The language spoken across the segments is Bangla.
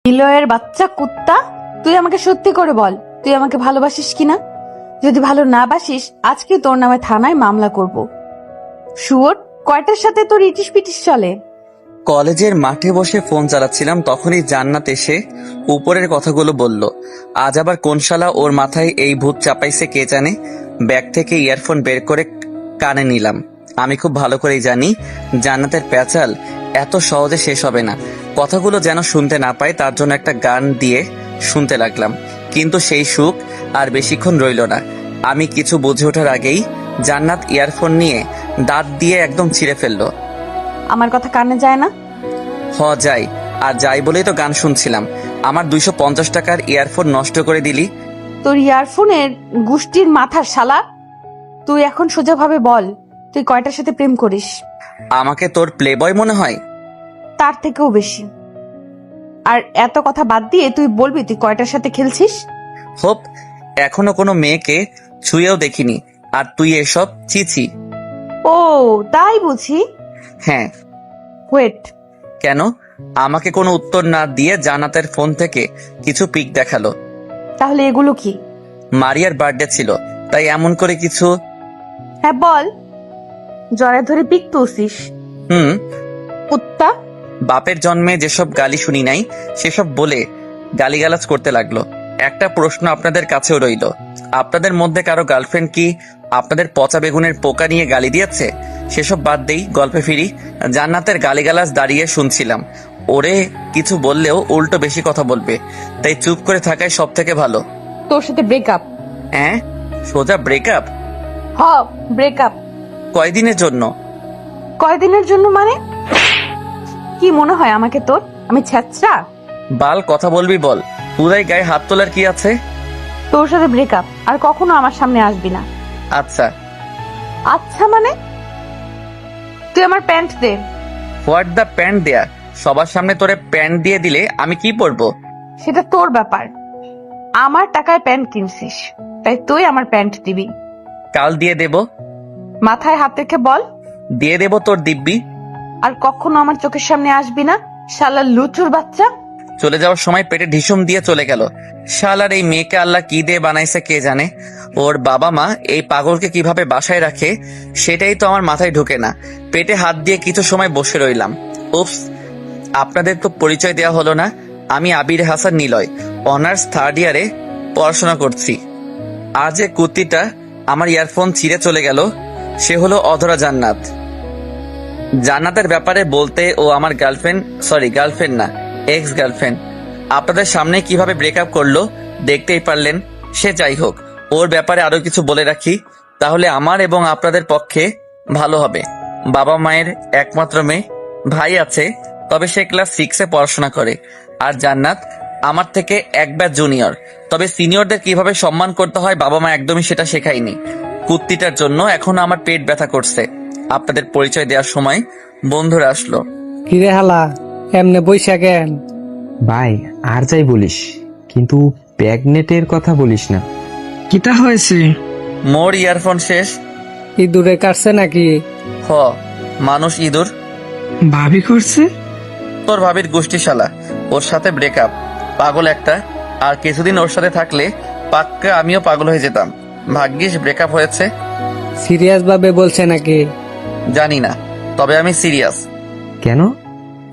নিলয়ের বাচ্চা কুত্তা, তুই আমাকে সত্যি করে বল, তুই আমাকে ভালোবাসিস কিনা? যদি ভালো না বাসিস, আজকে তোর নামে থানায় মামলা করব। শুয়োর, কয়টার সাথে তোর ইটিস পিটিস চলে? কলেজের মাঠে বসে ফোন চালাচ্ছিলাম, তখনই জান্নাত এসে উপরের কথাগুলো বলল। আজ আবার কোন শালা ওর মাথায় এই ভূত চাপাইছে কে জানে। ব্যাগ থেকে ইয়ারফোন বের করে কানে নিলাম। আমি খুব ভালো করেই জানি জান্নাতের প্যাচাল এত সহজে শেষ হবে না। কথাগুলো যেন শুনতে না পাই তার জন্য একটা গান দিয়ে শুনতে লাগলাম, কিন্তু সেই সুখ আর বেশিক্ষণ রইল না। আমি কিছু বুঝে ওঠার আগেই জান্নাত ইয়ারফোন নিয়ে দাঁত দিয়ে একদম ছিঁড়ে ফেললো। আমার কথা কানে যায় না? যাই, আর যাই বলেই তো গান শুনছিলাম। আমার 250 টাকার ইয়ারফোন নষ্ট করে দিলি। তোর ইয়ারফোনের গুষ্টির মাথার শালা, তুই এখন সোজাভাবে বল, তুই কয়টার সাথে প্রেম করিস? আমাকে তোর প্লে বয় মনে হয়? তার থেকেও বেশি। আর এত কথা বাদ দিয়ে তুই বলবি তুই কয়টার সাথে খেলছিস? হোপ, এখনো কোনো মেয়েকে ছুঁয়েও দেখিনি, আর তুই এসব চিছি। ও তাই বুঝি। হ্যাঁ। ওয়েট। কেন? আমাকে কোনো উত্তর না দিয়ে জান্নাতের ফোন থেকে কিছু পিক দেখালো। তাহলে এগুলো কি? মারিয়ার বার্থডে ছিল, তাই এমন করে কিছু। হ্যাঁ বল, জড়ায় ধরে পিক তুলছিস? কুত্তা। বাপের জন্মে যেসব গালি শুনি নাই সেসব বলে গালিগালাজ করতে লাগলো। একটা প্রশ্ন আপনাদের কাছেও রইল, আপনাদের মধ্যে কারো গার্লফ্রেন্ড কি আপনাদের পচা বেগুনের পোকা নিয়ে গালি দিয়েছে? সেসব বাদ দেই, গল্পে ফিরি। জান্নাতের গালিগালাজ দাঁড়িয়ে শুনছিলাম। ওরে কিছু বললেও উল্টো বেশি কথা বলবে, তাই চুপ করে থাকাই সব থেকে ভালো। তোর সাথে ব্রেকআপ। হ্যাঁ, সোজা ব্রেকআপ? হ, ব্রেকআপ। কয়দিনের জন্য? কয়দিনের জন্য মানে? কি মনে হয় আমাকে তোর? আমি ছ্যাচরা? বাল কথা বলবি বল, পুরাই গায়ে হাত তোলার কি আছে? তোর সাথে ব্রেকআপ, আর কখনো আমার সামনে আসবি না। আচ্ছা। আচ্ছা মানে? তুই আমার প্যান্ট দে। হোয়াট দ্য প্যান্ট দেয়া? সবার সামনে তোরে প্যান্ট দিয়ে দিলে আমি কি পরবো? সেটা তোর ব্যাপার। আমার টাকায় প্যান্ট কিনছিস, তাই তুই আমার প্যান্ট দিবি। কাল দিয়ে দেব। মাথায় হাত রেখে বল। দিয়ে দেব তোর দিব্যি। আর কখনো আমার চোখের সামনে আসবি না, শালা লুচুর বাচ্চা। চলে যাওয়ার সময় পেটে ঢিসুম দিয়ে চলে গেল। শালার এই মেয়েকে আল্লাহ কি দিয়ে বানাইছে কে জানে। ওর বাবা মা এই পাগলকে কিভাবে বাসায় রাখে সেটাই তো আমার মাথায় ঢোকে না। পেটে হাত দিয়ে কিছু সময় বসে রইলাম। উপস, আপনাদের তো পরিচয় দেওয়া হলো না। আমি আবির হাসান নিলয়, অনার্স 3rd ইয়ারে পড়াশোনা করছি। আজ যে কুত্তিটা আমার ইয়ারফোন ছিঁড়ে চলে গেল সে হলো অধরা জান্নাত। জান্নাতের ব্যাপারে বলতে ও আমার গার্লফ্রেন্ড না, এক্স গার্লফ্রেন্ড। আপনাদের সামনে কিভাবে ব্রেকআপ করলো দেখতেই পারলেন। সে যাই হোক, ওর ব্যাপারে আরো কিছু বলে রাখি, তাহলে আমার এবং আপনাদের পক্ষে ভালো হবে। বাবা মায়ের একমাত্র মেয়ে, ভাই আছে, তবে সে ক্লাস 6-এ পড়াশোনা করে। আর জান্নাত আমার থেকে এক ব্যাচ জুনিয়র, তবে সিনিয়রদের কিভাবে সম্মান করতে হয় বাবা মা একদমই সেটা শেখায়নি। কুত্তিটার জন্য এখনো আমার পেট ব্যথা করছে। আপনাদের পরিচয় দেওয়ার সময় বন্ধুরা আসলো। কিরে হালা, এমনে বইসা কেন? ভাই আর যাই বলিস, কিন্তু প্রেগনেটের কথা বলিস না। কিতা হয়েছে? মোর ইয়ারফোন শেষ। ইঁদুরে কাটছে নাকি? হ, মানুষ ইঁদুর। ভাবি করছে? তোর ভাবির গোষ্ঠী শালা, ওর সাথে ব্রেকআপ। পাগল একটা। আর কিছুদিন ওর সাথে থাকলে পাক্কা আমিও পাগল হয়ে যেতাম। ভাগ্যিস ব্রেকআপ হয়েছে। সিরিয়াস ভাবে বলছে নাকি? জানি না, তবে আমি সিরিয়াস। কেন?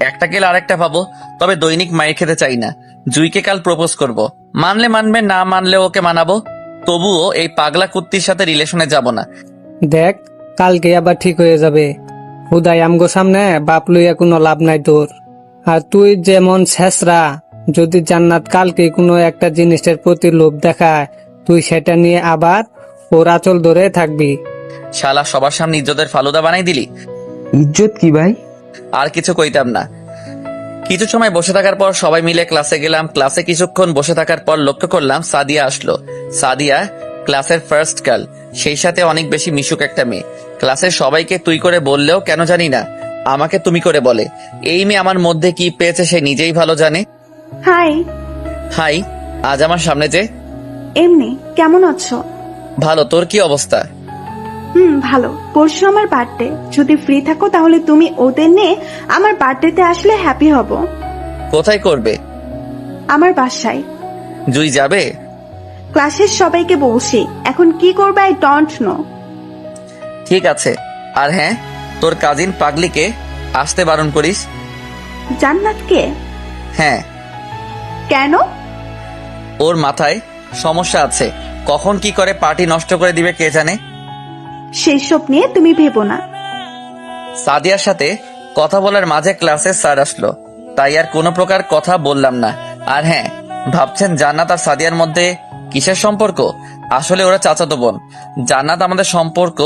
একটা গেলে আরেকটা পাবো, তবে দৈনিক মাইর খেতে চাই না। জুইকে কাল প্রপোজ করব, মানলে মানবে, না মানলে ওকে মানাবো। তবুও এই পাগলা কুত্তির সাথে রিলেশনে যাব না। দেখ, কালকে আবার ঠিক হয়ে যাবে। হুদাই আমগো সামনে বাপ লইয়া কোনো লাভ নাই তোর। আর তুই যেমন ছেসরা, যদি জান্নাত কালকে কোনো একটা জিনিসের প্রতি লোভ দেখায়, তুই সেটা নিয়ে আবার ওর আঁচল ধরে থাকবি। শালা সবার সামনে ইজ্জতের ফালুদা বানাই দিলি। ইজ্জত কি ভাই? আর কিছু কইতাম না। কিছু সময় বসে থাকার পর সবাই মিলে ক্লাসে গেলাম। ক্লাসে কিছুক্ষণ বসে থাকার পর লক্ষ্য করলাম সাদিয়া আসলো। সাদিয়া ক্লাসের ফার্স্ট গার্ল, সেই সাথে অনেক বেশি মিশুক একটা মেয়ে। ক্লাসের সবাইকে তুই করে বললেও কেন জানি না আমাকে তুমি করে বলে। এই মেয়ে আমার মধ্যে কি পেয়েছে সে নিজেই ভালো জানে। হাই। হাই। আজ আমার সামনে যে? এমনি, কেমন আছো? ভালো, তোর কি অবস্থা? ভালো। পরশু আমার বার্থডে, যদি ফ্রি থাকো তাহলে তুমি ওদের নিয়ে আমার বার্থডেতে আসলে হ্যাপি হব। কোথায় করবে? আমার বাসায়। জুই যাবে? ক্লাসের সবাইকে বলছি, এখন কি করবে আই ডোন্ট নো। ঠিক আছে। আর হ্যাঁ, তোর কাজিন পাগলিকে আসতে বারণ করিস। জান্নাতকে? হ্যাঁ, কেন? ওর মাথায় সমস্যা আছে, কখন কি করে পার্টি নষ্ট করে দিবে কে জানে। সেই সব নিয়ে তুমি ভেবো না। সাদিয়ার সাথে কথা বলার মাঝে ক্লাসে স্যার আসলো, তাই আর কোনো প্রকার কথা বললাম না। আর হ্যাঁ, ভাবছেন জান্নাত আর সাদিয়ার মধ্যে কিসের সম্পর্ক? আসলে ওরা চাচাতো বোন। জান্নাত আমাদের সম্পর্ক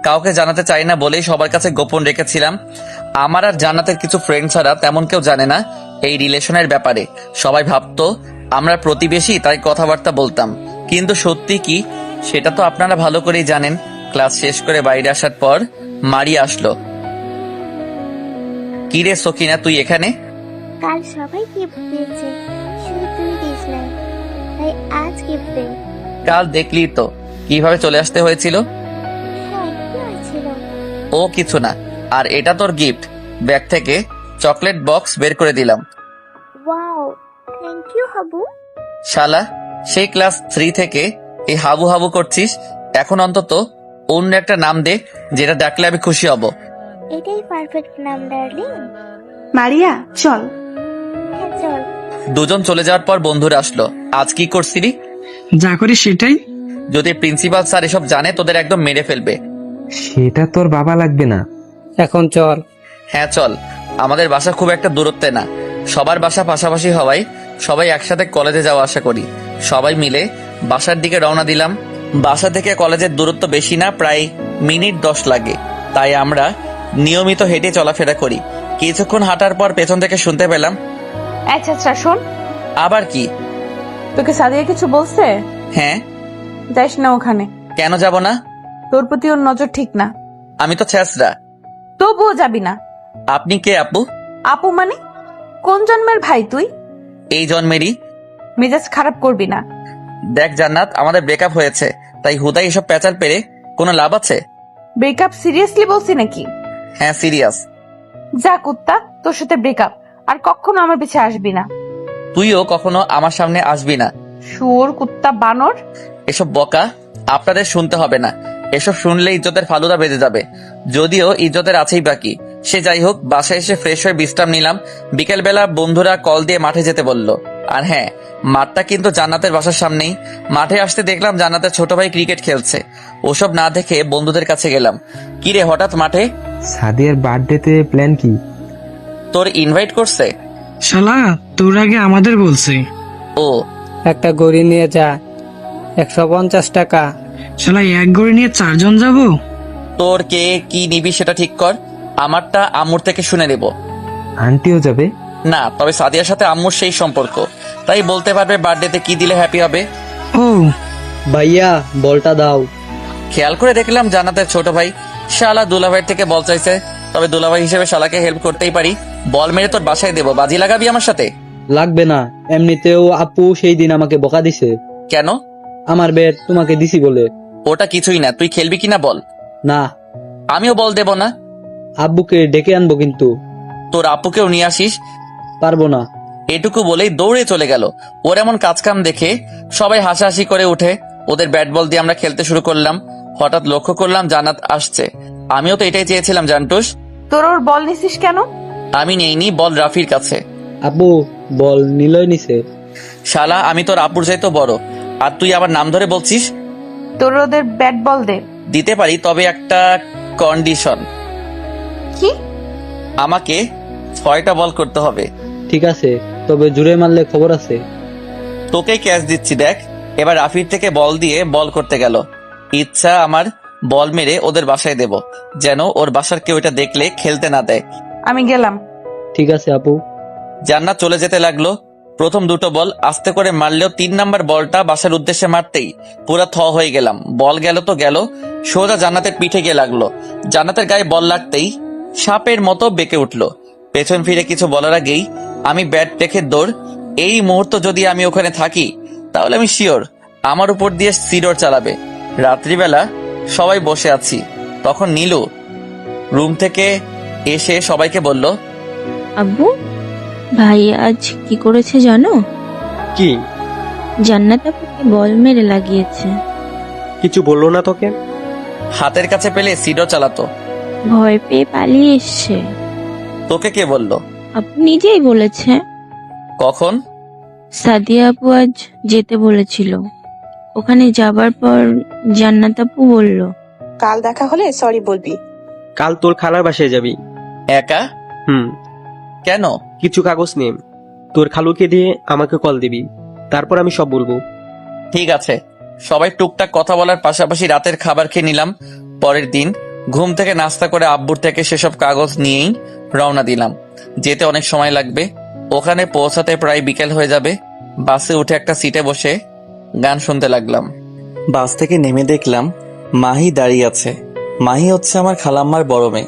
কাউকে জানাতে চাই না বলেই সবার কাছে গোপন রেখেছিলাম। আমার আর জান্নাতের কিছু ফ্রেন্ড ছাড়া তেমন কেউ জানে না এই রিলেশনের ব্যাপারে। সবাই ভাবতো আমরা প্রতিবেশী, তাই কথাবার্তা বলতাম, কিন্তু সত্যি কি সেটা তো আপনারা ভালো করেই জানেন। ক্লাস শেষ করে বাইরে আসার পর মারিয়া আসলো। কি রে সকিনা, তুই এখানে? কাল সবাই গিফট দিয়েছে, শুধু তুই দিস না, তাই আজ গিফট দে। কাল দেখলি তো কিভাবে চলে আসতে হয়েছিল। হ্যাঁ, কি হয়েছিল? ও কিছু না। আর এটা তোর গিফট। ব্যাগ থেকে চকলেট বক্স বের করে দিলাম। Wow, thank you Habu. শালা, সেই ক্লাস 3 থেকে এই হাবু হাবু করছিস। এখন অন্তত অন্য একটা নাম দে, যেটা ডাকলে আমি খুশি হব। এটাই পারফেক্ট নাম ডার্লিং। মারিয়া চল। হ্যাঁ চল। দুজন চলে যাওয়ার পর বন্ধুরা আসলো। আজ কি করছিলি? যা করি সেটাই। যদি প্রিন্সিপাল স্যার এসব জানে তোদের একদম মেরে ফেলবে। সেটা তোর বাবা লাগবে না। এখন চল। হ্যাঁ চল। আমাদের বাসা খুব একটা দূরত্বে না, সবার বাসা পাশাপাশি হওয়ায় সবাই একসাথে কলেজে যাওয়া আসা করি। সবাই মিলে বাসার দিকে রওনা দিলাম। বাসা থেকে কলেজের দূরত্ব বেশি না, প্রায় মিনিট 10 লাগে, তাই আমরা নিয়মিত হেঁটে চলাফেরা করি। কিছুক্ষণ হাঁটার পর পেছন থেকে শুনতে পেলাম, আচ্ছা আচ্ছা শোন, আবার কি? তোকে সাদিয়া কিছু বলছে? হ্যাঁ। যাইস না ওখানে। কেন যাব না? তোর প্রতি ওর নজর ঠিক না। আমি তো ছেঁচড়া। তবুও যাবি না। আপনি কে আপু? আপু মানে? কোন জন্মের ভাই তুই? এই জন্মেরই। মেজাজ খারাপ করবি না। দেখ জান্নাত, আমাদের ব্রেকআপ হয়েছে, তাই হুদাই এসব প্যাচাল পেরে কোনো লাভ আছে? ব্রেকআপ সিরিয়াসলি বলছি নাকি? হ্যাঁ সিরিয়াস। যা কুত্তা, তোর সাথে ব্রেকআপ। আর কখনো আমার পিছে আসবি না। তুইও কখনো আমার সামনে আসবি না। শুয়োর, কুত্তা, বানর। এসব বকা আপনাদের শুনতে হবে না, এসব শুনলে ইজ্জতের ফালুদা বেজে যাবে। যদিও ইজ্জতের আছেই বাকি। সে যাই হোক, বাসায় এসে ফ্রেশ হয়ে বিশ্রাম নিলাম। বিকেলবেলা বন্ধুরা কল দিয়ে মাঠে যেতে বলল। আর হ্যাঁ, মাঠটা কিন্তু জান্নাতের বাসার সামনেই। মাঠে আসতে দেখলাম জান্নাতের ছোট ভাই ক্রিকেট খেলছে। ওসব না দেখে বন্ধুদের কাছে গেলাম। কি রে হঠাৎ মাঠে? সাদিয়ার বার্থডেতে প্ল্যান কি? তোর ইনভাইট করছে? শালা, তোর আগে আমাদের বলছে। ও, একটা গড়ি নিয়ে যা, 150 টাকা। শালা, এক গড়ি নিয়ে 4 জন যাব? তোর কে কি নিবি সেটা ঠিক কর। আমারটা আম্মুর থেকে শুনে নেব। আন্টিও যাবে? না, তবে সাদিয়ার সাথে আম্মুর সেই সম্পর্ক, তাই বলতে পারবে বার্থডেতে কি দিলে হ্যাপি হবে। ও ভাইয়া বলটা দাও। খেয়াল করে দেখলাম জান্নাতের ছোট ভাই। শালা দুলাভাইয়ের থেকে বল চাইছে, তবে দুলাভাই হিসেবে শালাকে হেল্প করতেই পারি। বল মেরে তোর বাসায় দেবো, বাজি লাগাবি আমার সাথে? লাগবে না, এমনিতেও আপু সেই দিন আমাকে বকা দিছে। কেন? আমার ব্যাট তোমাকে দিছি বলে। ওটা কিছুই না, তুই খেলবি কিনা বল। না, আমিও বল দেব না। আব্বুকে ডেকে আনবো কিন্তু। তোর আপুকেও নিয়ে আসিস। পারবো না। এটুকু বলেই দৌড়ে চলে গেল। ওর এমন কাজকাম দেখে সবাই হাসাহাসি করে উঠে ওদের ব্যাট বল দিয়ে আমরা খেলতে শুরু করলাম। হঠাৎ লক্ষ্য করলাম জান্নাত আসছে। আমিও তো এটাই চেয়েছিলাম জান্টুস। তোর ওর বল নিছিস কেন? আমি নেইনি, বল রাফির কাছে। আব্বু বল নিলয় নিছে। শালা, আমি তোর আপুর চাইতো বড়, আর তুই আমার নাম ধরে বলছিস? তোর ওদের ব্যাট বল দে। দিতে পারি, তবে একটা কন্ডিশন। কি? আমাকে 6টা বল করতে হবে। ঠিক আছে, তবে জুড়ে মারলে খবর আছে। তোকেই ক্যাচ দিচ্ছি, দেখ। এবার রাফির থেকে বল দিয়ে বল করতে গেল। ইচ্ছা আমার বল মেরে ওদের বাসায় দেব, যেন ওর বাসার কেউ এটা দেখলে খেলতে না দেয়। আমি গেলাম। ঠিক আছে আপু। জান্নাত চলে যেতে লাগলো। প্রথম দুটো বল আস্তে করে মারলেও 3 নাম্বার বলটা বাসার উদ্দেশ্যে মারতেই পুরা থ হয়ে গেলাম। বল গেল তো গেল, সোজা জান্নাতের পিঠে গিয়ে লাগলো। জান্নাতের গায়ে বল লাগতেই সাপের মতো বেঁকে উঠলো। পেছন ফিরে কিছু বলার আগেই আমি ব্যাট রেখে দৌড়। এই মুহূর্ত যদি আমি ওখানে থাকি তাহলে আমি শিওর আমার উপর দিয়ে সিডর চালাবে। রাত্রিবেলা সবাই বসে আছি, তখন নীলু রুম থেকে এসে সবাইকে বলল, আব্বু, ভাই আজ কি করেছে জানো? কি? জান্নাত আপুকে বল মেরে লাগিয়েছে। কিছু বললো না তোকে? হাতের কাছে পেলে সিডও চালাতো। ভয় পেয়ে পালিয়ে এসছে। তোকে কে বললো? আপু নিজেই বলেছে। কখন? সাদিয়া আপু আজ যেতে বলেছিল। ওখানে যাবার পর জান্নাত আপু বলল। কাল দেখা হলে সরি বলবি। কাল তোর খালার বাসায় যাবি। একা? হুম। কেন? কিছু কাগজ নে, তোর খালুকে দিয়ে আমাকে কল দিবি, তারপর আমি সব বলবো। ঠিক আছে। সবাই টুকটাক কথা বলার পাশাপাশি রাতের খাবার খেয়ে নিলাম। পরের দিন ঘুম থেকে নাস্তা করে আব্বুর থেকে সেসব কাগজ নিয়েই রওনা দিলাম। যেতে অনেক সময় লাগবে। ওখানে পৌঁছাতে প্রায় বিকেল হয়ে যাবে। বাসে উঠে একটা সিটে বসে গান শুনতে লাগলাম। বাস থেকে নেমে দেখলাম মাহি দাঁড়িয়ে আছে। মাহি হচ্ছে আমার খালাম্মার বড় মেয়ে।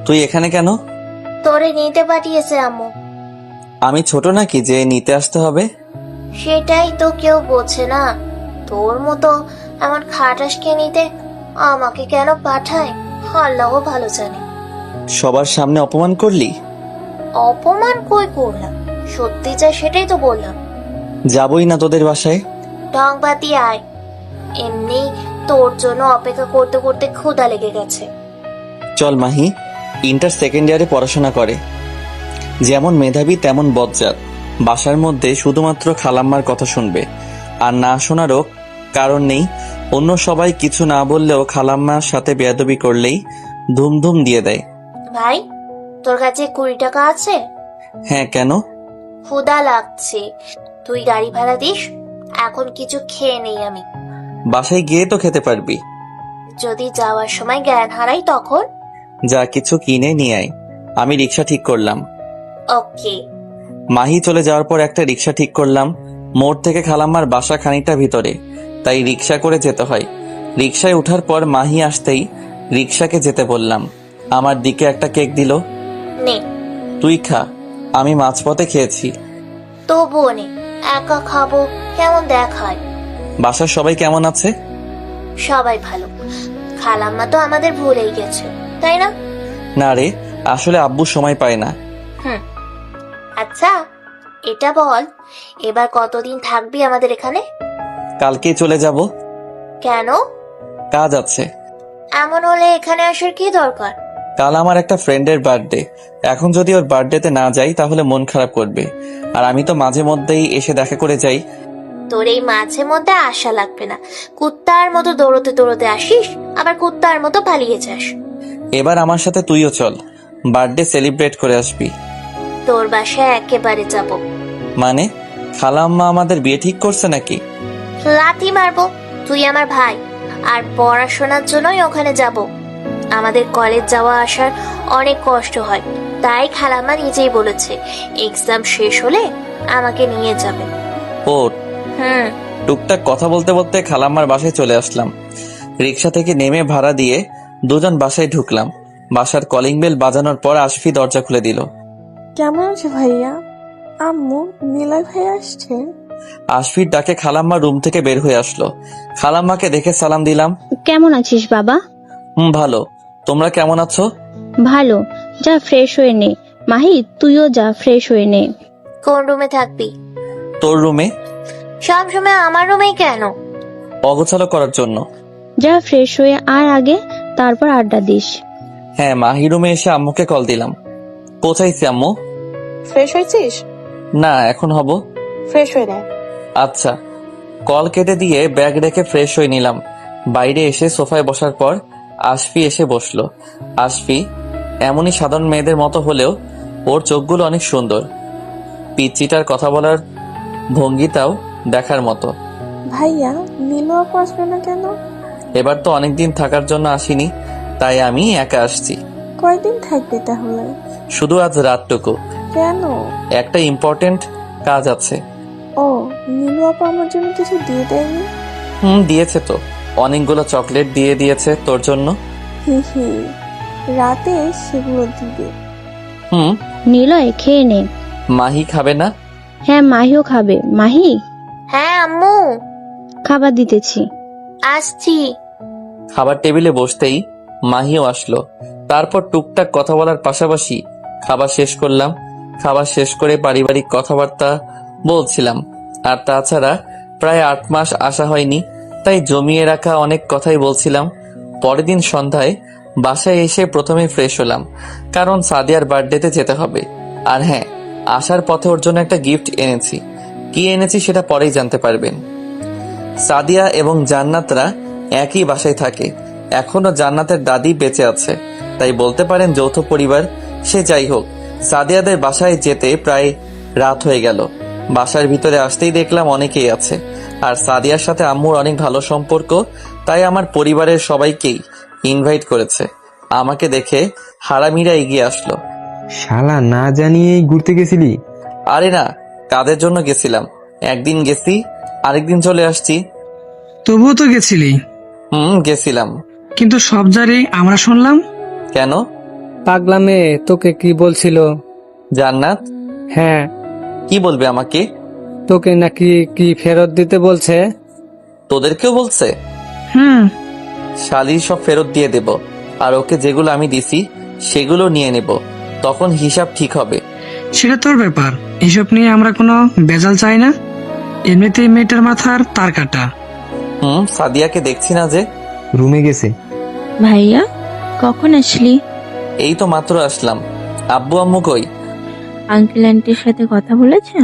তুই এখানে কেন? তোরে নিতে পাঠিয়েছে আম্মু। আমি ছোট নাকি যে নিতে আসতে হবে? সেটাই তো কেউ বোঝে না। তোর মতো এমন খাটাসকে নিতে আমাকে কেন পাঠায় আল্লাহও ভালো জানে। সবার সামনে অপমান করলি? অপমান কই করলাম, সত্যি যা সেটাই তো বললাম। যাবই না তোদের বাসায়। ঢং বাতি আয়, এমনি তোর জন্য অপেক্ষা করতে করতে ক্ষুধা লেগে গেছে। চল মাহি, ইন্টার সেকেন্ড ইয়ারে পড়াশোনা করে। যেমন মেধাবী তেমন বজ্জাত। বাসার মধ্যে শুধুমাত্র খালাম্মার কথা শুনবে, আর না শোনারও কারণ নেই। অন্য সবাই কিছু না বললেও খালাম্মার সাথে বেয়াদবি করলেই ধুমধুম দিয়ে দেয়। ভাই, তোর কাছে 20 টাকা আছে? হ্যাঁ, কেন? ক্ষুধা লাগছে, তুই গাড়ি ভাড়া দিস। এখন কিছু খেয়ে নেই আমি। বাসায় গিয়ে তো খেতে পারবি। যদি যাওয়ার সময় জ্ঞান হারাই তখন? যা কিছু কিনে নিয়ে আয়। আমি রিক্সা ঠিক করলাম। ওকে। মাহি চলে যাওয়ার পর একটা রিক্সা ঠিক করলাম। মোড় থেকে খালাম্মার বাসা খানিকটা ভিতরে, তাই রিক্সা করে যেতে হয়। রিক্সায় ওঠার পর মাহি আসতেই রিক্সাকে যেতে বললাম। আমার দিকে একটা কেক দিল। নে। তুই খা, আমি মাঝপথে খেয়েছি। তবুও নে, একা খাবো কেমন দেখায়। বাসার সবাই কেমন আছে? সবাই ভালো। খালাম্মা তো আমাদের ভুলেই গেছে, তাই না? না রে, আসলে আব্বু সময় পায় না। হুম। আচ্ছা, এটা বল, এবার কতদিন থাকবি আমাদের এখানে? কালকেই চলে যাব। কেন? কাজ আছে। এমন হলে এখানে আসার কি দরকার? কাল আমার একটা ফ্রেন্ডের বার্থডে। এখন যদি ওর বার্থডেতে না যাই তাহলে মন খারাপ করবে। আর আমি তো মাঝে মধ্যেই এসে দেখা করে যাই। তোর এই মাঝে মধ্যে আশা লাগবে না। কুত্তার মতো দৌড়তে দৌড়তে আসিস, আবার কুত্তার মতো পালিয়ে যাস। এবার আমার সাথে তুইও চল, বার্থডে সেলিব্রেট করে আসবি। তোর বাসায় একেবারে যাব। মানে খালাম্মা আমাদের বিয়ে ঠিক করছে নাকি? লাথি মারবো। তুই আমার ভাই, আর পড়াশোনার জন্যই ওখানে যাব। আমাদের কলেজ যাওয়া আসার অনেক কষ্ট হয়, তাই খালাম্মা নিজেই বলেছে এক্সাম শেষ হলে আমাকে নিয়ে যাবে। ও, হুম। টুকটাক কথা বলতে বলতে খালাম্মার বাসায় চলে আসলাম। রিক্সা থেকে নেমে ভাড়া দিয়ে দুজন বাসায় ঢুকলাম। বাসার কলিং বেল বাজানোর পর আশফি দরজা খুলে দিল। কেমন আছে ভাইয়া? আম্মু, নীলা ভাই আসছে? আশফির ডাকে খালাম্মা রুম থেকে বের হয়ে আসলো। খালাম্মাকে দেখে সালাম দিলাম। কেমন আছিস বাবা? ভালো। তোমরা কেমন আছো? ভালো। যা ফ্রেশ হয়ে নে। মাহি, তুইও যা ফ্রেশ হয়ে নে। কোন রুমে থাকবি? তোর রুমে। সব সময় আমার রুমেই কেন? অগোছালো করার জন্য। যা ফ্রেশ হয়ে আয় আগে, তারপর আড্ডা দিস। হ্যাঁ, মাহি রুমে এসে আম্মুকে কল দিলাম। কোথাইছি আম্মু? ফ্রেশ হয়েছিস? না, এখন হব। ফ্রেশ হয়ে নে। আচ্ছা। কল কেটে দিয়ে ব্যাগ রেখে ফ্রেশ হয়ে নিলাম। বাইরে এসে সোফায় বসার পর আশফি এসে বসলো। আশফি এমনই সাধারণ মেয়েদের মতো হলেও ওর চোখগুলো অনেক সুন্দর। পিচ্চিটার কথা বলার ভঙ্গিটাও দেখার মতো। ভাইয়া, নীলু আপু আসবে না কেন? এবার তো অনেকদিন থাকার জন্য আসিনি, তাই আমি একা আসছি। কয়দিন থাকবে তাহলে? শুধু আজ রাতটুকু। কেন? একটা ইম্পর্টেন্ট কাজ আছে। ও, নীলু আপু আমার জন্য কিছু দিয়ে দেয়নি? দিয়েছে তো, অনেকগুলো চকলেট দিয়ে দিয়েছে তোর জন্য। হি হি, রাতে সেগুলো দিবে। নিলয়, খেয়ে নে। মাহি খাবে না? হ্যাঁ, মাহিও খাবে। মাহি। হ্যাঁ আম্মু, খাবার দিতেছি। আসছি। খাবার টেবিলে বসতেই মাহিও আসলো। তারপর টুকটাক কথা বলার পাশাপাশি খাবার শেষ করলাম। খাবার শেষ করে পারিবারিক কথাবার্তা বলছিলাম। আর তাছাড়া প্রায় 8 মাস আসা হয়নি, তাই জমিয়ে রাখা অনেক কথাই বলছিলাম। পরের দিন সন্ধ্যায় বাসায় এসে প্রথমে ফ্রেশ হলাম, কারণ সাদিয়ার বার্থডেতে যেতে হবে। আর হ্যাঁ, আসার পথে ওর জন্য একটা গিফট এনেছি। কি এনেছি সেটা পরেই জানতে পারবেন। সাদিয়া এবং জান্নাতরা একই বাসায় থাকে। এখনো জান্নাতের দাদি বেঁচে আছে, তাই বলতে পারেন যৌথ পরিবার। সে যাই হোক, সাদিয়াদের বাসায় যেতে প্রায় রাত হয়ে গেল। বাসার ভিতরে আসতেই দেখলাম অনেকেই আছে, আর সাদিয়ার সাথে আম্মুর অনেক ভালো সম্পর্ক, তাই আমার পরিবারের সবাইকেই ইনভাইট করেছে। আমাকে দেখে হারামিরা এগিয়ে আসলো। শালা না জানিয়েই ঘুরতে গেছিলি? আরে না, কাদের জন্য গেছিলাম, একদিন গেছি আরেকদিন চলে আসছি। তবুও তো গেছিলি, গেছিলাম। কিন্তু সব জারে আমরা শুনলাম। কেন? পাগলা মেয়ে তোকে কি বলছিল? জান্নাত হ্যাঁ, কি বলবে আমাকে? তোকে নাকি কি ফেরত দিতে বলছে। তোদেরকেও বলছে? হুম। শালির সব ফেরত দিয়ে দেব, আর ওকে যেগুলো আমি দিছি সেগুলো নিয়ে নেব, তখন হিসাব ঠিক হবে। সেটা তোর ব্যাপার, এসব নিয়ে আমরা কোনো বেজাল চাই না। এমনিতেই মেয়েটার মাথার তার কাটা। সাদিয়াকে দেখছি না যে। রুমে গেছে। ভাইয়া কখন আসলি? এই তো মাত্র আসলাম। আব্বু আম্মু কই? আঙ্কেল আন্টির সাথে কথা বলেছে?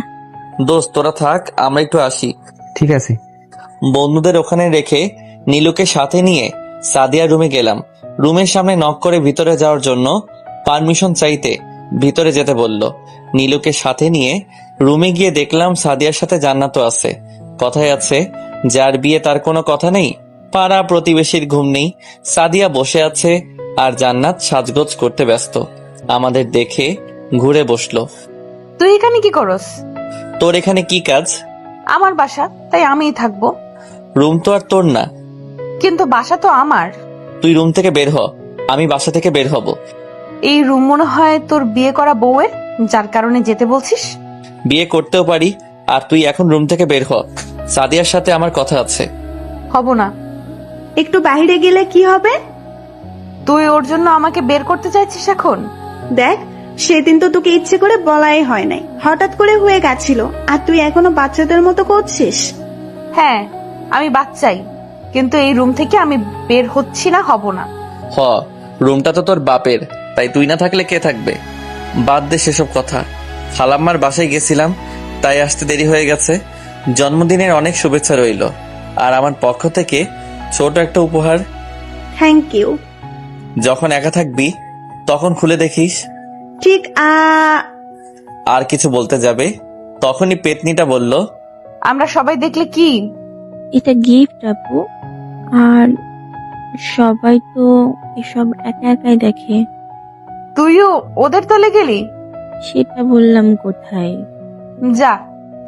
দোস্ত তোরা থাক, আমরা একটু আসি। ঠিক আছে। বন্ধুদের ওখানে রেখে নীলুকে সাথে নিয়ে সাদিয়ার রুমে গেলাম। রুমের সামনে নক করে ভিতরে যাওয়ার জন্য পারমিশন চাইতে ভিতরে যেতে বলল। নীলুকে সাথে নিয়ে রুমে গিয়ে দেখলাম সাদিয়ার সাথে জান্নাতও আছে। কথায় আছে, যার বিয়ে তার কোনো কথা নেই। পাড়া প্রতিবেশীর ঘুম নেই। সাদিয়া বসে আছে আর জান্নাত সাজগোজ করতে ব্যস্ত। আমাদের দেখে ঘুরে বসলো। তুই এখানে কি করস? তোর এখানে কি কাজ? আমার বাসা, তাই আমিই থাকবো। রুম তো আর তোর না। কিন্তু বাসা তো আমার। তুই রুম থেকে বের হ, আমি বাসা থেকে বের হব। এই রুম মনে হয় তোর বিয়ে করা বউয়ের, যার কারণে যেতে বলছিস। বিয়ে করতেও পারি, আর তুই এখন রুম থেকে বের হ। সাদিয়ার সাথে আমার কথা আছে। হব না। একটু বাইরে গেলে কি হবে? তুই ওর জন্য আমাকে বের করতে চাইছিস এখন? দেখ, সেদিন তো তোকে ইচ্ছে করে বলাই হয় নাই, হঠাৎ করে হয়ে গেছিল, আর তুই এখনো বাচ্চাদের মতো করছিস। হ্যাঁ, আমি বাচ্চাই, কিন্তু এই রুম থেকে আমি বের হচ্ছি না, হব না। হ, রুমটা তো তোর বাপের, তাই তুই না থাকলে কে থাকবে? বাদ দে সেসব কথা। খালাম্মার বাসায় গেছিলাম, তাই আসতে দেরি হয়ে গেছে। জন্মদিনের অনেক শুভেচ্ছা রইল, আর আমার পক্ষ থেকে ছোট একটা উপহার। Thank you. যখন একা থাকবি তখন খুলে দেখিস। ঠিক আর কিছু বলতে যাবে, তখনই পেতনিটা বলল, আমরা সবাই দেখলে কি? এটা গিফট আপু, আর সবাই তো এসব একা একাই দেখে। তুইও ওদের তলে গেলি? সেটা বললাম কোথায়। যা,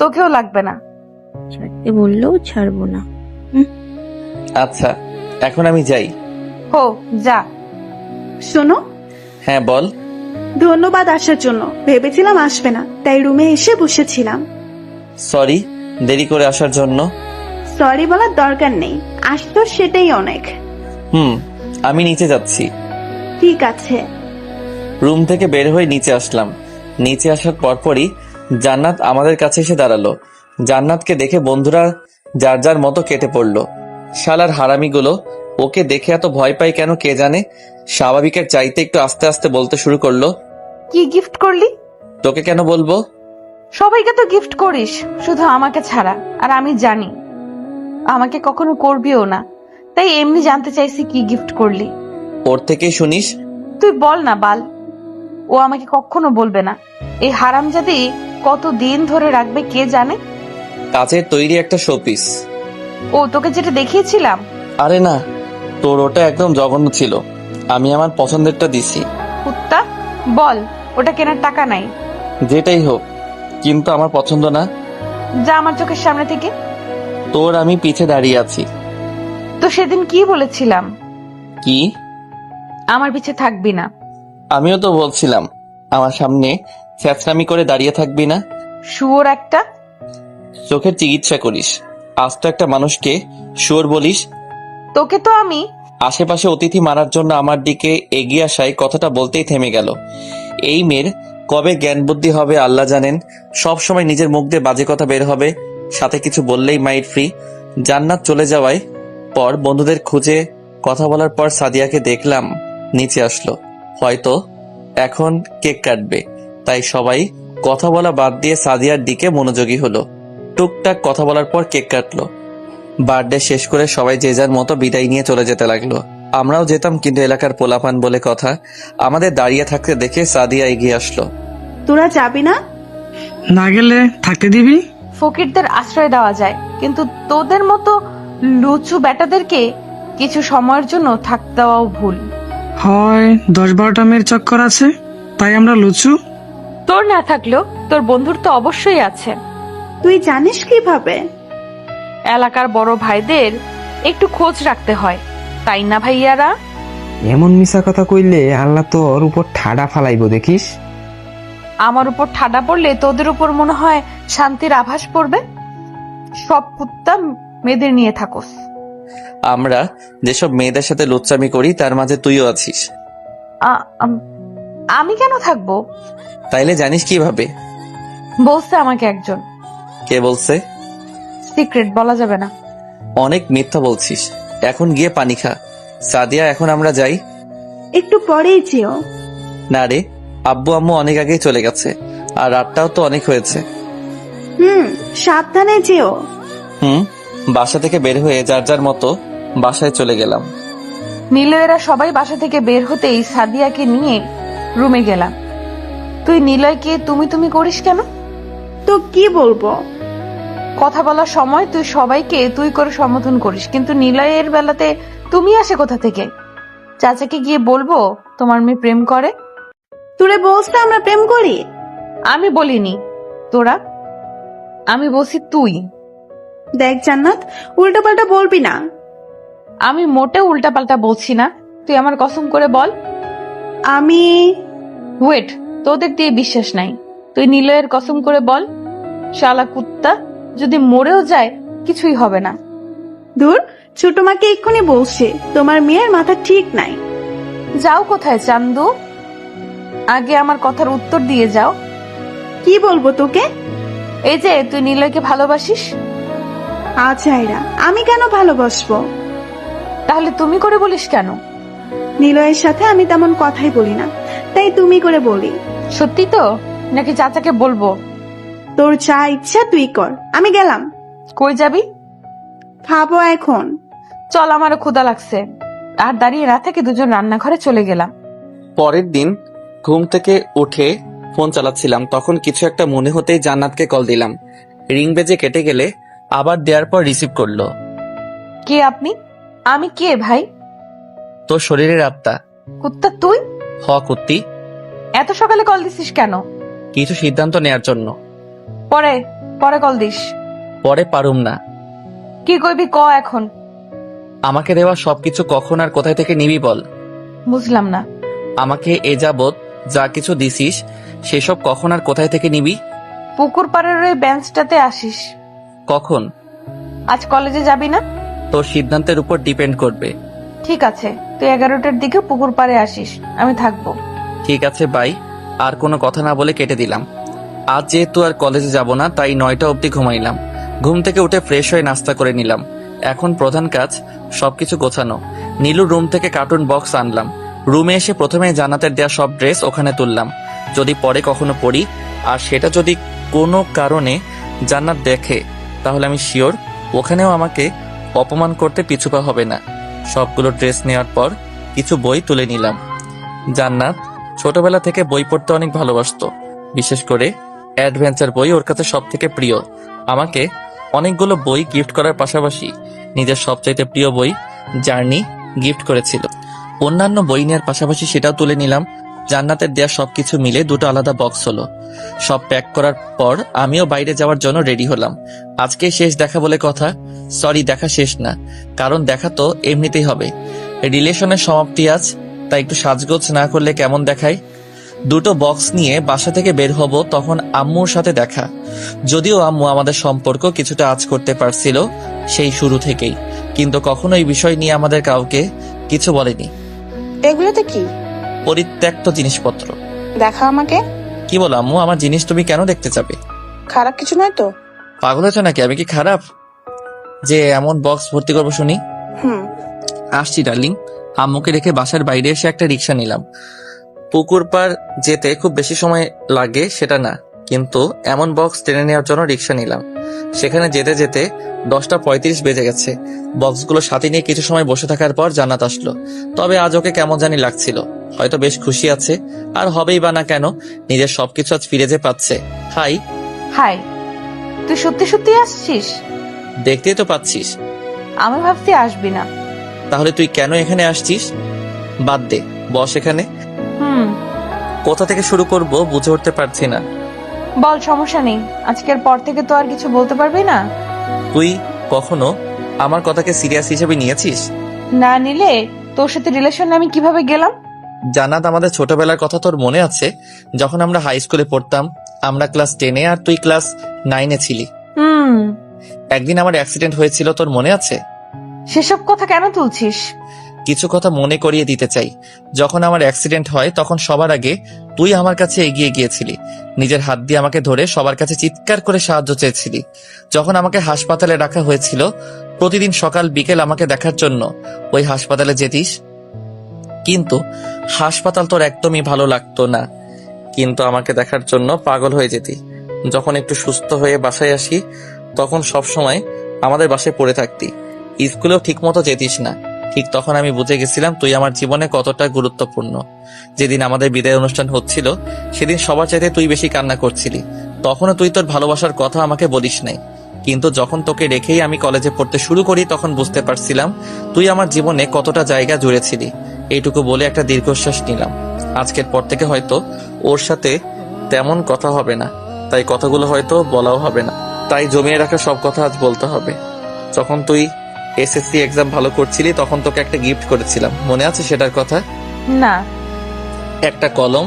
তোকেও লাগবে না। ছাড়তে বললেও ছাড়বো না। আচ্ছা এখন আমি যাই। হো, যা। শোনো। হ্যাঁ বল। ধন্যবাদ আসার জন্য, ভেবেছিলাম আসবে না, তাই রুমে এসে বসেছিলাম। সরি দেরি করে আসার জন্য। সরি বলার দরকার নেই, আসতো সেটাই অনেক। আমি নিচে যাচ্ছি। ঠিক আছে। রুম থেকে বের হয়ে নিচে আসলাম। নিচে আসার পরপরই জান্নাত আমাদের কাছে এসে দাঁড়ালো। জান্নাতকে দেখে বন্ধুরা যার যার মতো কেটে পড়লো। শালার হারামিগুলো ওকে দেখে এত ভয় পায় কেন কে জানে। স্বাভাবিকের চাইতে একটু আস্তে আস্তে বলতে শুরু করলো। কি গিফট করলি? তোকে কেন বলবো? সবাইকে তো গিফট করিস, শুধু আমাকে ছাড়া। আর আমি জানি আমাকে কখনো করবিও না, তাই এমনি জানতে চাইছি কি গিফট করলি। ওর থেকেই শুনিস। তুই বল না বাল। ও আমাকে কখনো বলবে না। এই হারামজাদি কত দিন ধরে রাখবে কে জানে। কাচের তৈরি একটা শোপিস। ও তোকে যেটা দেখিয়েছিলাম? আরে না, তোর ওটা একদম জঘন্য ছিল। আমি আমার পছন্দেরটা দিছি। কুত্তা, বল ওটা কেনার টাকা নাই। যেটাই হোক, কিন্তু আমার পছন্দ না। যা আমার চোখের সামনে থেকে। তোর আমি পিছে দাঁড়িয়ে আছি। তো সেদিন কি বলেছিলাম? কি? আমার পিছে থাকবি না। আমিও তো বলছিলাম আমার সামনে ছ্যাঁচড়ামি করে দাঁড়িয়ে থাকবি না। শুয়োর একটা। চোখের চিকিৎসা করিস, আজ তো একটা মানুষকে শুয়োর বলিস। তোকে তো আমি। আশেপাশে অতিথি মারার জন্য আমার দিকে এগিয়ে আসায় কথাটা বলতেই থেমে গেল। এই মেয়ের কবে জ্ঞান বুদ্ধি হবে আল্লাহ জানেন। সব সময় নিজের মুখ দিয়ে বাজে কথা বের হবে। সাথে কিছু বললেই মাইন্ড ফ্রি। জান্নাত চলে যাওয়ায় পর বন্ধুদের খুঁজে কথা বলার পর সাদিয়াকে দেখলাম নিচে আসলো। হয়তো এখন কেক কাটবে, তাই সবাই কথা বলা বাদ দিয়ে সাদিয়ার দিকে মনোযোগী হলো। টুকটাক কথা বলার পর কেক কাটলো। বার্থডে শেষ করে সবাই যে যার মতো বিদায় নিয়ে চলে যেতে লাগলো। আমরাও যেতাম, কিন্তু এলাকার পোলাপান বলে কথা, আমাদের দাঁড়িয়ে থাকতে দেখে সাদিয়া এগিয়ে আসলো। তোরা যাবি না? না গেলে থাকতে দিবি? ফকিরদের আশ্রয় দেওয়া যায়, কিন্তু তোদের মতো লুচু বেটাদেরকে কিছু সময়ের জন্য থাকতে দেওয়াও ভুল। হয় 10-12টা মেয়ের চক্কর আছে, তাই আমরা লুচু। তোর না থাকলেও তোর বন্ধুর তো অবশ্যই আছে। তুই জানিস কিভাবে? এলাকার বড় ভাইদের একটু খোঁজ রাখতে হয়, তাই না ভাইয়ারা? এমন মিশা কথা কইলে আল্লাহ তোর উপর ঠাডা ফালাইব দেখিস। আমার উপর ঠাডা পড়লে তোদের উপর মনে হয় শান্তির আভাস পড়বে। সব কুত্তা মেয়েদের নিয়ে থাকোস। আমরা যেসব মেয়েদের সাথে লুচ্চামি করি তার মাঝে তুইও আছিস। আমি কেন থাকবো? তাইলে জানিস কিভাবে? বলছে আমাকে একজন। কে বলছে? সিক্রেট বলা যাবে না। অনেক মিথ্যা বলছিস। এখন গিয়ে পানি খা। সাদিয়া, এখন আমরা যাই? একটু পরেই যেও। না রে, আব্বু আম্মু অনেক আগেই চলে গেছে, আর রাতটাও তো অনেক হয়েছে। সাবধানে যেও। বাসা থেকে বের হয়ে যার যার মতো বাসায় চলে গেলাম। নিলয়েরা সবাই বাসা থেকে বের হতেই সাদিয়াকে নিয়ে রুমে গেলাম। তুই নিলয়কে তুমি তুমি করিস কেন? তো কি বলবো? কথা বলার সময় তুই সবাইকে তুই করে সম্বোধন করিস, কিন্তু নিলয়ের বেলাতে তুমি আসে কোথা থেকে? চাচাকে গিয়ে বলবো তোমার মেয়ে প্রেম করে? তোরে বলছ না আমরা প্রেম করি? আমি বলিনি। তোরা? আমি বলছি তুই। দেখ জান্নাত, উল্টাপাল্টা বলবি না। আমি মোটেও উল্টাপাল্টা বলছি না। তুই আমার কসম করে বল। আমি ওয়েট, তোদের দিয়ে বিশ্বাস নাই। তুই নিলয়ের কসম করে বল। শালা কুত্তা, যদি মরেও যায় কিছুই হবে না। দূর, ছোট মাকে এক্ষুনি বলছে তোমার মেয়ের মাথা ঠিক নাই। যাও কোথায় চান্দু? আগে আমার কথার উত্তর দিয়ে যাও। কি বলবো তোকে? এই যে তুই নিলয়কে ভালোবাসিস। আচ্ছা এরা, আমি কেন ভালোবাসবো? তাহলে তুমি করে বলিস কেন? নিলয়ের সাথে আমি তেমন কথাই বলি না, তাই তুমি করে বলি। সত্যি তো, নাকি চাচাকে বলবো? তোর যা ইচ্ছা তুই কর, আমি গেলাম। কই যাবি? খাবো এখন। চল, আমারও ক্ষুধা লাগছে। আর দাঁড়িয়ে না থেকে দুজন রান্নাঘরে চলে গেলাম। পরের দিন ঘুম থেকে উঠে ফোন চালাচ্ছিলাম, তখন কিছু একটা মনে হতেই জান্নাতকে কল দিলাম। রিং বেজে কেটে গেলে আবার দেওয়ার পর রিসিভ করলো। কে আপনি? আমি কে ভাই? তোর শরীরের আত্মা। কুত্তা তুই? হ কুত্তি। এত সকালে কল দিছিস কেন? কিছু সিদ্ধান্ত নেয়ার জন্য। পরে পরে কল দিস। পরে পারুম না। কি কইবি ক এখন? আমাকে দেওয়া সবকিছু কখন আর কোথায় থেকে নিবি বল। বুঝলাম না। আমাকে এ যাবৎ যা কিছু দিছিস সেসব কখন আর কোথায় থেকে নিবি? পুকুর পাড়ের ওই বেঞ্চটাতে আসিস। কখন? আজ কলেজে যাবি না? তোর সিদ্ধান্তের উপর ডিপেন্ড করবে। ঠিক আছে, তুই 11টার দিকে পুকুর পাড়ে আসিস, আমি থাকবো। ঠিক আছে বাই। আর কোনো কথা না বলে কেটে দিলাম। আজ যেহেতু আর কলেজে যাব না, তাই 9টা অবধি ঘুমাইলাম। ঘুম থেকে উঠে ফ্রেশ হয়ে নাস্তা করে নিলাম। এখন প্রধান কাজ সবকিছু গোছানো। নীলুর রুম থেকে কার্টুন বক্স আনলাম। রুমে এসে প্রথমে জান্নাতের দেয়া সব ড্রেস ওখানে তুললাম। যদি পরে কখনো পরি, আর সেটা যদি কোনো কারণে জান্নাত দেখে, তাহলে আমি শিওর ওখানেও আমাকে অপমান করতে পিছুপা হবে না। সবগুলো ড্রেস নেওয়ার পর কিছু বই তুলে নিলাম। জান্নাত ছোটবেলা থেকে বই পড়তে অনেক ভালোবাসতো, বিশেষ করে অ্যাডভেঞ্চার বই ওর কাছে সব থেকে প্রিয়। আমাকে অনেকগুলো বই গিফট করার পাশাপাশি নিজের সবচাইতে প্রিয় বই জার্নি গিফট করেছিল। অন্যান্য বই নেওয়ার পাশাপাশি সেটাও তুলে নিলাম। জান্নাতের দেয়া সবকিছু মিলে দুটো আলাদা বক্স হলো। সব প্যাক করার পর আমিও বাইরে যাওয়ার জন্য রেডি হলাম। আজকে শেষ দেখা বলে কথা। সরি, দেখা শেষ না, কারণ দেখা তো এমনিতেই হবে। রিলেশনের সমাপ্তি আজ, তাই একটু সাজগোজ না করলে কেমন দেখায়। দুটো বক্স নিয়ে বাসা থেকে বের হব, তখন আম্মুর সাথে দেখা। যদিও আম্মু আমাদের সম্পর্ক কিছুটা আঁচ করতে পারছিল সেই শুরু থেকেই, কিন্তু কখনো এই বিষয় নিয়ে আমাদের কাউকে কিছু বলেনি। এগুলোতে কি? পরিত্যক্ত জিনিসপত্র। দেখা আমাকে। কি বলো আম্মু, আমার জিনিস তুমি কেন দেখতে যাবে? খারাপ কিছু নয় তো? পাগল হয়েছ নাকি? আমি কি খারাপ যে এমন বক্স ভর্তি করবো শুনি? হুম। আসছি ডার্লিং। আম্মুকে রেখে বাসার বাইরে এসে একটা রিক্সা নিলাম। পুকুর পার যেতে খুব বেশি সময় লাগে সেটা না, কিন্তু এমন বক্স টেনে নেওয়ার জন্য রিক্সা নিলাম। সেখানে যেতে যেতে 10:35 বেজে গেছে। বক্সগুলো সাথে নিয়ে কিছু সময় বসে থাকার পর জান্নাত আসলো। তবে আজ ওকে কেমন জানি লাগছিল, হয়তো বেশ খুশি আছে। আর হবেই বা না কেন, নিজের সবকিছু আজ ফিরে যে পাচ্ছে। হাই। হাই, তুই সত্যি সত্যি আসছিস? দেখতেই তো পাচ্ছিস। আমি ভাবতে আসবি না। তাহলে তুই কেন এখানে আসছিস? বাদ দে, বস এখানে। কোথা থেকে শুরু করব বুঝে উঠতে পারছি না। বল, সমস্যা নেই। আজকের পর থেকে তো আর কিছু বলতে পারবি না। তুই কখনো আমার কথাকে সিরিয়াস হিসেবে নিয়েছিস? না নিলে তোর সাথে রিলেশনে আমি কিভাবে গেলাম? জান্নাত, আমাদের ছোটবেলার কথা তোর মনে আছে? যখন আমরা হাই স্কুলে পড়তাম, আমরা ক্লাস 10-এ আর তুই ক্লাস 9-এ ছিলি। একদিন আমার অ্যাক্সিডেন্ট হয়েছিল, তোর মনে আছে? সেসব কথা কেন তুলছিস? কিছু কথা মনে করিয়ে দিতে চাই। যখন আমার অ্যাক্সিডেন্ট হয় তখন সবার আগে তুই আমার কাছে এগিয়ে গিয়েছিলি। নিজের হাত দিয়ে আমাকে ধরে সবার কাছে চিৎকার করে সাহায্য চেয়েছিলি। যখন আমাকে হাসপাতালে রাখা হয়েছিল, প্রতিদিন সকাল বিকেল আমাকে দেখার জন্য ওই হাসপাতালে যেতিস। কিন্তু হাসপাতাল তোর একদমই ভালো লাগতো না, কিন্তু আমাকে দেখার জন্য পাগল হয়ে যেতি। যখন একটু সুস্থ হয়ে বাসায় আসি, তখন সব সময় আমাদের বাসায় পড়ে থাকতি। স্কুলেও ঠিক মতো যেতিস না। ঠিক তখন আমি বুঝে গেছিলাম তুই আমার জীবনে কতটা গুরুত্বপূর্ণ। যেদিন আমাদের বিদায় অনুষ্ঠান হচ্ছিল, সেদিন সবার চাইতে তুই বেশি কান্না করছিলি। তখনও তুই তোর ভালোবাসার কথা আমাকে বলিস নাই, কিন্তু যখন তোকে রেখেই আমি কলেজে পড়তে শুরু করি তখন বুঝতে পারছিলাম তুই আমার জীবনে কতটা জায়গা জুড়েছিলি। এইটুকু বলে একটা দীর্ঘশ্বাস নিলাম। আজকের পর থেকে হয়তো ওর সাথে তেমন কথা হবে না, তাই কথাগুলো হয়তো বলাও হবে না। তাই জমিয়ে রাখা সব কথা আজ বলতে হবে। যখন তুই এসএসসি এক্সাম ভালো করছিলি তখন তোকে একটা গিফট করেছিলাম, মনে আছে সেটার কথা? না। একটা কলম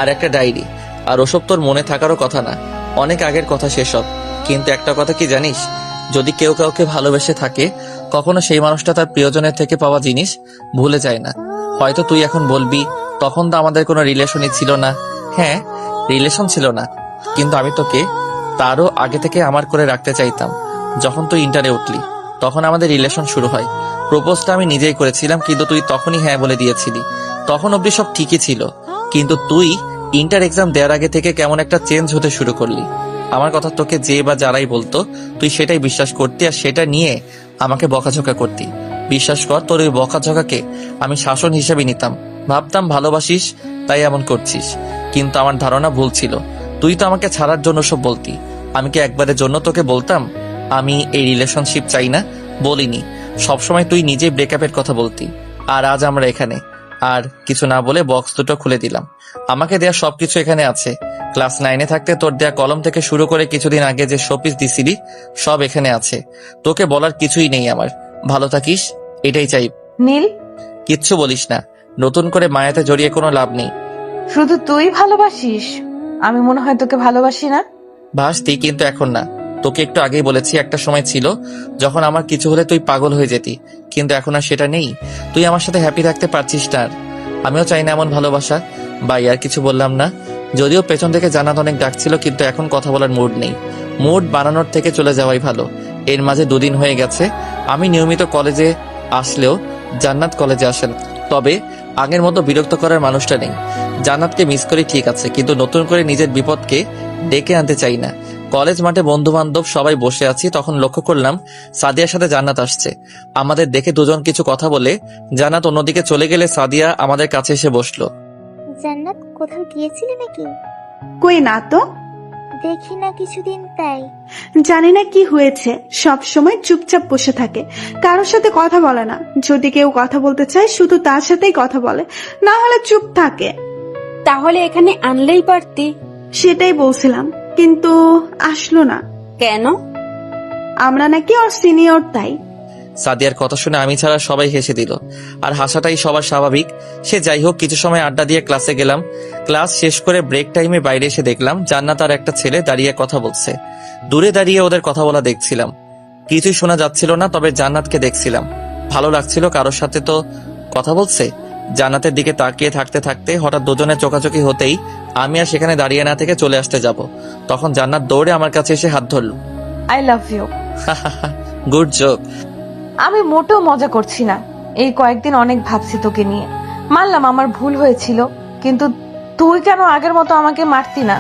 আর একটা ডায়েরি। আর ওসব তোর মনে থাকারও কথা না, অনেক আগের কথা সেসব। কিন্তু একটা কথা কি জানিস, যদি কেউ কাউকে ভালোবেসে থাকে, কখনো সেই মানুষটা তার প্রিয়জনের থেকে পাওয়া জিনিস ভুলে যায় না। হয়তো তুই এখন বলবি তখন তো আমাদের কোনো রিলেশনই ছিল না। হ্যাঁ, রিলেশন ছিল না, কিন্তু আমি তোকে তারও আগে থেকে আমার করে রাখতে চাইতাম। যখন তুই ইন্টারে উঠলি তখন আমাদের রিলেশন শুরু হয়। প্রপোজটা আমি নিজেই করেছিলাম, কিন্তু তুই তখনই হ্যাঁ বলে দিয়েছিলি। তখন অব্দি সব ঠিকই ছিল, কিন্তু তুই ইন্টার এক্সাম দেওয়ার আগে থেকে কেমন একটা চেঞ্জ হতে শুরু করলি। আমার কথা তোকে যে বা যারাই বলতো, তুই সেটাই বিশ্বাস করতি আর সেটা নিয়ে আমাকে বকাঝকা করতি। বিশ্বাস কর, তোর ওই বকাঝকাকে আমি শাসন হিসেবে নিতাম। ভাবতাম ভালোবাসিস তাই এমন করছিস, কিন্তু আমার ধারণা ভুল ছিল। তুই তো আমাকে ছাড়ার জন্য সব বলতি। আমি কি একবারের জন্য তোকে বলতাম আমি এই রিলেশনশিপ চাই না? বলিনি। সবসময় তুই নিজেই ব্রেকআপের কথা বলতি। আর আজ আমরা এখানে। আর কিছু না বলে বক্স দুটো খুলে দিলাম। আমাকে দেয়া সবকিছু এখানে আছে। ক্লাস 9-এ থাকতে তোর দেয়া কলম থেকে শুরু করে কিছুদিন আগে যে শোপিস দিছিলি, সব এখানে আছে। তোকে বলার কিছুই নেই আমার। ভালো থাকিস, এটাই চাই। নীল, কিচ্ছু বলিস না, নতুন করে মায়াতে জড়িয়ে কোনো লাভ নেই। শুধু তুই ভালোবাসিস? আমি মনে হয় তোকে ভালোবাসি না। ভাসতি, কিন্তু এখন না। তোকে একটু আগেই বলেছি, একটা সময় ছিল যখন আমার কিছু হলে তুই পাগল হয়ে যেতি, কিন্তু এখন আর সেটা নেই। তুই আমার সাথে হ্যাপি থাকতে পারছিস না। আর আমিও চাই না এমন ভালোবাসা। ভাই, আর কিছু বললাম না। যদিও পেছন থেকে জান্নাত অনেক ডাকছিল, কিন্তু এখন কথা বলার মুড নেই। মুড বানানোর থেকে চলে যাওয়াই ভালো। এর মাঝে 2 দিন হয়ে গেছে আমি নিয়মিত কলেজে আসলেও জান্নাত কলেজে আসেন। তবে আগের মতো বিরক্ত করার মানুষটা নেই। জান্নাতকে মিস করি ঠিক আছে, কিন্তু নতুন করে নিজের বিপদকে ডেকে আনতে চাই না। কলেজ মাঠে বন্ধু বান্ধব সবাই বসে আছি, তখন লক্ষ্য করলাম সাদিয়ার সাথে জান্নাত আসছে। আমাদের দেখে দুজন কিছু কথা বলে জান্নাত অন্যদিকে চলে গেলে সাদিয়া আমাদের কাছে এসে বসলো। জান্নাত, কোথাও গিয়েছিলে নাকি? কই না তো। দেখি না কিছুদিন, তাই। জানি না কি হয়েছে, সব সময় চুপচাপ বসে থাকে, কারোর সাথে কথা বলে না। যদি কেউ কথা বলতে চায় শুধু তার সাথেই কথা বলে, না হলে চুপ থাকে। তাহলে এখানে আনলেই পারতি। সেটাই বলছিলাম, কিন্তু আসলো না। কেন? আমরা নাকি ওর সিনিয়র, তাই। সাদিয়ার কথা শুনে আমি ছাড়া সবাই হেসে দিল। আর হাসাটাই সবার স্বাভাবিক। সে যাই হোক, কিছু সময় আড্ডা দিয়ে ক্লাসে গেলাম। ক্লাস শেষ করে ব্রেক টাইমে বাইরে এসে দেখলাম জান্নাত আর একটা ছেলে দাঁড়িয়ে কথা বলছে। দূরে দাঁড়িয়ে ওদের কথা বলা দেখছিলাম। কিছুই শোনা যাচ্ছিল না, তবে জান্নাতকে দেখছিলাম। ভালো লাগছিল, কারোর সাথে তো কথা বলছে। জান্নাতের দিকে তাকিয়ে থাকতে থাকতে হঠাৎ দুজনের চোখাচোখি হতেই আমি আর সেখানে দাঁড়িয়ে না থেকে চলে আসতে যাব। তখন জান্নাত দৌড়ে আমার কাছে এসে হাত ধরল। I love you. Good joke. আমি মোটেও মজা করছি না। এই কয়েকদিন অনেক ভাবছি তোকে নিয়ে। মানলাম আমার ভুল হয়েছিল, কিন্তু তুই কেন আগের মতো আমাকে মারতি না?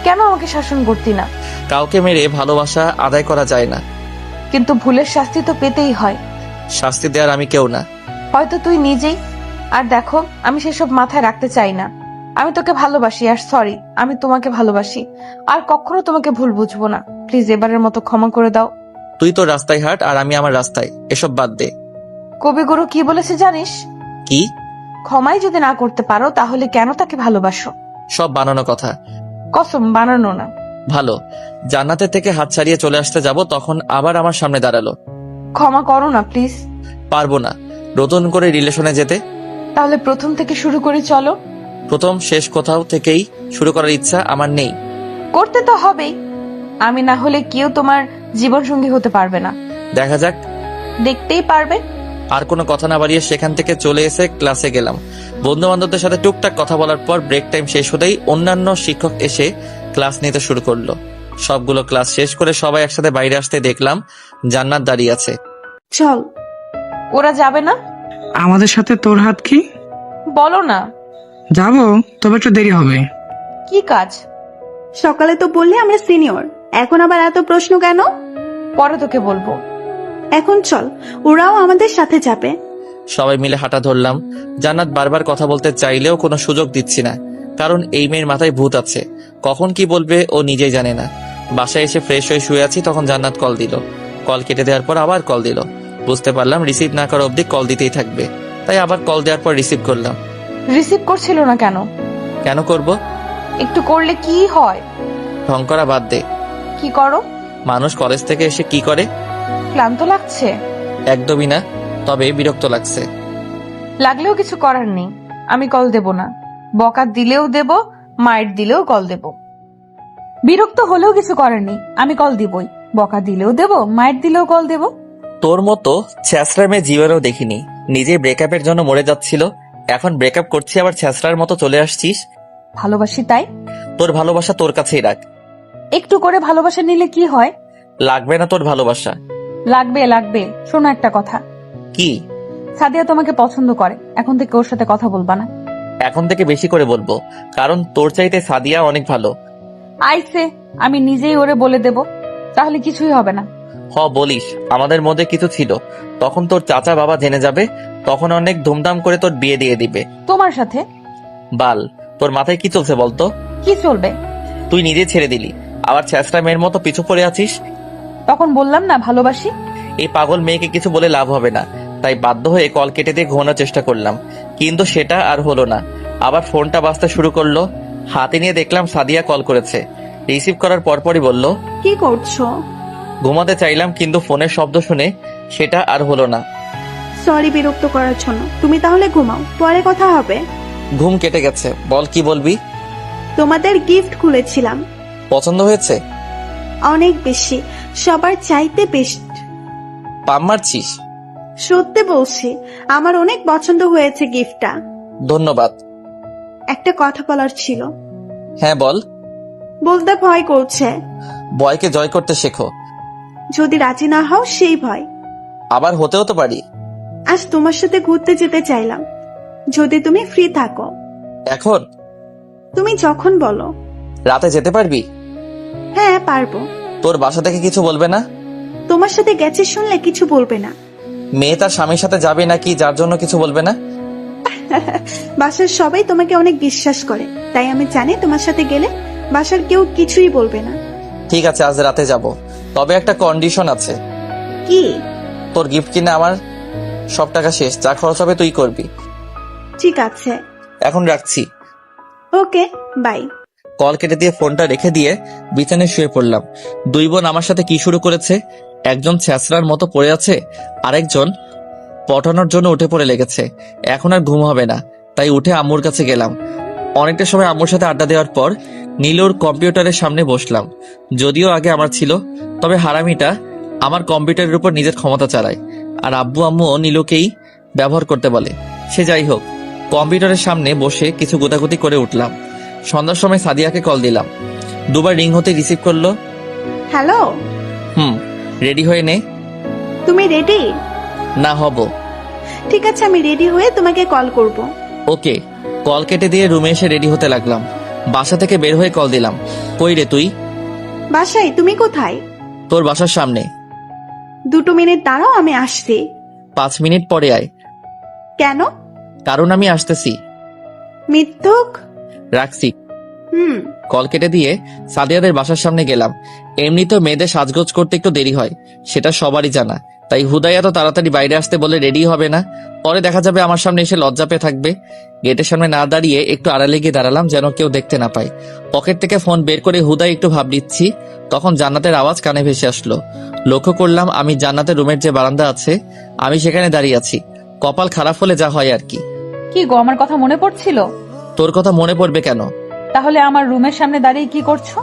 কেন আমাকে শাসন করতি না? কাউকে মেরে ভালোবাসা আদায় করা যায় না। কিন্তু ভুলের শাস্তি তো পেতেই হয়। শাস্তি দেওয়ার আমি কেউ না। হয়তো তুই নিজেই। আর দেখো, আমি সেসব মাথায় রাখতে চাই না। আমি তোকে ভালোবাসি, আর সরি, আমি তোমাকে ভালোবাসি। আর কখনো তোমাকে ভুল বুঝবো না। প্লিজ এবারের মতো ক্ষমা করে দাও। তুই তো রাস্তায় হাঁট আর আমি আমার রাস্তায়, এসব বাদ দে। কবিগুরু কি বলেছে জানিস? কি? ক্ষমাই যদি না করতে পারো তাহলে কেন তাকে ভালোবাসো? সব বানানো কথা। কসম, বানানো না। ভালো, জান্নাতের থেকে হাত ছাড়িয়ে চলে আসতে যাব, তখন আবার আমার সামনে দাঁড়ালো। ক্ষমা করো না প্লিজ। পারবো না নতুন করে রিলেশনে যেতে। তাহলে প্রথম থেকে শুরু করে চলো। প্রথম শেষ কোথাও থেকেই শুরু করার ইচ্ছা আমার নেই। করতে তো হবেই। আমি না হলে কেউ তোমার জীবন সঙ্গী হতে পারবে না। দেখা যাক। দেখতেই পারবে। আর কোনো কথা না বাড়িয়ে সেখান থেকে চলে এসে ক্লাসে গেলাম। বন্ধু বান্ধবদের সাথে টুকটাক কথা বলার পর ব্রেক টাইম শেষ হতেই অন্যান্য শিক্ষক এসে ক্লাস নিতে শুরু করলো। সবগুলো ক্লাস শেষ করে সবাই একসাথে বাইরে আসতে দেখলাম জান্নাত দাঁড়িয়ে আছে। চল। ওরা যাবে না? আমাদের সাথে তোর হাত কি? বলো না। যাবো, তবে একটু দেরি হবে। কি কাজ? সকালে তো বললি আমরা সিনিয়র, এখন আবার এত প্রশ্ন কেন? পরে তোকে বলবো। এখন চল, ওরাও আমাদের সাথে যাবে। সবাই মিলে হাঁটা ধরলাম। জান্নাত বারবার কথা বলতে চাইলেও কোনো সুযোগ দিচ্ছি না, কারণ এই মেয়ের মাথায় ভূত আছে। কখন কি বলবে ও নিজেই জানে না। বাসায় এসে ফ্রেশ হয়ে শুয়ে আছি, তখন জান্নাত কল দিল। কল কেটে দেওয়ার পর আবার কল দিল। বুঝতে পারলাম রিসিভ না করা অবধি কল দিতেই থাকবে, তাই আবার কল দেওয়ার পর রিসিভ করলাম। রিসিভ করছিল না কেন? কেন করব? একটু করলে কি হয়? ঢং করা বাদ দে। কি করো? মানুষ কলেজ থেকে এসে কি করে? ক্লান্ত লাগছে? একদমই না, তবে বিরক্ত লাগছে। লাগলেও কিছু করার নেই। আমি কল দেব না। বকা দিলেও দেব, মাইট দিলেও কল দেব। বিরক্ত হলেও কিছু করার নেই। আমি কল দিবই। বকা দিলেও দেব, মাইট দিলেও কল দেব। তোর মতো ছ্যাঁচড়া মেয়ে জীবনেও দেখিনি। নিজে ব্রেকআপের জন্য মরে যাচ্ছিল, এখন ব্রেকআপ করছি আবার ছ্যাঁচড়ার মতো চলে আসছিস। ভালোবাসি তাই। তোর ভালোবাসা তোর কাছেই রাখ। একটু করে ভালোবাসা নিলে কি হয়? লাগবে না তোর ভালোবাসা। লাগবে লাগবে। শোনো একটা কথা। কি? সাদিয়া তোমাকে পছন্দ করে। এখন থেকে ওর সাথে কথা বলবা না। এখন থেকে বেশি করে বলবো, কারণ তোর চাইতে সাদিয়া অনেক ভালো। আইসে, আমি নিজেই ওরে বলে দেব, তাহলে কিছুই হবে না। বলিস আমাদের মধ্যে কিছু ছিল, তখন তোর চাচা বাবা জেনে যাবে, তখন অনেক ধুমধাম করে তোর বিয়ে দিয়ে দিবে। তোমার সাথে? বাল, তোর মাথায় কি চলছে বলতো? কি চলবে? তুই নিজে ছেড়ে দিলি, আবার ছ্যাঁচড়া মেয়ের মতো পিছু পড়ে আছিস। তখন বললাম না ভালোবাসি। এই পাগল মেয়েকে কিছু বলে লাভ হবে না, তাই বাধ্য হয়ে কল কেটে দিয়ে ঘুমানোর চেষ্টা করলাম, কিন্তু সেটা আর হলো না। আবার ফোনটা বাজতে শুরু করলো। হাতে নিয়ে দেখলাম সাদিয়া কল করেছে। রিসিভ করার পরপরই বলল, কি করছো? ঘুমাতে চাইলাম, কিন্তু ফোনের শব্দ শুনে সেটা আর হলো না। সরি বিরক্ত করার জন্য। তুমি তাহলে ঘুমাও, পরে কথা হবে। ঘুম কেটে গেছে, বল কি বলবি? তোমাদের গিফট খুলেছিলাম। পছন্দ হয়েছে? অনেক বেশি, সবার চাইতে বেস্ট। পাম মারছিস? সত্যি বলছি, আমার অনেক পছন্দ হয়েছে গিফটটা। ধন্যবাদ। একটা কথা বলার ছিল। হ্যাঁ বল। বলতে ভয় করছে। ভয়কে জয় করতে শেখো। যদি রাজি না হও সেই ভয়। আবার হতেও তো পারি। আজ তোমার সাথে ঘুরতে যেতে চাইলাম, যদি তুমি ফ্রি থাকো। এখন? তুমি যখন বলো। রাতে যেতে পারবি? হ্যাঁ পারবো। তোর বাসা থেকে কিছু বলবে না? তোমার সাথে গেছে শুনলে কিছু বলবে না। মেয়ে তার স্বামীর সাথে যাবে নাকি যার জন্য কিছু বলবে না? বাসার সবাই তোমাকে অনেক বিশ্বাস করে, তাই আমি জানি তোমার সাথে গেলে বাসার কেউ কিছুই বলবে না। ঠিক আছে, আজ রাতে যাব, তবে একটা কন্ডিশন আছে। কি? তোর গিফট কিনে আমার সব টাকা শেষ, যা খরচ হবে তুই করবি। ঠিক আছে, এখন রাখছি। Okay bye. কল কেটে দিয়ে ফোনটা রেখে দিয়ে বিছানায় শুয়ে পড়লাম। দুই বোন আমার সাথে কি শুরু করেছে, একজন ছ্যাঁচড়ার মতো পড়ে আছে, আরেকজন পটানোর জন্য উঠে পড়ে লেগেছে। এখন আর ঘুম হবে না, তাই উঠে আম্মুর কাছে গেলাম। অনেকটা সময় আম্মুর সাথে আড্ডা দেওয়ার পর নীলুর কম্পিউটারের সামনে বসলাম। যদিও আগে আমার ছিল, তবে হারামিটা আমার কম্পিউটারের উপর নিজের ক্ষমতা চালায়, আর আব্বু আম্মুও নীলুকেই ব্যবহার করতে বলে। সে যাই হোক, কম্পিউটারের সামনে বসে কিছু গোতাগুতি করে উঠলাম। সন্ধ্যার সময় সাদিয়াকে কল দিলাম। দুবার রিং হতে রিসিভ করলো। হ্যালো। রেডি হয়ে নে। তুমি রেডি? না, হব। ঠিক আছে, আমি রেডি হয়ে তোমাকে কল করব। ওকে। কল কেটে দিয়ে রুমে এসে রেডি হতে লাগলাম। বাসা থেকে বের হয়ে কল দিলাম। কই রে তুই? বাসায়। তুমি কোথায়? তোর বাসার সামনে। 2 মিনিট দাঁড়াও, আমি আসছি। 5 মিনিট পরে আয়। কেন? কারণ আমি আসতেছি। মিথ্যুক। রাখছি। হুম। কল কেটে দিয়ে সাদিয়াদের বাসার সামনে গেলাম। এমনিতেও মেয়েদের সাজগোজ করতে একটু দেরি হয়, সেটা সবারই জানা। তাই হুদাই এত তাড়াতাড়ি বাইরে আসতে বলে রেডি হবে না, পরে দেখা যাবে আমার সামনে এসে লজ্জা পেয়ে থাকবে। গেটের সামনে না দাঁড়িয়ে একটু আড়ালে গিয়ে দাঁড়ালাম, যেন কেউ দেখতে না পায়। পকেট থেকে ফোন বের করে হুদাই একটু ভাব নিচ্ছি, তখন জান্নাতের আওয়াজ কানে ভেসে আসলো। লক্ষ্য করলাম আমি জান্নাতের রুমের যে বারান্দা আছে, আমি সেখানে দাঁড়িয়ে আছি। কপাল খারাপ হলে যা হয় আর কি। কি গো, আমার কথা মনে পড়ছিল? তোর কথা মনে পড়বে কেন? তাহলে আমার রুমের সামনে দাঁড়িয়ে কি করছো?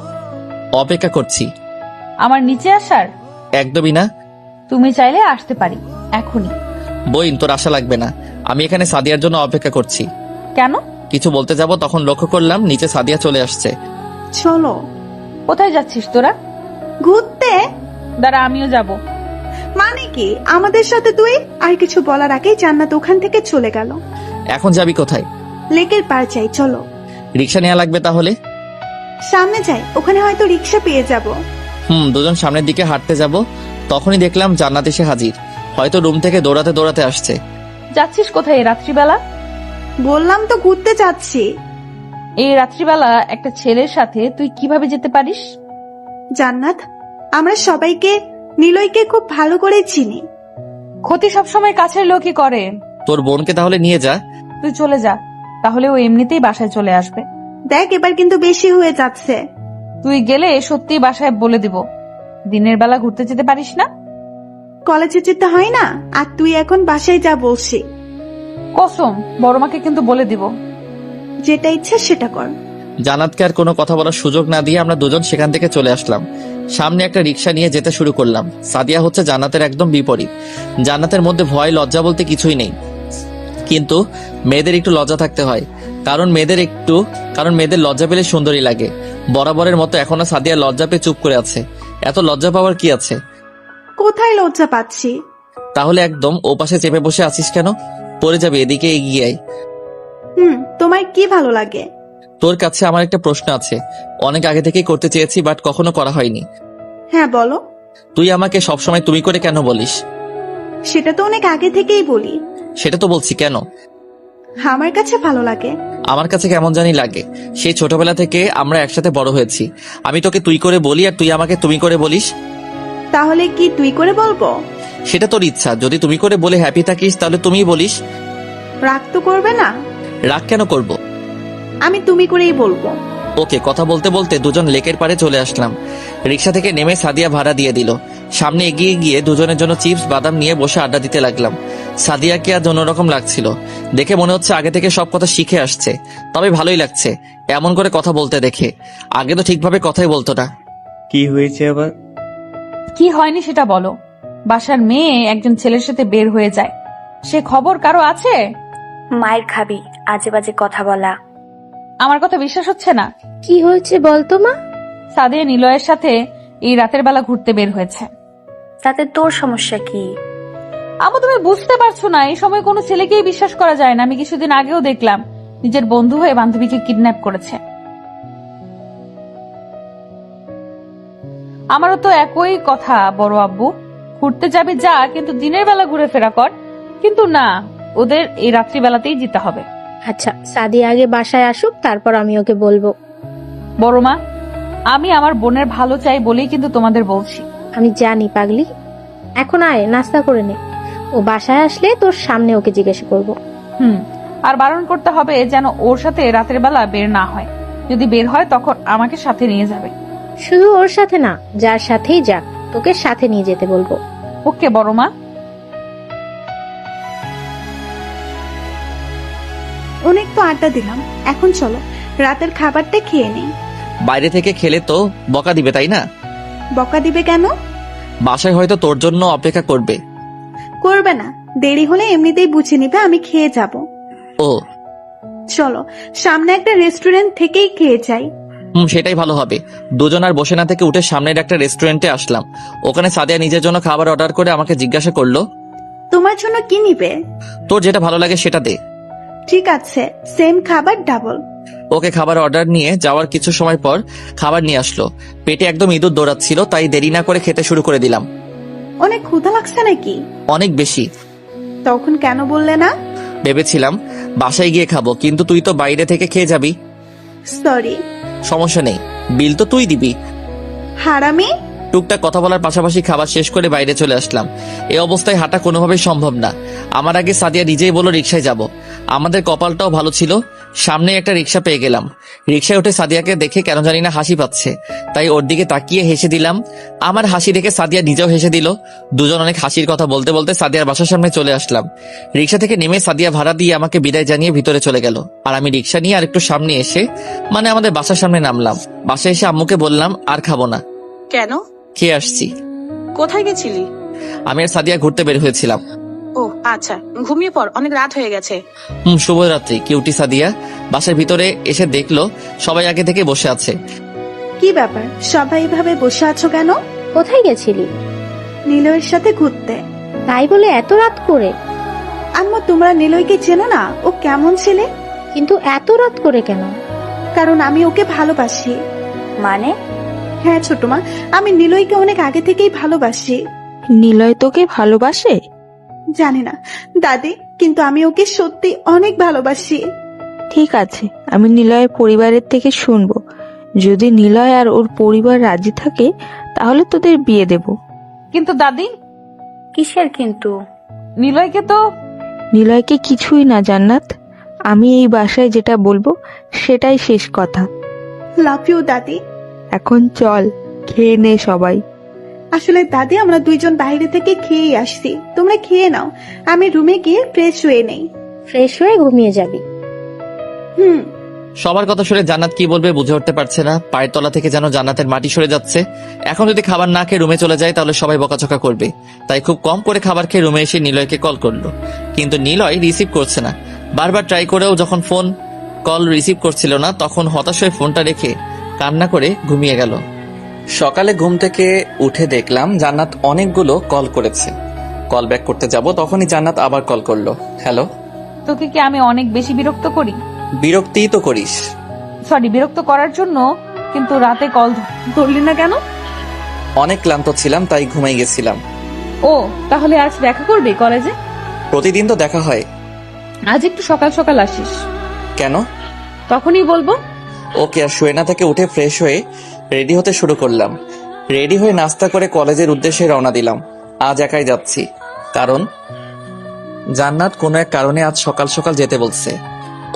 অপেক্ষা করছি। আমার নিচে আসার? একদমই না। তুমি চাইলে আসতে পারি এখনই। বইন, তোর আশা লাগবে না। আমি এখানে সাদিয়ার জন্য অপেক্ষা করছি। কেন? কিছু বলতে যাব, তখন লক্ষ্য করলাম নিচে সাদিয়া চলে আসছে। চলো। কোথায় যাচ্ছিস তোরা? ঘুরতে। দাঁড়া, আমিও যাব। মানে কি আমাদের সাথে তুই? আর কিছু বলার আগেই জান্নাত ওখান থেকে চলে গেল। এখন যাবি কোথায়? লেকের পার চাই, চলো। রিক্সা নেওয়া লাগবে তাহলে? সামনে যাই, ওখানে হয়তো রিক্সা পেয়ে যাব। দুজন সামনের দিকে হাঁটতে যাব, তখনই দেখলাম জান্নাত এসে হাজির। হয়তো রুম থেকে দৌড়াতে দৌড়াতে আসছে। যাচ্ছিস কোথায় এই রাত্রিবেলা? বললাম তো ঘুরতে যাচ্ছি। এই রাত্রিবেলা একটা ছেলের সাথে তুই কিভাবে যেতে পারিস? জান্নাত, আমরা সবাইকে, নিলয়কে খুব ভালো করে চিনি। ক্ষতি সবসময় কাছের লোকই করে। তোর বোনকে তাহলে নিয়ে যা। তুই চলে যা, তাহলে ও এমনিতেই বাসায় চলে আসবে। দেখ, এবার কিন্তু বেশি হয়ে যাচ্ছে। তুই গেলে সত্যি বাসায় বলে দিব। দিনের বেলা ঘুরতে যেতে পারিস না? কলেজে যেতে হয় না, আর তুই এখন বাসায় যা বলছি। কসম, বড় মাকে কিন্তু বলে দিব। যেটা ইচ্ছে সেটা কর। জান্নাতকে আর কোনো কথা বলার সুযোগ না দিয়ে আমরা দুজন সেখান থেকে চলে আসলাম। সামনে একটা রিক্সা নিয়ে যেতে শুরু করলাম। সাদিয়া হচ্ছে জান্নাতের একদম বিপরীত। জান্নাতের মধ্যে ভয় লজ্জা বলতে কিছুই নেই, কিন্তু মেয়েদের একটু লজ্জা থাকতে হয়। কারণ মেয়েদের লজ্জা পেলে সুন্দরী লাগে। বরাবরের মতো এখনো সাদিয়া লজ্জা পেয়ে চুপ করে আছে। এত লজ্জা পাওয়ার কি আছে? কোথায় লজ্জা পাচ্ছি? তাহলে একদম ও পাশে চেপে বসে আছিস কেন? পড়ে যাবে, এদিকে এগিয়ে আয়। তোমার কি ভালো লাগে? তোর কাছে আমার একটা প্রশ্ন আছে, অনেক আগে থেকেই করতে চেয়েছি, বাট কখনো করা হয়নি। হ্যাঁ, বলো। তুই আমাকে সবসময় তুমি করে কেন বলিস? সেটা তো অনেক আগে থেকেই বলি। সেটা তো বলছি, কেন? আমার কাছে ভালো লাগে। আমার কাছে কেমন জানি লাগে। সেই ছোটবেলা থেকে আমরা একসাথে বড় হয়েছি। আমি তোকে তুই করে বলি আর তুই আমাকে তুমি করে বলিস। তাহলে কি তুই করে বলবো? সেটা তোর ইচ্ছা। যদি তুমি করে বলে হ্যাপি থাকিস তাহলে তুমিই বলিস। রাগ তো করবে না? রাগ কেন করব? আমি তুমি করেই বলবো। ওকে। কথা বলতে বলতে দুজন লেকের পাড়ে চলে আসলাম। রিক্সা থেকে নেমে সাদিয়া ভাড়া দিয়ে দিল। সামনে এগিয়ে গিয়ে দুজনের জন্য চিপস বাদাম নিয়ে বসে আড্ডা দিতে লাগলাম। সাদিয়াকে আজ অন্যরকম লাগছিল। দেখে মনে হচ্ছে আগে থেকে সব কথা শিখে আসছে। তবে ভালোই লাগছে এমন করে কথা বলতে দেখে। আগে তো ঠিকভাবে কথাই বলতো না। কি হয়েছে আবার? কি হয়নি সেটা বলো। বাসার মেয়ে একজন ছেলের সাথে বের হয়ে যায়, সে খবর কারো আছে? মায়ের খাবি আজে বাজে কথা বলা। আমার কথা বিশ্বাস হচ্ছে না? কি হয়েছে বলতো মা? সাদিয়া নিলয়ের সাথে এই রাতের বেলা ঘুরতে বের হয়েছে। তাতে তোর সমস্যা কি? আমু, তুমি বুঝতে পারছো না, এই সময় কোনো ছেলেকেই বিশ্বাস করা যায় না। আমি কিছুদিন আগেও দেখলাম নিজের বন্ধু হয়ে বান্ধবীকে কিডন্যাপ করেছে। আমারও তো একই কথা বড় আব্বু, ঘুরতে যাবি যা, কিন্তু দিনের বেলা ঘুরে ফেরা কর। কিন্তু না, ওদের এই রাত্রিবেলাতেই যেতে হবে। আচ্ছা, সাদিয়া আগে বাসায় আসুক, তারপর আমি ওকে বলবো। বড় মা, আমি আমার বোনের ভালো চাই বলেই কিন্তু তোমাদের বলছি। আমি জানি পাগলি, এখন আয় নাস্তা করে নে। ও বাসায় আসলে তোর সামনে ওকে জিজ্ঞাসা করবো। আর বারণ করতে হবে যেন ওর সাথে রাতের বেলা বের না হয়। যদি বের হয় তখন আমাকে সাথে নিয়ে যাবে। শুধু ওর সাথে না, যার সাথেই যাক তোকে সাথে নিয়ে যেতে বলবো। ওকে বড় মা। অনেক তো আড্ডা দিলাম, এখন চলো রাতের খাবারটা খেয়ে নেই। বাইরে থেকে খেলে তো বকা দিবে, তাই না? বকা দিবে কেন? বাসায় হয়তো তোর জন্য অপেক্ষা করবে। করবে না, দেরি হলে এমনিতেই বুঝে নিবে আমি খেয়ে যাব। ও চলো সামনে একটা রেস্টুরেন্ট থেকেই খেয়ে যাই। সেটাই ভালো হবে। দুজন আর বসে না থেকে উঠে সামনের একটা রেস্টুরেন্টে আসলাম। ওখানে সাদিয়া নিজের জন্য খাবার অর্ডার করে আমাকে জিজ্ঞাসা করলো, তোমার জন্য কি নিবে? তোর যেটা ভালো লাগে সেটা দে। ঠিক আছে, সেম খাবার ডাবল। ওকে খাবার অর্ডার নিয়ে যাওয়ার কিছু সময় পর খাবার নিয়ে আসলো। পেটে একদম ইঁদুর দৌড়াচ্ছিল, তাই দেরি না করে খেতে শুরু করে দিলাম। অনেক ক্ষুধা লাগছে নাকি? অনেক বেশি। তখন কেন বললে না? ভেবেছিলাম বাসায় গিয়ে খাবো, কিন্তু তুই তো বাইরে থেকে খেয়ে যাবি। সরি। সমস্যা নেই, বিল তো তুই দিবি। হারামি। টুকটাক কথা বলার পাশাপাশি খাবার শেষ করে বাইরে চলে আসলাম। এই অবস্থায় হাঁটা কোনোভাবেই সম্ভব না। আমার আগে সাদিয়া নিজেই বলল রিকশায় যাব। আমাদের কপালটাও ভালো ছিল, সামনে একটা রিকশা পেয়ে গেলাম। রিকশায় উঠে সাদিয়াকে দেখে কেন জানি না হাসি পাচ্ছে, তাই ওর দিকে তাকিয়ে হেসে দিলাম। আমার হাসি দেখে সাদিয়া নিজেও হেসে দিল। দুজন অনেক হাসির কথা বলতে বলতে সাদিয়ার বাসার সামনে চলে আসলাম। রিকশা থেকে নেমে সাদিয়া ভাড়া দিয়ে আমাকে বিদায় জানিয়ে ভিতরে চলে গেল, আর আমি রিকশা নিয়ে আর একটু সামনে এসে মানে আমাদের বাসার সামনে নামলাম। বাসায় এসে আম্মুকে বললাম আর খাবো না। কেন? খেয়ে আসছি। কোথায় গেছিলি? আমি আর সাদিয়া ঘুরতে বের হয়েছিলাম। ও আচ্ছা, ঘুমিয়ে পড়, অনেক রাত হয়ে গেছে। শুভরাত্রি কিউটি সাদিয়া। বাসার ভিতরে এসে দেখলো সবাই আগে থেকে বসে আছে। কি ব্যাপার, সবাই এভাবে বসে আছো কেন? কোথায় গেছিলি? নিলয়ের সাথে ঘুরতে। তাই বলে এত রাত করে? আম্মু, তোমরা নিলয়কে চেনো না? ও কেমন ছেলে? কিন্তু এত রাত করে কেন? কারণ আমি ওকে ভালোবাসি। মানে? হ্যাঁ ছোট মা, আমি নিলয়কে অনেক আগে থেকেই ভালোবাসি। নিলয় তোকে ভালোবাসে? জানি না দাদি, কিন্তু আমি ওকে সত্যি অনেক ভালোবাসি। ঠিক আছে, আমি নিলয়ের পরিবারের থেকে শুনবো। যদি নিলয় আর ওর পরিবার রাজি থাকে তাহলে তোদের বিয়ে দেব। কিন্তু দাদি। কিসের কিন্তু? নিলয়কে তো। নিলয়কে কিছুই না জান্নাত, আমি এই বাসায় যেটা বলবো সেটাই শেষ কথা। লাভ ইউ দাদি। এখন চল, খেয়ে নে সবাই। আসলে দাদি, আমরা দুইজন বাইরে থেকে খেয়ে আসছি, তোমরা খেয়ে নাও, আমি রুমে গিয়ে ফ্রেশ হয়ে নেই। ফ্রেশ হয়ে ঘুমিয়ে যাবি? সবার কথা শুনে জান্নাত কি বলবে বুঝে উঠতে পারছে না। পায়ের তলা থেকে যেন জান্নাতের মাটি সরে যাচ্ছে। এখন যদি খাবার না খেয়ে রুমে চলে যায় তাহলে সবাই বকাঝকা করবে, তাই খুব কম করে খাবার খেয়ে রুমে এসে নিলয়কে কল করলো, কিন্তু নিলয় রিসিভ করছে না। বারবার ট্রাই করেও যখন ফোন কল রিসিভ করছিল না, তখন হতাশ হয়ে ফোনটা রেখে কান্না করে ঘুমিয়ে গেল। সকালে ঘুম থেকে উঠে দেখলাম জান্নাত অনেকগুলো কল করেছে। কল ব্যাক করতে যাব, তখনই জান্নাত আবার কল করলো। হ্যালো। তোকে কি আমি অনেক বেশি বিরক্ত করি? বিরক্তিই তো করিস। সরি, বিরক্ত করার জন্য, কিন্তু রাতে কল ধরলি না কেন? অনেক ক্লান্ত ছিলাম, তাই ঘুমাই গেছিলাম। ও, তাহলে আজ দেখা করবি কলেজে? প্রতিদিন তো দেখা হয়। আজ একটু সকাল সকাল আসিস। কেন? তখনই বলবো। ওকে। আর শোয়েনা থেকে উঠে ফ্রেশ হয়ে রেডি হতে শুরু করলাম। রেডি হয়ে নাস্তা করে কলেজের উদ্দেশ্যে রওনা দিলাম। আজ একাই যাচ্ছি, কারণ জান্নাত কোনো এক কারণে আজ সকাল সকাল যেতে বলছে।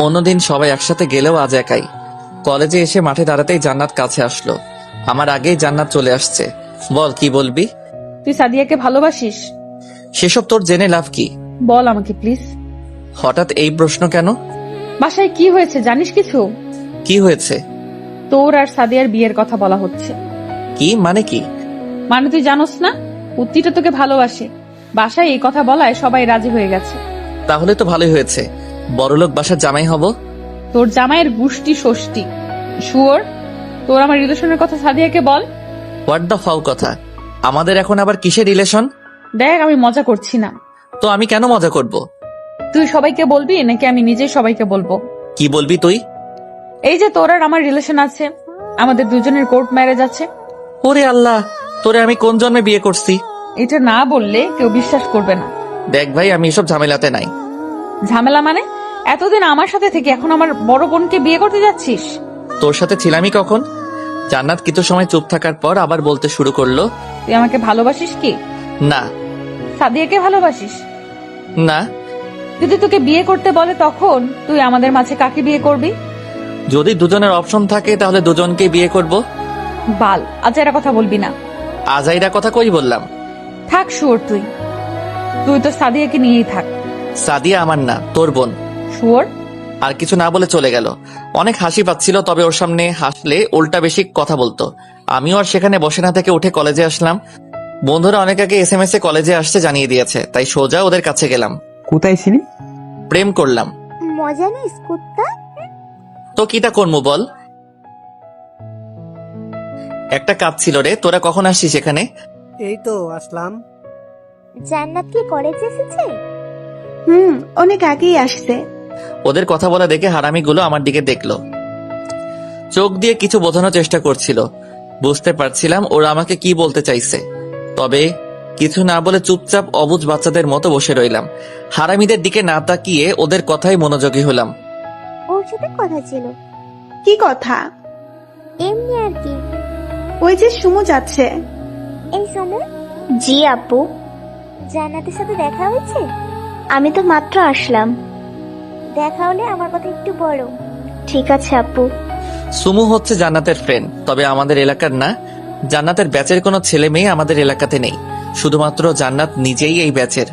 অন্যদিন সবাই একসাথে গেলেও আজ একাই। কলেজে এসে মাঠে দাঁড়াতেই জান্নাত কাছে আসলো। আমার আগেই জান্নাত চলে আসছে। বল, কি বলবি? তুই সাদিয়াকে ভালোবাসিস? সেসব তোর জেনে লাভ কি? বল আমাকে প্লিজ। হঠাৎ এই প্রশ্ন কেন? বাসায় কি হয়েছে জানিস কিছু? কি হয়েছে? তোর আর সাদিয়ার বিয়ের কথা বলা হচ্ছে। কি মানে? কি মানে তুই জানোস না? উত্তিটা তোকে ভালোবাসে। বাসায় এই কথা বলায় সবাই রাজি হয়ে গেছে। তাহলে তো ভালোই হয়েছে, বড়লোক বাসার জামাই হব। তোর জামাইয়ের গুষ্টি ষষ্ঠী। শুয়োর, তোর আমার রিলেশনের কথা সাদিয়াকে বল। হোয়াট দ্য ফাউ কথা? আমাদের এখন আবার কিসের রিলেশন? দেখ, আমি মজা করছি না। তো আমি কেন মজা করব? তুই সবাইকে বলবি নাকি আমি নিজেই সবাইকে বলবো? কি বলবি তুই? এই যে তোর আর আমার রিলেশন আছে, আমাদের দুজনের কোর্ট ম্যারেজ আছে। ওরে আল্লাহ, তোরে আমি কোন জন্মে বিয়ে করছি? এটা না বললে কেউ বিশ্বাস করবে না। দেখ ভাই, আমি এসব ঝামেলাতে নাই। ঝামেলা মানে? এতদিন আমার সাথে থেকে এখন আমার বড় বোনকে বিয়ে করতে যাচ্ছিস? তোর সাথে ছিলামই কখন? জান্নাত কিছু সময় চুপ থাকার পর আবার বলতে শুরু করলো। তুই আমাকে ভালোবাসিস কি? না। সাদিয়াকে ভালোবাসিস? না। যদি তোকে বিয়ে করতে বলে তখন তুই আমাদের মাঝে কাকে বিয়ে করবি? যদি দুজনের অপশন থাকে তাহলে দুজনকে বিয়ে করব। বাল, আজ এরা কথা বলবি না। আজাইরা কথা কই বললাম? থাক শুয়োর, তুই তো সাদিয়াকে নিয়েই থাক। সাদিয়া আমার না, তোর বোন। শুয়োর। আর কিছু না বলে চলে গেল। অনেক হাসি পাচ্ছিল, তবে ওর সামনে হাসলে উল্টা বেশি কথা বলতো। আমিও আর সেখানে বসে না থেকে উঠে কলেজে আসলাম। বন্ধুরা অনেক আগে SMS এ কলেজে আসতে জানিয়ে দিয়েছে, তাই সোজা ওদের কাছে গেলাম। কোথায় ছিলি? প্রেম করলাম। মজা নিস কুত্তা। তো কিটা করবো বল? একটা কাজ ছিল রে, তোরা কখন আসছিস এখানে? এই তো আসলাম। জান্নাত কি কলেজে এসেছে? অনেক আগেই আসছে। ওদের কথা বলা দেখে হারামিগুলো আমার দিকে দেখলো, চোখ দিয়ে কিছু বোঝানোর চেষ্টা করছিল। বুঝতে পারছিলাম ওরা আমাকে কি বলতে চাইছে, তবে কিছু না বলে চুপচাপ অবুঝ বাচ্চাদের মতো বসে রইলাম। হারামিদের দিকে না তাকিয়ে ওদের কথাই মনোযোগী হলাম। ওর সাথে কথা ছিল? কি কথা? এমনি আর কি। ওই যে সুমু যাচ্ছে। এই সমু, জি আপু, জান্নাতের সাথে দেখা হয়েছে? আমি তো মাত্র আসলাম। দেখা হলে আমার কথা একটু বলো। ঠিক আছে আপু। সুমু হচ্ছে জান্নাতের ফ্রেন্ড, তবে আমাদের এলাকার না। জান্নাতের ব্যাচের কোনো ছেলে মেয়ে আমাদের এলাকাতে নেই, শুধুমাত্র জান্নাত নিজেই এই ব্যাচের।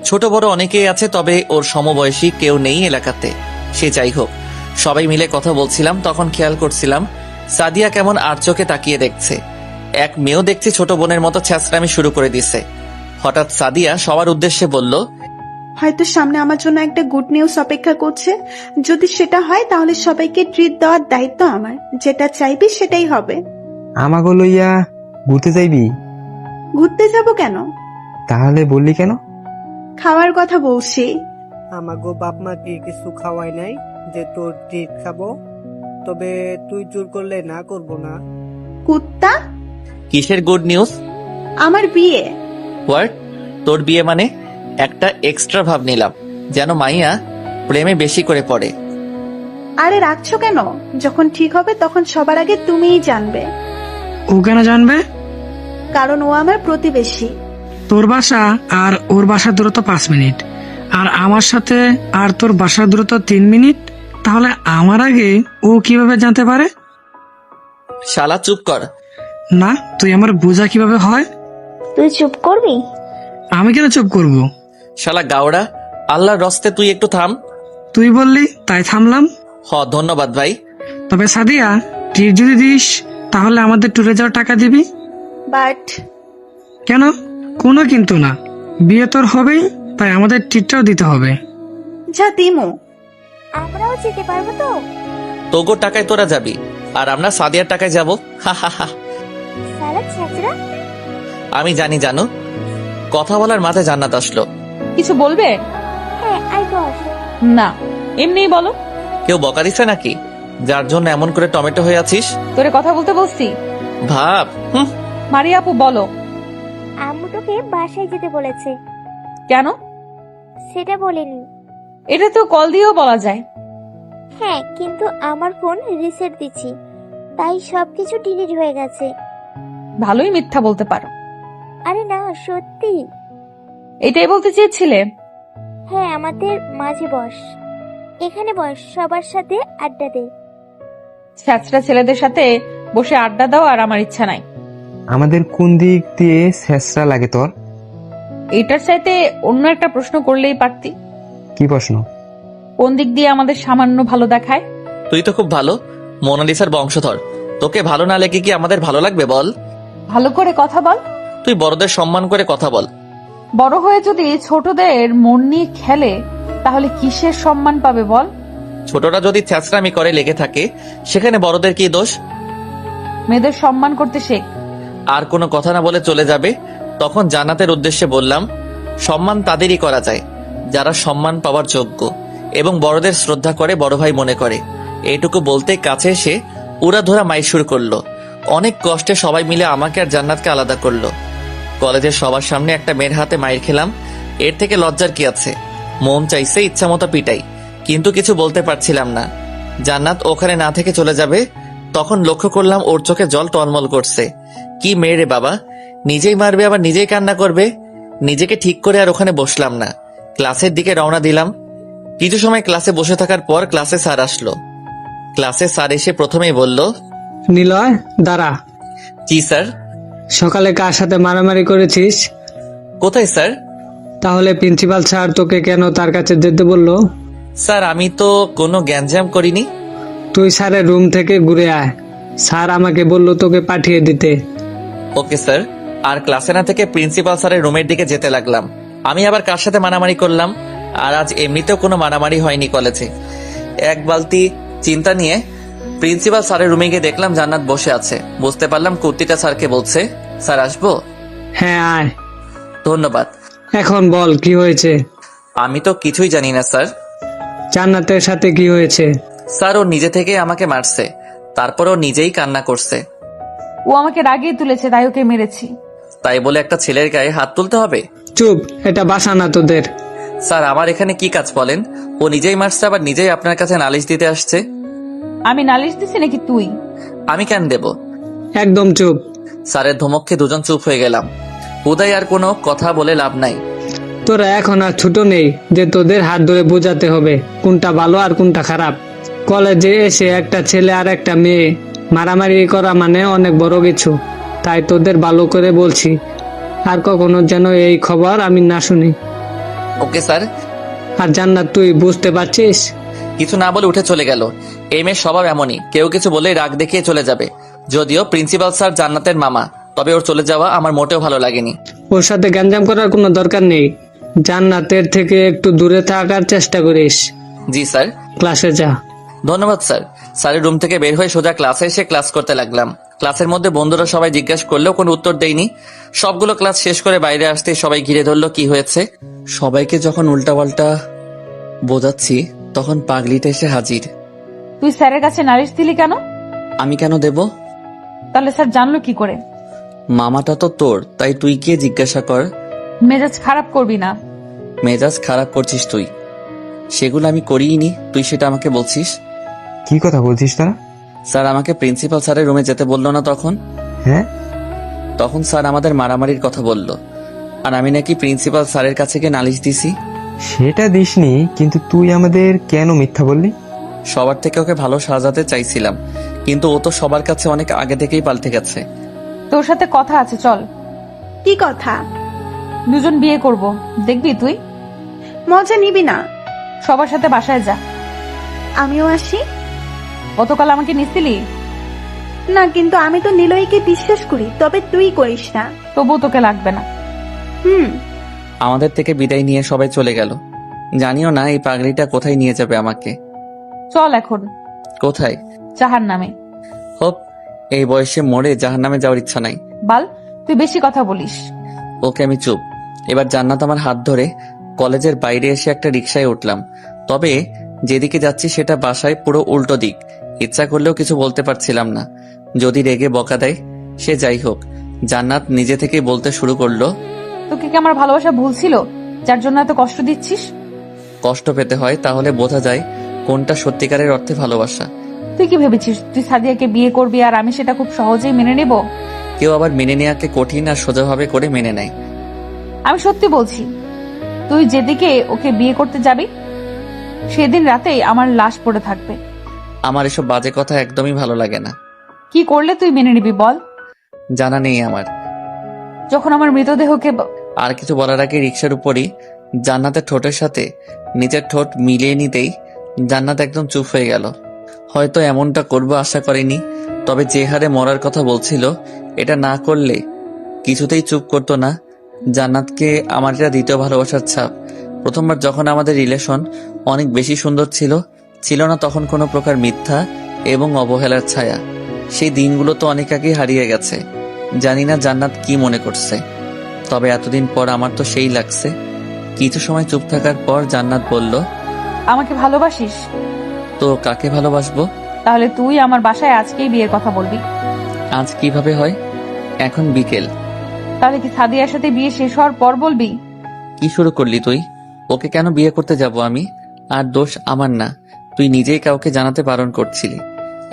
ছোট বড় অনেকেই আছে, তবে ওর সমবয়সী কেউ নেই এলাকাতে। সে যাই হোক, সবাই মিলে কথা বলছিলাম, তখন খেয়াল করছিলাম সাদিয়া কেমন আর চোখে তাকিয়ে দেখছে। এক মেয়েও দেখছি ছোট বোনের মতো ছ্যাঁচড়ামি শুরু করে দিছে। হঠাৎ সাদিয়া সবার উদ্দেশ্যে বলল, হয়তো সামনে আমার জন্য একটা গুড নিউজ অপেক্ষা করছে। যদি সেটা হয় তাহলে সবাইকে ট্রিট দেওয়ার দায়িত্ব আমার। যেটা চাইবি সেটাই হবে। আমাকে লইয়া ঘুরতে যাইবি? ঘুরতে যাব কেন? তাহলে বললি কেন? খাওয়ার কথা বলছি। আমাগো বাপ মা কি কিছু খাওয়াই নাই যে তোর ট্রিট খাবো? তবে তুই জোর করলে না করব না। কুত্তা, কিসের গুড নিউজ? আমার বিয়ে। হোয়াট? তোর বিয়ে মানে? একটা এক্সট্রা ভাব নিলাম, যেন মাইয়া প্রেমে বেশি করে পড়ে। আরে রাখছো কেন? যখন ঠিক হবে তখন সবার আগে তুমিই জানবে। ও কেন জানবে? কারণ ও আমার প্রতিবেশী। তোর বাসা আর ওর বাসার দূরত্ব 5 মিনিট, আর আমার সাথে আর তোর বাসার দূরত্ব 3 মিনিট। তাহলে আমার আগে ও কিভাবে জানতে পারে? শালা চুপ কর। না, তুই আমার বোঝা কিভাবে হয়? তুই চুপ করবি? আমি কেন চুপ করব? শালা গাওড়া, আল্লাহর রস্তে তুই একটু থাম। তুই বললি তাই থামলাম। ধন্যবাদ ভাই। তবে সাদিয়া, ট্রিট যদি দিস তাহলে আমাদের ট্যুরে যাওয়ার টাকা দিবি। বাট কেন? কোনো কিন্তু না, বিয়ে তোর হবেই, তাই আমাদের ট্রিটটাও দিতে হবে। যা দিমু। আমরাও যেতে পারবো তো? তোগোর টাকায় তোরা যাবি, আর আমরা সাদিয়ার টাকায় যাব। সারা ছেঁচড়া। আমি জানি, জানো। কথা বলার মাথায় জান্নাত আসলো। কিছু বলবে? হ্যাঁ, আই বস। না, এমনিই বলো। কেউ বকা দিছে নাকি, যার জন্য এমন করে টমেটো হয়ে আছিস? তোরে কথা বলতে বলছি? ভাব। মারিয়া আপু বলো। আম্মু তোকে বাসায় যেতে বলেছে। কেন? সেটা বলেনি। এটা তো কল দিয়েও বলা যায়। হ্যাঁ, কিন্তু আমার ফোন রিসেট দিচ্ছি, তাই সবকিছু ডিলিট হয়ে গেছে। ভালোই মিথ্যা বলতে পারো। আরে না, সত্যি। এটাই বলতে চেয়েছিলে? হ্যাঁ, আমাদের মাঝে বস, এখানে বস, সবার সাথে আড্ডা দে। ছ্যাঁচড়া ছেলেদের সাথে বসে আড্ডা দাও আর আমার ইচ্ছা নাই। আমাদের কোন দিক দিয়ে শেষরা লাগে তোর? এটার চাইতে অন্য একটা প্রশ্ন করলেই পারতি। কি প্রশ্ন? কোন দিক দিয়ে আমাদের সামান্য ভালো দেখায়? তুই তো খুব ভালো, মোনালিসার বংশধর। তোকে ভালো না লেগে কি আমাদের ভালো লাগবে বল? ভালো করে কথা বল। তুই বড়দের সম্মান করে কথা বল। বড় হয়ে যদি ছোটদের মন নিয়ে খেলে তাহলে কিসের সম্মান পাবে বল? ছোটরা যদি ছ্যাঁচড়ামি করে লেগে থাকে, সেখানে বড়দের কি দোষ? মেয়েদের সম্মান করতে শেখ। আর কোনো কথা না বলে চলে যাবে। তখন জান্নাতের উদ্দেশ্যে বললাম, সম্মান তাদেরই করা যায় যারা সম্মান পাওয়ার যোগ্য এবং বড়দের শ্রদ্ধা করে, বড় ভাই মনে করে। এইটুকু বলতে কাছে এসে উড়াধরা মাইর করলো। অনেক কষ্টে সবাই মিলে আমাকে আর জান্নাতকে আলাদা করলো। কলেজের সবার সামনে একটা মেয়ের হাতে মাইর খেলাম, এর থেকে লজ্জার কি আছে? মন চাইছে ইচ্ছা মতো পিটাই, কিন্তু কিছু বলতে পারছিলাম না। জান্নাত ওখানে না থেকে চলে যাবে, তখন লক্ষ্য করলাম ওর চোখে জল টলমল করছে। কি মেয়ে রে বাবা, নিজেই মারবে আবার নিজেই কান্না করবে। নিজেকে ঠিক করে আর ওখানে বসলাম না, ক্লাসের দিকে রওনা দিলাম। কিছু সময় ক্লাসে বসে থাকার পর ক্লাসে স্যার আসলো। ক্লাসে স্যার এসে প্রথমেই বলল, নিলয় দাঁড়া। জি স্যার। সকালে কার সাথে মারামারি করেছিস? কোথায় স্যার? তাহলে প্রিন্সিপাল স্যার তোকে কেন তার কাছে যেতে বললো? স্যার আমি তো কোনো গ্যাঞ্জাম করিনি। তুই স্যারের রুম থেকে ঘুরে আয়, স্যার আমাকে বললো তোকে পাঠিয়ে দিতে। Okay sir. আর ক্লাসে না থেকে প্রিন্সিপাল স্যারের রুমের দিকে যেতে লাগলাম। আমি আবার কার সাথে মারামারি করলাম? আর আজ এমনিতেও কোনো মারামারি হয়নি কলেজে। এক বালতি চিন্তা নিয়ে প্রিন্সিপাল স্যারের রুমে গিয়ে দেখলাম জান্নাত বসে আছে। বুঝতে পারলাম কুর্তিটা স্যারকে বলছে। স্যার আসবো? হ্যাঁ আয়। ধন্যবাদ। এখন বল কি হয়েছে? আমি তো কিছুই জানি না স্যার। জান্নাতের সাথে কি হয়েছে? স্যার ও নিজে থেকে আমাকে মারছে, তারপর ও নিজেই কান্না করছে। ও আমাকে রাগিয়ে তুলেছে, তাই ওকে মেরেছি। তাই বলে একটা ছেলের গায়ে হাত তুলতে হবে? চুপ, এটা বাসা না তোদের। স্যার আমার এখানে কি কাজ বলেন? ও নিজেই মারছে, আবার নিজেই আপনার কাছে নালিশ দিতে আসছে। আমি নালিশ দিছি নাকি তুই? আমি কেন দেব? একদম চুপ। স্যারের ধমককে দুজন চুপ হয়ে গেলাম। হুদাই আর কোনো কথা বলে লাভ নাই। তোরা এখন আর ছোট নেই যে তোদের হাত ধরে বোঝাতে হবে কোনটা ভালো আর কোনটা খারাপ। কলেজে এসে একটা ছেলে আর একটা মেয়ে মারামারি করা মানে অনেক বড় কিছু। তাই তোদের ভালো করে বলছি, আর কখনো যেন এই খবর আমি না শুনি। Okay sir. আর জান্নাত, তুই বুঝতে পারছিস? কিছু না বলে উঠে চলে গেল। এই মেয়ের স্বভাব এমনই, কেউ কিছু বলেই রাগ দেখিয়ে চলে যাবে। যদিও প্রিন্সিপাল স্যার জান্নাতের মামা, তবে ওর চলে যাওয়া আমার মোটেও ভালো লাগেনি। ওর সাথে গ্যাঞ্জাম করার কোনো দরকার নেই। জান্নাতের থেকে একটু দূরে থাকার চেষ্টা করিস। জি স্যার। ক্লাসে যা। ধন্যবাদ স্যার। স্যারের রুম থেকে বের হয়ে সোজা ক্লাসে এসে ক্লাস করতে লাগলাম। ক্লাসের মধ্যে বন্ধুরা সবাই জিজ্ঞাসা করলেও কোনো উত্তর দেয়নি। সবগুলো ক্লাস শেষ করে বাইরে আসতে সবাই ঘিরে ধরলো, কি হয়েছে। সবাইকে যখন উল্টাপাল্টা বোঝাচ্ছি তখন পাগলিটা এসে হাজির। তুই স্যারের কাছে নালিশ দিলি কেন? আমি কেন দেব? তাহলে স্যার জানলো কি করে? মামাটা তো তোর, তাই তুই গিয়ে জিজ্ঞাসা কর। মেজাজ খারাপ করবি না। মেজাজ খারাপ করছিস তুই, সেগুলো আমি করিনি, তুই সেটা আমাকে বলছিস। কি কথা বলছিস তোরা? স্যার আমাকে প্রিন্সিপাল স্যারের রুমে যেতে বললো না তখন? হ্যাঁ, তখন স্যার আমাদের মারামারির কথা বলল, আর আমি নাকি প্রিন্সিপাল স্যারের কাছে গিয়ে নালিশ দিছি। সেটা দিসনি, কিন্তু তুই আমাদের কেন মিথ্যা বললি? সবার থেকে ওকে ভালো সাজাতে চাইছিলাম, কিন্তু ও তো সবার কাছে অনেক আগে থেকেই পাল্টে গেছে। তোর সাথে কথা আছে, চল। কি কথা? দুজন বিয়ে করব, দেখবি তুই? মজা নিবি না? সবার সাথে বাসায় যা। আমিও আসি। গতকাল আমাকে নিছিলি না, কিন্তু আমি তো নিলয়কে বিশ্বাস করি, তবে তুই করিস না। তবু তোকে লাগবে না। আমাদের থেকে বিদায় নিয়ে সবাই চলে গেল। জানিও না এই পাগলিটা কোথায় নিয়ে যাবে আমাকে। চল এখন। কোথায়? জাহান্নামে। হোপ, এই বয়সে মরে জাহান্নামে যাওয়ার ইচ্ছা নাই। বাল, তুই বেশি কথা বলিস। ওকে আমি চুপ। এবার জান্নাত আমার হাত ধরে কলেজের বাইরে এসে একটা রিকশায় উঠলাম। তবে যেদিকে যাচ্ছি সেটা বাসায় পুরো উল্টো দিক। ইচ্ছা করলেও কিছু বলতে পারছিলাম না, যদি রেগে বকা দেয়। সে যাই হোক, জান্নাত নিজে থেকেই বলতে শুরু করলো, তোকে কি আমার ভালোবাসা ভুল ছিল, যার জন্য এত কষ্ট দিচ্ছিস? কষ্ট পেতে হয় তাহলে বোঝা যায় কোনটা সত্যিকারের অর্থে ভালোবাসা। তুই কি ভেবেছিস তুই সাদিয়াকে বিয়ে করবি আর আমি সেটা খুব সহজেই মেনে নেব? কেউ আবার মেনে নেওয়াকে কঠিন আর সোজাভাবে করে মেনে নেয়। আমি সত্যি বলছি, তুই যেদিকে ওকে বিয়ে করতে যাবি সেদিন রাতেই আমার লাশ পড়ে থাকবে। আমার এসব বাজে কথা একদমই ভালো লাগে না। কি করলে তুই মেনে নিবি বল? জানা নেই আমার। যখন আমার মৃতদেহকে আর কিছু বলার আগে রিক্সার উপরই জান্নাতের ঠোঁটের সাথে নিজের ঠোঁট মিলিয়ে নিতেই জান্নাত একদম চুপ হয়ে গেল। হয়তো এমনটা করবো আশা করেনি, তবে যে হারে মরার কথা বলছিল, এটা না করলে কিছুতেই চুপ করতো না। জান্নাতকে আমার এটা দ্বিতীয় ভালোবাসার ছাপ। প্রথমবার যখন আমাদের রিলেশন অনেক বেশি সুন্দর ছিল না তখন কোনো প্রকার মিথ্যা এবং অবহেলার ছায়া। সেই দিনগুলো তো অনেক আগেই হারিয়ে গেছে। জানি না জান্নাত কি মনে করছে, তবে এতদিন পর আমার তো সেই লাগছে। কিছু সময় চুপ থাকার পর জান্নাত বলল, আমাকে ভালোবাসিস? তো কাকে ভালোবাসবো? তাহলে তুই আমার বাসায় আজকেই বিয়ের কথা বলবি। আজ কিভাবে হয়? এখন বিকেল। তাহলে কি সাদিয়ার সাথে বিয়ে শেষ হওয়ার পর বলবি? কি শুরু করলি তুই? ওকে কেন বিয়ে করতে যাব আমি? আর দোষ আমার না, তুই নিজেই কাউকে জানাতে বারণ করছিলি।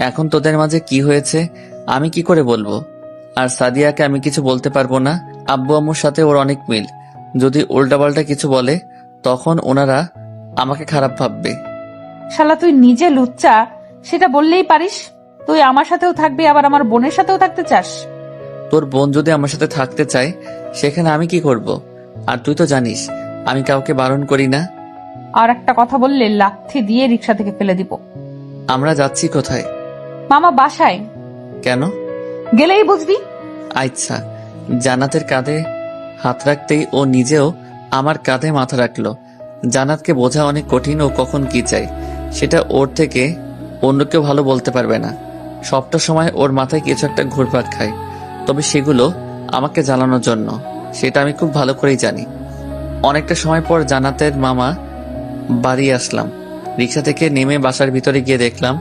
এখন তোদের মাঝে কি হয়েছে আমি কি করে বলবো? আর সাদিয়াকে আমি কিছু বলতে পারবো না। আব্বু আম্মুর সাথে ওর অনেক মিল, যদি উল্টাপাল্টা কিছু বলে তখন ওনারা আমাকে খারাপ ভাববে। শালা তুই নিজে লুচ্চা, সেটা বললেই পারিস। তুই আমার সাথেও থাকবি, আবার আমার বোনের সাথেও থাকতে চাস। তোর বোন যদি আমার সাথে থাকতে চায় সেখানে আমি কি করব? আর তুই তো জানিস আমি কাউকে বারণ করি না। আর একটা কথা বললে লাথি দিয়ে রিক্সা থেকে ফেলে দিব। আমরা যাচ্ছি কোথায়? মামা বাসায়। কেন? গেলেই বুঝবি। আচ্ছা। জান্নাতের কাঁধে হাত রাখতেই ও নিজেও আমার কাঁধে মাথা রাখলো। জান্নাতকে বোঝা অনেক কঠিন, ও কখন কি চাই সেটা ওর থেকে অন্য কেউ ভালো বলতে পারবে না। সবটা সময় ওর মাথায় কিছু একটা ঘুরপাক খায়, তবে সেগুলো আমাকে জ্বালানোর জন্য, সেটা আমি খুব ভালো করেই জানি। অনেকটা সময় পর জান্নাতের মামা বাড়ি আসলাম। রিক্সা থেকে নেমে বাসার ভিতরে গিয়ে দেখলাম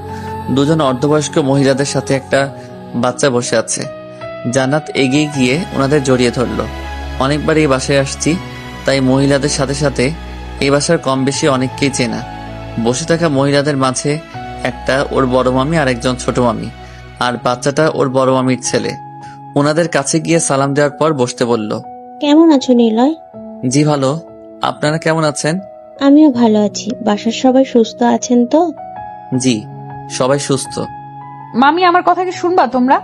দুজন অর্ধবয়স্ক মহিলাদের সাথে একটা বাচ্চা বসে আছে। জান্নাত এগিয়ে গিয়ে ওনাদের জড়িয়ে ধরলো। অনেকবার এই বাসায় আসছি, তাই মহিলাদের সাথে সাথে এই বাসার কম বেশি অনেককেই চেনা। বসে থাকা মহিলাদের মাঝে একটা ওর বড় মামি আর একজন ছোট মামি, আর বাচ্চাটা ওর বড় মামির ছেলে। ওনাদের কাছে গিয়ে সালাম দেওয়ার পর বসতে বলল। কেমন আছো নিলয়? জি ভালো, আপনারা কেমন আছেন? আমিও ভালো আছি। বাসার সবাই সুস্থ আছেন তো? জি, সবাই সুস্থ। মামি, আমার কথা কি শুনবা তোমরা?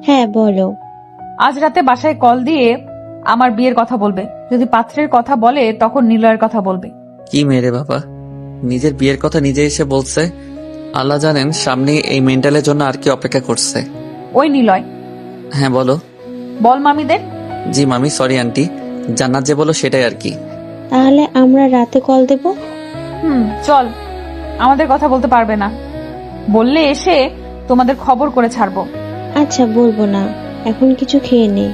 হ্যাঁ বলো। আজ রাতে বাসায় কল দিয়ে আমার বিয়ের কথা বলবে। যদি পাত্রের কথা বলে তখন নিলয়ের কথা বলবে। কি মেরে বাবা, নিজের বিয়ের কথা নিজে এসে বলছে। আল্লাহ জানেন সামনে এই মেন্টালের জন্য আর কি অপেক্ষা করছে। ওই নিলয়। হ্যাঁ বলো। বল মামিদের। জি মামি, সরি আন্টি, জান্নাত যে বলো সেটাই আর কি। তাহলে আমরা রাতে কল দেব? চল। আমাদের কথা বলতে পারবে না, বললে এসে তোমাদের খবর করে ছাড়বো। আচ্ছা বলবো না, এখন কিছু খেয়ে নে।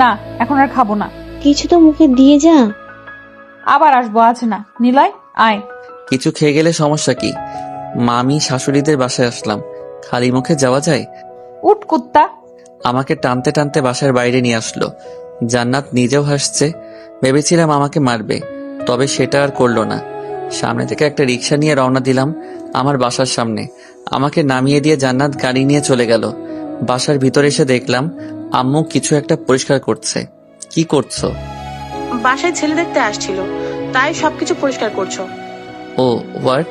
না, এখন আর খাবো না। কিছু তো মুখে দিয়ে যা। আবার আসবো, আজ না। নিলয় আয়। কিছু খেয়ে গেলে সমস্যা কি? মামি শাশুড়িদের বাসায় আসলাম, খালি মুখে যাওয়া যায়? উঠ কুত্তা। আমাকে টানতে টানতে বাসার বাইরে নিয়ে আসলো। জান্নাত নিজেও হাসছে। ভেবেছিলাম আমাকে মারবে, তবে সেটা আর করলো না। সামনে থেকে একটা রিক্সা নিয়ে রওনা দিলাম আমার বাসার সামনে। আমাকে নামিয়ে দিয়ে জান্নাত গাড়ি নিয়ে চলে গেল। বাসার ভিতরে এসে দেখলাম আম্মু কিছু একটা পরিষ্কার করছে। কি করছো? বাসায় ছেলে দেখতে আসছিল, তাই সবকিছু পরিষ্কার করছো। ও হোয়াট?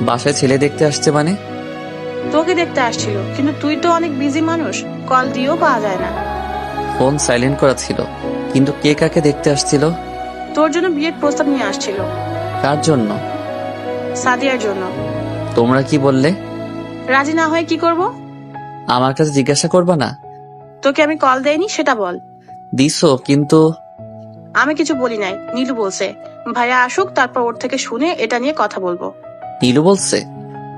বাসায় ছেলে দেখতে আসছে মানে? তোকে দেখতে আসছিল, কিন্তু তুই তো অনেক বিজি মানুষ, কল দিয়েও পাওয়া যায় না। ফোন সাইলেন্ট করা ছিল, কিন্তু কে কাকে দেখতে আসছিল? তোর জন্য বিয়ের প্রস্তাব নিয়ে আসছিল। কার জন্য? সাদিয়ার জন্য। তোমরা কি বললে? রাজি না হয়ে কি করব? আমার কাছে জিজ্ঞাসা করবা না? তোকে আমি কল দেইনি সেটা বল। দিছো, কিন্তু আমি কিছু বলি নাই, নীলু বলছে ভাইয়া আসুক, তারপর ওর থেকে শুনে এটা নিয়ে কথা বলবো। নীলু বলছে?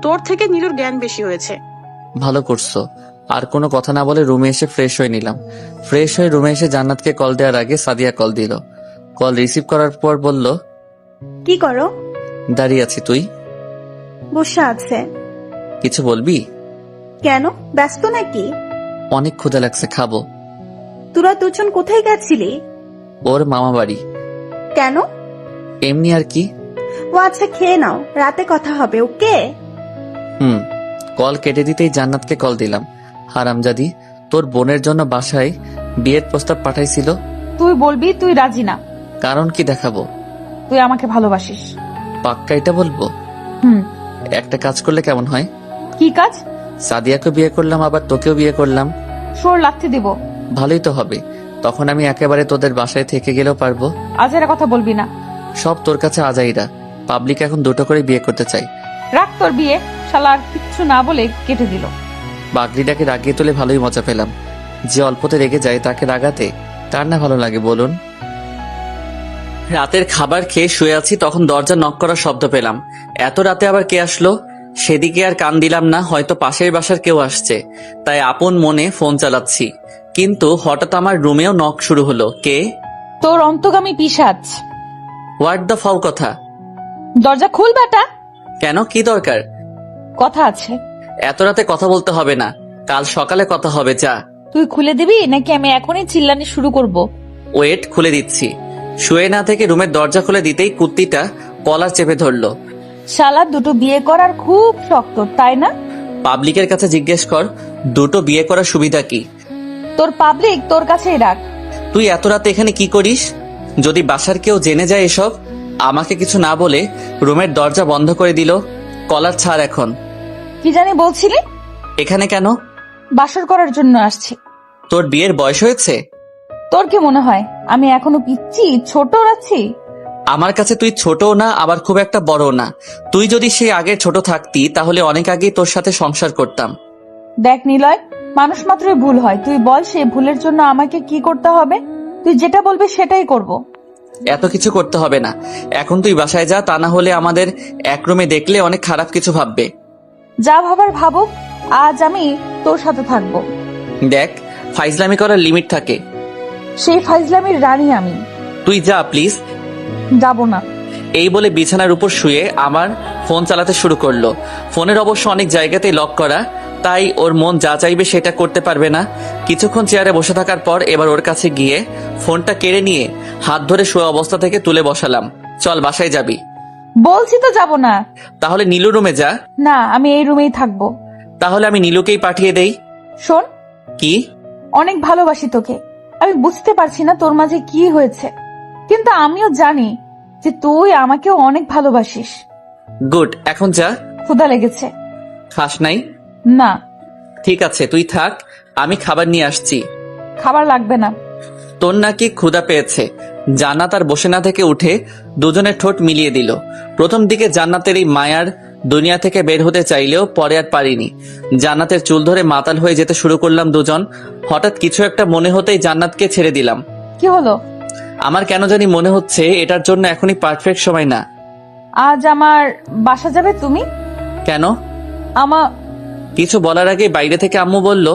তোর থেকে নীলুর জ্ঞান বেশি হয়েছে। ভালো করছো। আর কোনো কথা না বলে রুমে এসে ফ্রেশ হয়ে নিলাম। ফ্রেশ হয়ে রুমে এসে জান্নাতকে কল দেওয়ার আগে সাদিয়া কল দিল। কল রিসিভ করার পর বলল, কি করো? দাঁড়িয়ে আছি। তুই? বসে আছে। কিছু বলবি? কেন, ব্যস্ত নাকি? অনেক ক্ষুধা লাগছে, খাবো। তোরা দুজন কোথায় গেছিলি? ওর মামা বাড়ি। কেন? এমনি আর কি। ও আচ্ছা, খেয়ে নাও, রাতে কথা হবে। ওকে। কল কেটে দিতেই জান্নাতকে কল দিলাম। হারামজাদি, তোর বোনের জন্য বাসায় বিয়ের প্রস্তাব পাঠাইছিল। তুই বলবি তুই রাজি না। কারণ কি দেখাবো? তুই আমাকে ভালোবাসিস। পাক্কা এটা বলবো? একটা কাজ করলে কেমন হয়? কি কাজ? সাদিয়াকে বিয়ে করলাম, আবার তোকেও বিয়ে করলাম। সোর লাথি দিব। ভালোই তো হবে, তখন আমি একেবারে তোদের বাসায় থেকে গেলেও পারবো। আজের কথা বলবি না। সব তোর কাছে আজাইরা। পাবলিক এখন দুটো করে বিয়ে করতে চাই। রাখ তোর বিয়ে। শালা আর কিচ্ছু না বলে কেটে দিল। বাগড়িটাকে রাগিয়ে তুলে ভালোই মজা পেলাম। যে অল্পতে রেগে যায় তাকে রাগাতে কার না ভালো লাগে বলুন? রাতের খাবার খেয়ে শুয়ে আছি, তখন দরজা নক করার শব্দ পেলাম। এত রাতে আবার কে আসলো? সেদিকে আর কান দিলাম না, হয়তো পাশের বাসার কেউ আসছে, তাই আপন মনে ফোন চালাচ্ছি। কিন্তু হঠাৎ আমার রুমেও নক শুরু হলো। কে? তোর অন্তগামী পিশাচ। হোয়াট দ্য ফাউ কথা? দরজা খুল বেটা। কেন, কি দরকার? কথা আছে। এত রাতে কথা বলতে হবে না, কাল সকালে কথা হবে। যা। তুই খুলে দিবি নাকি আমি এখনই চিল্লানি শুরু করব? ওয়েট, খুলে দিচ্ছি। শুয়ে না থেকে রুমের দরজা খুলে দিতেই কুত্তিটা কলার চেপে ধরলো। শালা দুটো বিয়ে করার খুব শক্ত, তাই না? পাবলিকের কাছে জিজ্ঞেস কর দুটো বিয়ে করার সুবিধা কি। তোর পাবলিক তোর কাছেই রাখ। তুই এত রাতে এখানে কি করিস? যদি বাসার কেউ জেনে যায় এসব? আমাকে কিছু না বলে রুমের দরজা বন্ধ করে দিল। কলার ছাড় এখন। কি জানি বলছিলি? এখানে কেন? বাসর করার জন্য আসছি। তোর বিয়ের বয়স হয়েছে? তোর কি মনে হয় আমি এখনো পিচ্ছি ছোট আছি? আমার কাছে তুই ছোটও না, আবার খুব একটা বড়ও না। তুই যদি সেই আগে ছোট থাকতি তাহলে অনেক আগেই তোর সাথে সংসার করতাম। দেখ নিলয়, মানুষ মাত্রই ভুল হয়। তুই বল সেই ভুলের জন্য আমাকে কি করতে হবে? তুই যেটা বলবি সেটাই করব। এত কিছু করতে হবে না, এখন তুই বাসায় যা, তা না হলে আমাদের এক রুমে দেখলে অনেক খারাপ কিছু ভাববে। যা ভাবার ভাবুক, আজ আমি তোর সাথে থাকবো। দেখ, ফাইজলামি করার লিমিট থাকে। সেই ফাইজলামির রানী আমি। তুই যা প্লিজ। যাব না। এই বলে বিছানার উপর শুয়ে আমার ফোন চালাতে শুরু করলো। ফোনের অবশ্য অনেক জায়গাতেই লক করা, তাই ওর মন যা চাইবে সেটা করতে পারবে না। কিছুক্ষণ চেয়ারে বসে থাকার পর এবার ওর কাছে গিয়ে ফোনটা কেড়ে নিয়ে হাত ধরে শোয়া অবস্থা থেকে তুলে বসালাম। চল, বাসায় যাবি? বলছি তো যাব না। তাহলে নীলু রুমে যা। না, আমি এই রুমেই থাকবো। তাহলে আমি নীলুকেই পাঠিয়ে দেই। শোন, কি? অনেক ভালোবাসি তোকে। আমি বুঝতে পারছি না তোর মাঝে কি হয়েছে, কিন্তু আমিও জানি যে তুই আমাকেও অনেক ভালোবাসিস। গুড, এখন যা। ক্ষুধা লেগেছে। খাস নাই? না। ঠিক আছে, তুই থাক, আমি খাবার নিয়ে আসছি। খাবার লাগবে না। তোর নাকি ক্ষুধা পেয়েছে। জান্নাত আর বসে না থেকে উঠে দুজনের ঠোঁট মিলিয়ে দিল। প্রথম দিকে জান্নাতের এই মায়ার দুনিয়া থেকে বের হতে চাইলেও পরে আর পারিনি। জান্নাতের চুল ধরে মাতাল হয়ে যেতে শুরু করলাম দুজন। হঠাৎ কিছু একটা মনে হতেই জান্নাতকে ছেড়ে দিলাম। কি হলো? আমার কেন জানি মনে হচ্ছে এটার জন্য এখনই পারফেক্ট সময় না। আজ আমার বাসা যাবে তুমি? কেন? আমার কিছু বলার আগে বাইরে থেকে আম্মু বলল,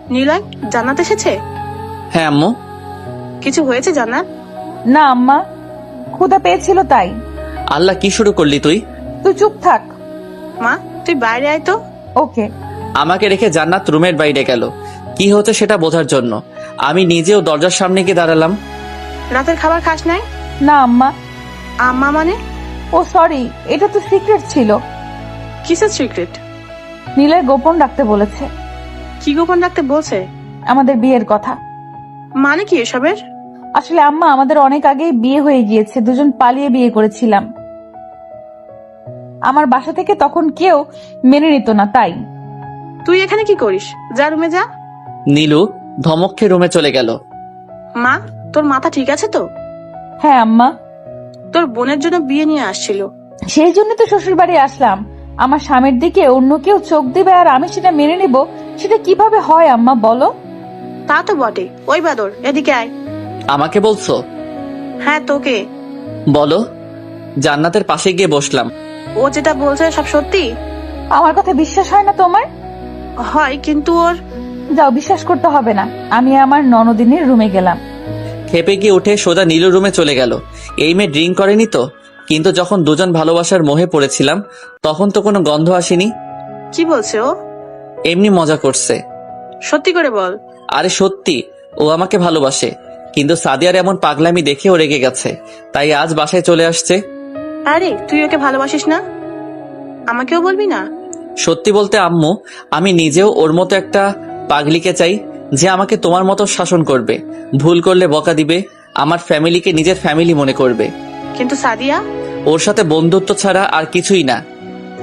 নিলয়, জান্নাত এসেছে? হ্যাঁ আম্মু। কিছু হয়েছে জান্নাত? না আম্মা, ক্ষুধা পেয়েছিল তাই। আল্লাহ, কি শুরু করলি তুই? তুই চুপ থাক। মা, তুই বাইরে আয় তো। ওকে। আমাকে রেখে জান্নাত রুমের বাইরে গেল কি হচ্ছে সেটা বোঝার জন্য। আমি নিজেও দরজার সামনে গিয়ে দাঁড়ালাম। রাতের খাবার খাস নাই? না আম্মা। আম্মা মানে? ও সরি, এটা তো সিক্রেট ছিল। কিসের সিক্রেট? নীলের গোপন রাখতে বলেছে। কি গোপন রাখতে বলছে? আমাদের বিয়ের কথা। মানে কি এসবের? আসলে আম্মা, আমাদের অনেক আগেই বিয়ে হয়ে গিয়েছে, দুজন পালিয়ে বিয়ে করেছিলাম। আমার বাসা থেকে তখন কেউ মেনে নিত না, তাই। তুই এখানে কি করিস? যা রুমে যা। নীলু ধমক খেয়ে রুমে চলে গেল। মা, তোর মাথা ঠিক আছে তো? হ্যাঁ আম্মা। তোর বোনের জন্য বিয়ে নিয়ে আসছিল। সেই জন্য তো শ্বশুর বাড়ি আসলাম। আমার স্বামীর দিকে অন্য কেউ চোখ দিবে আর আমি সেটা মেনে নিব, সেটা কিভাবে হয় আম্মা বলো? তা তো বটে। ওই বাদর, এদিকে আয়। আমাকে বলছো? হ্যাঁ, তোকে। বলো। জান্নাতের পাশে গিয়ে বসলাম। ও যেটা বলছে সব সত্যি? আমার কথা বিশ্বাস হয় না তোমার? হয়, কিন্তু ওর। যাও, বিশ্বাস করতে হবে না। আমি আমার ননদিনীর রুমে গেলাম। খেপে গিয়ে উঠে সোজা নীলু রুমে চলে গেল। এই মেয়ে ড্রিঙ্ক করেনি তো? কিন্তু যখন দুজন ভালোবাসার মোহে পড়েছিলাম তখন তো কোনো গন্ধ আসেনি। কি বলছে ও? এমনি মজা করছে। সত্যি করে বল। আরে সত্যি, ও আমাকে ভালোবাসে। কিন্তু সাদিয়ার এমন পাগলামি দেখে ও রেগে গেছে, তাই আজ বাসায় চলে আসছে। আরে, তুই ওকে ভালোবাসিস না? আমাকেও বলবি না? সত্যি বলতে আম্মু, আমি নিজেও ওর মতো একটা পাগলিকে চাই, যে আমাকে তোমার মতো শাসন করবে, ভুল করলে বকা দিবে, আমার ফ্যামিলিকে নিজের ফ্যামিলি মনে করবে। কিন্তু সাদিয়া? ওর সাথে বন্ধুত্ব ছাড়া আর কিছুই না।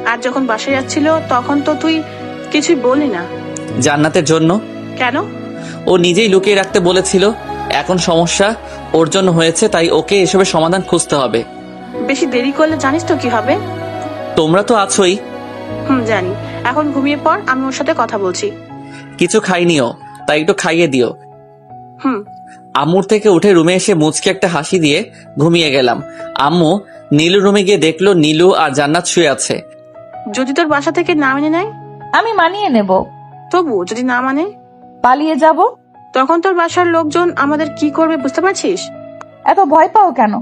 আর যখন বাসায় যাচ্ছিল তখন তো তুই কিছুই বললি না। জান্নাতের জন্য। কেন? ও নিজেই লুকিয়ে রাখতে বলেছিল। এখন সমস্যা ওর জন্য হয়েছে, তাই ওকে এসবের সমাধান খুঁজতে হবে। বেশি দেরি করলে জানিস তো কি হবে। তোমরা তো আছোই। জানি। এখন ঘুমিয়ে পড়, আমি ওর সাথে কথা বলছি। কিছু খাইনিও, তাই একটু খাইয়ে দিও। আম্মুর থেকে উঠে রুমে এসে মুচকে একটা হাসি দিয়ে ঘুমিয়ে গেলাম। আম্মু নীলু রুমে গিয়ে দেখলো নীলু আর জান্নাত শুয়ে আছে। যদি তোর বাসা থেকে না মেনে নেয়? আমি মানিয়ে নেব। তবু যদি না মানে? পালিয়ে যাব। তখন তোর বাসার লোকজন আমাদের কি করবে বুঝতে পারছিস? এত ভয় পাও কেন?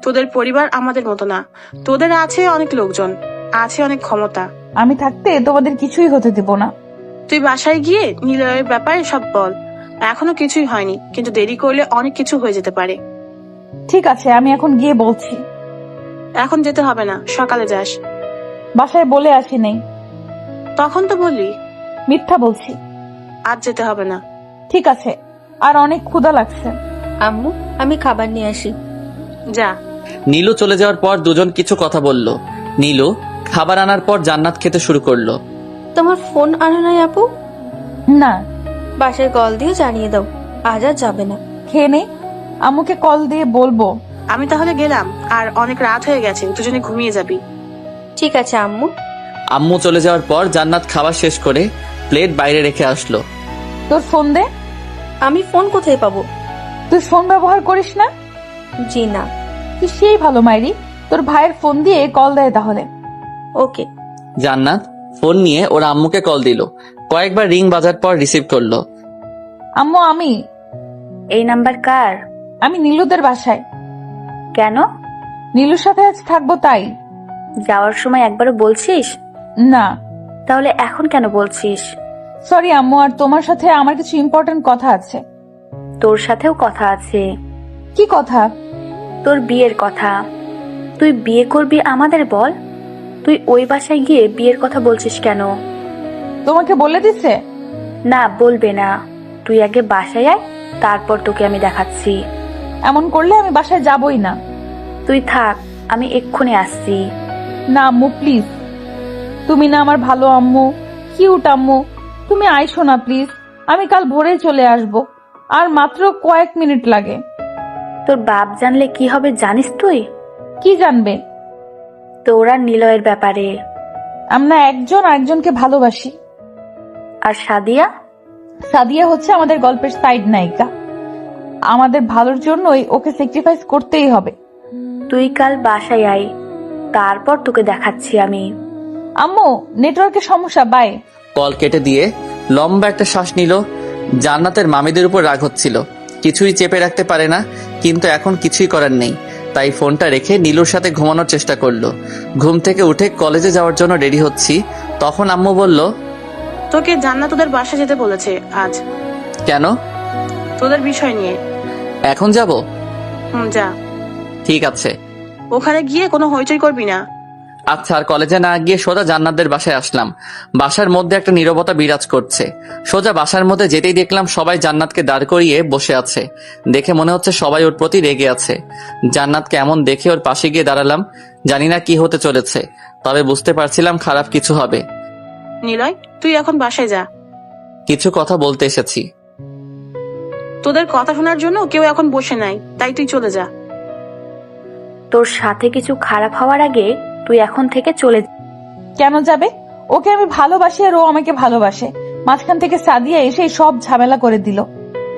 তোদের পরিবার আমাদের মতো না। তোদের আছে অনেক লোকজন, আছে অনেক ক্ষমতা। আমি থাকতে তোমাদের কিছুই হতে দেব না। তুই বাসায় গিয়ে নিলয়ের ব্যাপারে সব বল। এখনো কিছুই হয়নি, কিন্তু দেরি করলে অনেক কিছু হয়ে যেতে পারে। ঠিক আছে, আমি এখন গিয়ে বলছি। এখন যেতে হবে না, সকালে যাস। বাসায় বলে আসি নেই। তখন তো বললি। মিথ্যা বলছি। আজ যেতে হবে না। ঠিক আছে, আর অনেক ক্ষুধা লাগছে। আম্মু, আমি খাবার নিয়ে আসি। যা। নীলু চলে যাওয়ার পর দুজন কিছু কথা বলল। নীলু খাবার আনার পর জান্নাত খেতে শুরু করলো। তোমার ফোন আনা নাই আপু? না। বাসায় কল দিয়ে জানিয়ে দাও, আজ আর যাবে না। খেয়ে নে, আম্মুকে কল দিয়ে বলবো। আমি তাহলে গেলাম, আর অনেক রাত হয়ে গেছে, দুজনে ঘুমিয়ে যাবি। ঠিক আছে আম্মু। আম্মু চলে যাওয়ার পর জান্নাত খাবার শেষ করে প্লেট বাইরে রেখে আসলো। তোর ফোন দে। আমি ফোন কোথায় পাবো? তুই ফোন ব্যবহার করিস না? জি না। তুই সেই ভালো মাইরি, তোর ভাইয়ের ফোন দিয়ে কল দেয় তাহলে। ওকে। জান্নাত ফোন নিয়ে ওর আম্মুকে কল দিল। কয়েকবার রিং বাজার পর রিসিভ করলো। আম্মু, আমি এই নাম্বার কার? আমি নীলুদের বাসায়। কেন? নীলুর সাথে আজ থাকবো তাই। যাওয়ার সময় একবারও বলছিস না। তাহলে এখন কেন বলছিস? সরি আম্মু, আর তোমার সাথে আমার কিছু ইম্পর্টেন্ট কথা আছে। তোর সাথেও কথা আছে। কি কথা? তোর বিয়ের কথা। তুই বিয়ে করবি আমাদের বল। তুই ওই বাসায় গিয়ে বিয়ের কথা বলছিস কেন? তোমাকে বলে দিছে? না, বলবে না। তুই আগে বাসায় আয়, তারপর তোকে আমি দেখাচ্ছি। এমন করলে আমি বাসায় যাবই না। তুই থাক, আমি এক্ষুনি আসছি। না আম্মু, প্লিজ। তুমি না আমার ভালো আম্মু, কিউট আম্মু। তুমি আইসো না প্লিজ। আমি কাল ভোরে চলে আসব, আর মাত্র কয়েক মিনিট লাগে। তোর বাপ জানলে কি হবে জানিস তুই? কি জানবে? তোর আর নিলয়ের ব্যাপারে। আমরা একজন আরেকজনকে ভালোবাসি। আর সাদিয়া? সাদিয়া হচ্ছে আমাদের গল্পের সাইড নায়িকা। আমাদের ভালোর জন্যই ওকে স্যাক্রিফাইস করতেই হবে। তুই কাল বাসায় আয়, তারপর তোকে দেখাচ্ছি আমি। আম্মু, নেটওয়ার্কের সমস্যা, বাই। কল কেটে দিয়ে লম্বা একটা শ্বাস নিল। জান্নাতের মামিদের উপর রাগ হচ্ছিল, কিছুই চেপে রাখতে পারে না, কিন্তু এখন কিছুই করার নেই। তাই ফোনটা রেখে নীলুর সাথে ঘুমানোর চেষ্টা করলো। ঘুম থেকে উঠে কলেজে যাওয়ার জন্য রেডি হচ্ছি, তখন আম্মু বলল, তোকে জান্নাত তোদের বাসা যেতে বলেছে আজ, কেন? তোদের বিষয় নিয়ে। এখন যাব? যা। ঠিক আছে। ওখানে গিয়ে কোনো হইচই করবি না। আচ্ছা। আর কলেজে না গিয়ে সোজা জান্নাতদের বাসায় আসলাম। বাসার মধ্যে একটা নীরবতা বিরাজ করছে। সোজা বাসার মধ্যে যেতেই দেখলাম সবাই জান্নাতকে দাঁড় করিয়ে বসে আছে। দেখে মনে হচ্ছে সবাই ওর প্রতি রেগে আছে। জান্নাতকে এমন দেখে ওর পাশে গিয়ে দাঁড়ালাম। জানি না কি হতে চলেছে, তবে বুঝতে পারছিলাম খারাপ কিছু হবে। নিলয়, তুই এখন বাসায় যা। কিছু কথা বলতে এসেছি। তোদের কথা শোনার জন্য কেউ এখন বসে নাই, তাই তুই চলে যা। তোর সাথে কিছু খারাপ হওয়ার আগে তুই এখন থেকে চলে যা। কেন যাবে? ওকে আমি ভালোবাসি আর ও আমাকে ভালোবাসে। মাঝখান থেকে সাদিয়া এসে সব ঝামেলা করে দিল।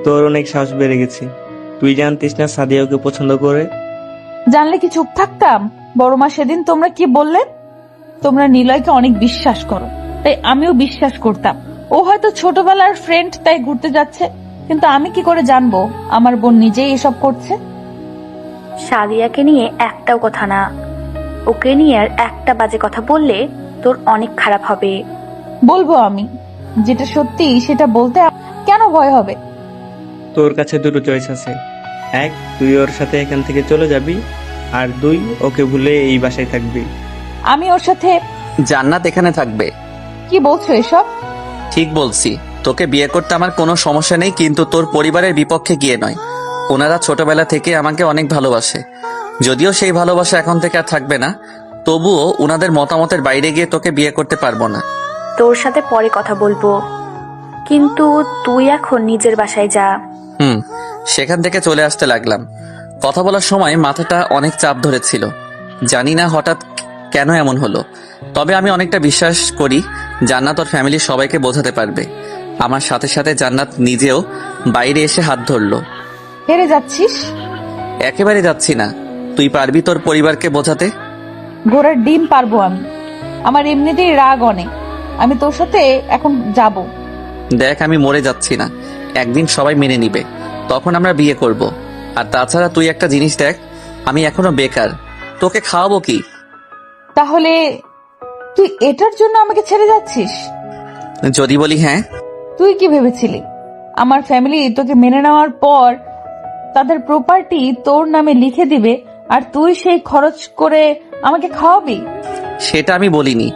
তোর অনেক সাহস বেড়ে গেছে। তুই জানতিস না সাদিয়া ওকে পছন্দ করে? জানলে কি চুপ থাকতাম? বড় মা সেদিন তোমরা কি বললেন? তোমরা নিলয়কে অনেক বিশ্বাস করো, তাই আমিও বিশ্বাস করতাম। ও হয়তো ছোটবেলার ফ্রেন্ড, তাই ঘুরতে যাচ্ছে। কিন্তু আমি কি করে জানবো আমার বোন নিজেই এসব করছে? সাদিয়াকে নিয়ে একটাও কথা না। ওকে নিয়ে আর একটা বাজে কথা বললে তোর অনেক খারাপ হবে। বলবো আমি, যেটা সত্যি সেটা বলতে কেন ভয় হবে? তোর কাছে দুটো চয়েস আছে। এক, তুই ওর সাথে এখান থেকে চলে যাবি, আর দুই, ওকে ভুলে এই বাসায় থাকবি। আমি ওর সাথে? জান্নাত এখানে থাকবে। কি বলছো এসব? ঠিক বলছি। তোকে বিয়ে করতে আমার কোনো সমস্যা নেই, কিন্তু তোর পরিবারের বিপক্ষে গিয়ে নয়। ওনারা ছোটবেলা থেকে আমাকে অনেক ভালোবাসে। যদিও সেই ভালোবাসা এখন থেকে আর থাকবে না, তবুও ওনাদের মতামতের বাইরে গিয়ে তোকে বিয়ে করতে পারবো না। তোর সাথে পরে কথা বলবো, কিন্তু তুই এখন নিজের বাসায় যা। সেখান থেকে চলে আসতে লাগলাম। কথা বলার সময় মাথাটা অনেক চাপ ধরেছিল। জানি না হঠাৎ কেন এমন হলো, তবে আমি অনেকটা বিশ্বাস করি জান্নাত ওর ফ্যামিলির সবাইকে বোঝাতে পারবে। আমার সাথে সাথে জান্নাত নিজেও বাইরে এসে হাত ধরলো। হেরে যাচ্ছিস? একেবারে যাচ্ছি না। তুই পারবি তোর পরিবারকে বোঝাতে? ঘোড়ার ডিম পারবো আমি। আমার এমনিতেই রাগ অনেক। আমি তোর সাথে এখন যাব। দেখ, আমি মরে যাচ্ছি না। একদিন সবাই মেনে নিবে, তখন আমরা বিয়ে করব। আর তাছাড়া তুই একটা জিনিস দেখ, আমি এখনো বেকার। তোকে খাওয়াবো কি? তাহলে তুই এটার জন্য আমাকে ছেড়ে যাচ্ছিস? যদি বলি হ্যাঁ। তুই কি ভেবেছিলি আমার ফ্যামিলি তোকে মেনে নেওয়ার পর তাদের প্রপার্টি তোর নামে লিখে দিবে, আর তুই সেই খরচ করে আমাকে খাওয়াবি? সেটা আমি বলিনি।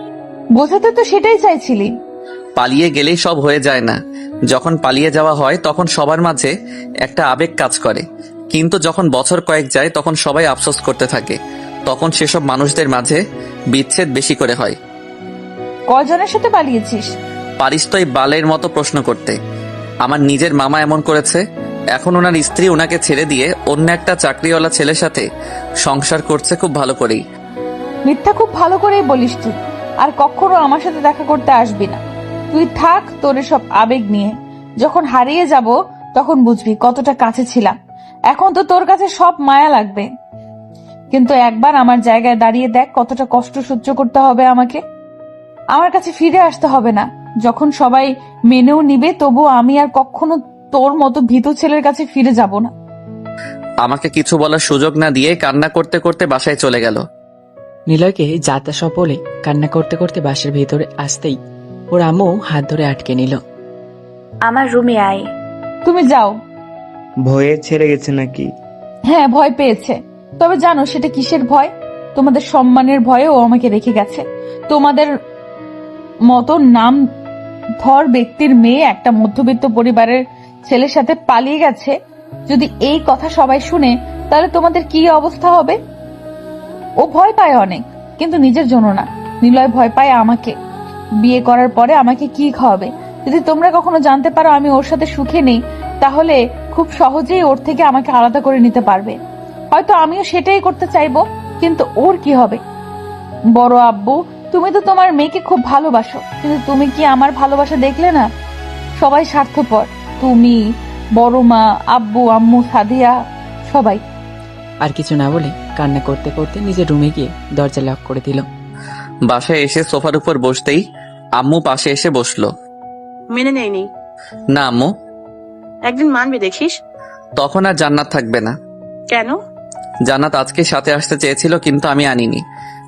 বোঝাতে তো সেটাই চাইছিলি। পালিয়ে গেলেই সব হয়ে যায় না। যখন পালিয়ে যাওয়া হয় তখন সবার মাঝে একটা আবেগ কাজ করে, কিন্তু যখন বছর কয়েক যায় তখন সবাই আফসোস করতে থাকে। তখন সেসব মানুষদের মাঝে বিচ্ছেদ বেশি করে হয়। কয়জনের সাথে পালিয়েছিস? পারিস তো এই বালের মতো প্রশ্ন করতে? আমার নিজের মামা এমন করেছে। এখন ওনার স্ত্রী ওনাকে ছেড়ে দিয়ে অন্য একটা চাকরিওয়ালা ছেলের সাথে সংসার করছে খুব ভালো করেই। মিথ্যা খুব ভালো করেই বলিস তুই। আর কখনো আমার সাথে দেখা করতে আসবি না। তুই থাক তোর সব আবেগ নিয়ে। যখন হারিয়ে যাব তখন বুঝবি কতটা কাছে ছিলাম। এখন তো তোর কাছে সব মায়া লাগবে, কিন্তু একবার আমার জায়গায় দাঁড়িয়ে দেখ কতটা কষ্ট সহ্য করতে হবে আমাকে। আমার কাছে ফিরে আসতে হবে না। যখন সবাই মেনেও নিবে, তবু আমি আর কখনো তোর মতো ভীতু ছেলের কাছে ফিরে যাব না। আমাকে কিছু বলার সুযোগ না দিয়ে কান্না করতে করতে বাসায় চলে গেল। নিলয়কে যাতা সব বলে কান্না করতে করতে বাসার ভেতরে আসতেই ওর আম্মু হাত ধরে আটকে নিল। আমার রুমে আয়। তুমি যাও। ভয়ে ছেড়ে গেছে নাকি? হ্যাঁ, ভয় পেয়েছে। তবে জানো সেটা কিসের ভয়? তোমাদের সম্মানের ভয়ে ও আমাকে রেখে গেছে। তোমাদের মতো নাম ধর ব্যক্তির মেয়ে একটা মধ্যবিত্ত পরিবারের ছেলের সাথে পালিয়ে গেছে। যদি এই কথা সবাই শুনে, তাহলে তোমাদের কি অবস্থা হবে? ও ভয় পায় অনেক, কিন্তু নিজের জন্য না। নিলয় ভয় পায় আমাকে। বিয়ে করার পরে আমাকে কি খাওয়াবে? যদি তোমরা কখনো জানতে পারো আমি ওর সাথে সুখে নেই, তাহলে খুব সহজেই ওর থেকে আমাকে আলাদা করে নিতে পারবে। হয়তো আমিও সেটাই করতে চাইবো, কিন্তু ওর কি হবে? বড় আব্বু, তুমি তো তোমার মেয়েকে খুব ভালোবাসো, কিন্তু তুমি কি আমার ভালোবাসা দেখলে না? সবাই স্বার্থপর। তুমি, বড় মা, আব্বু, আম্মু, সাদিয়া, সবাই। আর কিছু না বলে কান্না করতে করতে নিজের রুমে গিয়ে দরজা লক করে দিল। বাসায় এসে সোফার উপর বসতেই আম্মু পাশে এসে বসলো। মেনে নেয়নি? না আম্মু। একদিন মানবে দেখিস। তখন আর জান্নাত থাকবে না। কেন? জান্নাত আজকে সাথে আসতে চেয়েছিল, কিন্তু আমি আনিনি।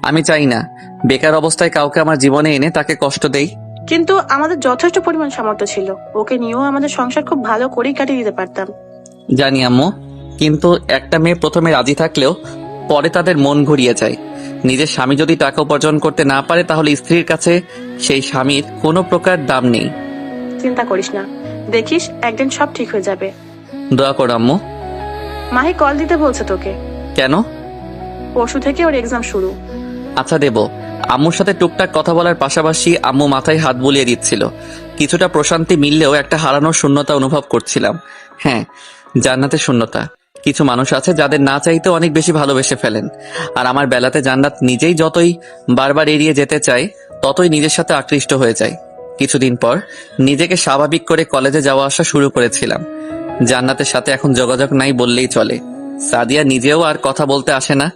আমি চাই না বেকার অবস্থায় কাউকে আমার জীবনে এনে তাকে কষ্ট দেই। কিন্তু আমাদের যথেষ্ট পরিমাণ সামর্থ্য ছিল, ওকে নিয়েও আমাদের সংসার খুব ভালো করেই কাটিয়ে দিতে পারতাম। জানি আম্মু, কিন্তু একটা মেয়ে প্রথমে রাজি থাকলেও পরে তাদের মন ঘুরিয়ে যায়। নিজের স্বামী যদি টাকা উপার্জন করতে না পারে, তাহলে স্ত্রীর কাছে সেই স্বামীর কোনো প্রকার দাম নেই। চিন্তা করিস না, দেখিস একদিন সব ঠিক হয়ে যাবে। দোয়া করো আম্মু। মাহি কল দিতে বলছে তোকে। কেন? পরশু থেকে ওর এক্সাম শুরু। আচ্ছা দেব। আম্মুর সাথে টুকটাক কথা বলার পাশাপাশি আম্মু মাথায় হাত বুলিয়ে দিচ্ছিল। কিছুটা প্রশান্তি মিললেও একটা হারানোর শূন্যতা অনুভব করছিলাম। হ্যাঁ, জান্নাতের শূন্যতা। কিছু মানুষ আছে যাদের না চাইতে অনেক বেশি ভালোবেসে ফেলেন, আর আমার বেলাতে জান্নাত নিজেই যতই বারবার এড়িয়ে যেতে চায়, ততই নিজের সাথে আকৃষ্ট হয়ে যায়। কিছুদিন পর নিজেকে স্বাভাবিক করে কলেজে যাওয়া আসা শুরু করেছিলাম। জান্নাতের সাথে এখন যোগাযোগ নাই বললেই চলে। সাদিয়া নিজেও আর কথা বলতে আসে না,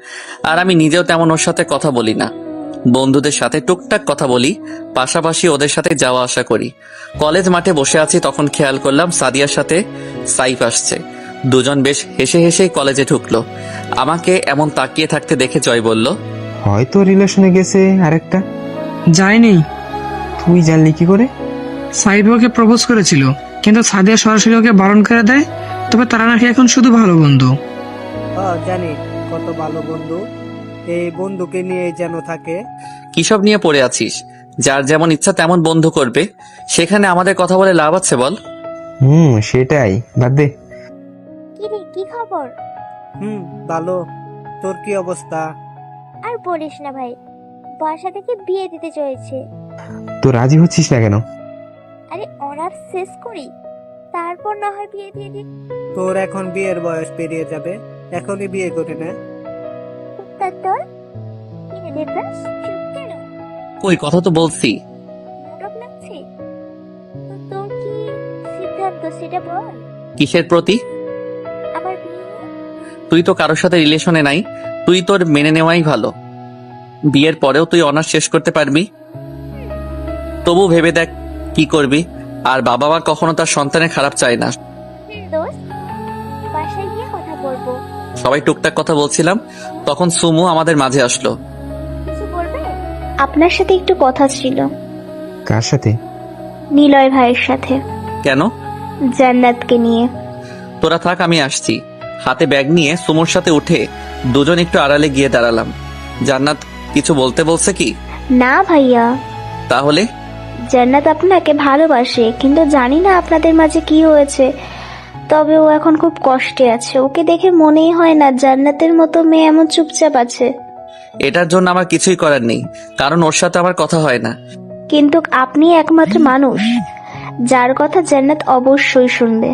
আর আমি নিজেও তেমন ওর সাথে কথা বলি না। বন্ধুদের সাথে টুকটাক কথা বলি, পাশাপাশি ওদের সাথে যাওয়া আসা করি। কলেজ মাঠে বসে আছি, তখন খেয়াল করলাম সাদিয়ার সাথে সাইফ আসছে। দুজন বেশ হেসে হেসেই কলেজে ঢুকলো। আমাকে এমন তাকিয়ে থাকতে দেখে জয় বলল, হয়তো রিলেশনে গেছে আরেকটা। যায়নি। তুই জানলি কি করে? সাইব ওকে প্রপোজ করেছিল, কিন্তু সাদিয়া সরাসরি ওকে বারণ করে দেয়। তবে তারা নাকি এখন শুধু ভালো বন্ধু। জানি কত ভালো বন্ধু। এই বন্ধুকে নিয়ে যেন থাকে। কিসব নিয়ে পড়ে আছিস? যার যেমন ইচ্ছা তেমন বন্ধু করবে, সেখানে আমাদের কথা বলে লাভ আছে বল? সেটাই, বাদ দে। কি রে, কি খবর? ভালো। তোর কি অবস্থা? আর বলিস না ভাই, বাসা থেকে বিয়ে দিতে চলেছে। তো রাজি হচ্ছিস না কেন? আরে অনার্স শেষ করি, তারপর না হয় বিয়ে দিয়ে দিই। তোর এখন বিয়ের বয়স পেরিয়ে যাবে, এখনই বিয়ে করে নে। তোর কি রে দেবরাজ, চুপ কেন? ওই কথা তো বলছি। নাটক লাগছে তো? তোর কি সিদ্ধান্ত সেটা বল। কিসের প্রতি? আমার বিয়ে। তুই তো কারোর সাথে রিলেশনে নাই, তুই তোর মেনে নেওয়াই ভালো। বিয়ের পরেও তুই অনার্স শেষ করতে পারবি। তবু ভেবে দেখ কি করবি। আর বাবা মা কখনো তার সন্তানের খারাপ চায় না। দোস্ত, বাসায় গিয়ে কথা বলবো। সবাই টুকটাক কথা বলছিলাম, তখন সুমু আমাদের মাঝে আসলো। কিছু বলবে? আপনার সাথে একটু কথা ছিল। কার সাথে? নিলয় ভাইয়ের সাথে। কেন? জান্নাতকে নিয়ে। তোরা থাক, আমি আসছি। হাতে ব্যাগ নিয়ে সুমুর সাথে উঠে দুজন একটু আড়ালে গিয়ে দাঁড়ালাম। জান্নাত কিছু বলতে বলছে কি? না ভাইয়া। তাহলে? জান্নাত আপনাকে ভালোবাসে, কিন্তু জানি না আপনাদের মাঝে কি হয়েছে। তবে ও এখন খুব কষ্টে আছে। ওকে দেখে মনেই হয় না জান্নাতের মতো মেয়ে এমন চুপচাপ আছে। এটার জন্য আমার কিছুই করার নেই, কারণ ওর সাথে আমার কথা হয় না। কিন্তু আপনি একমাত্র মানুষ যার কথা জান্নাত অবশ্যই শুনবে।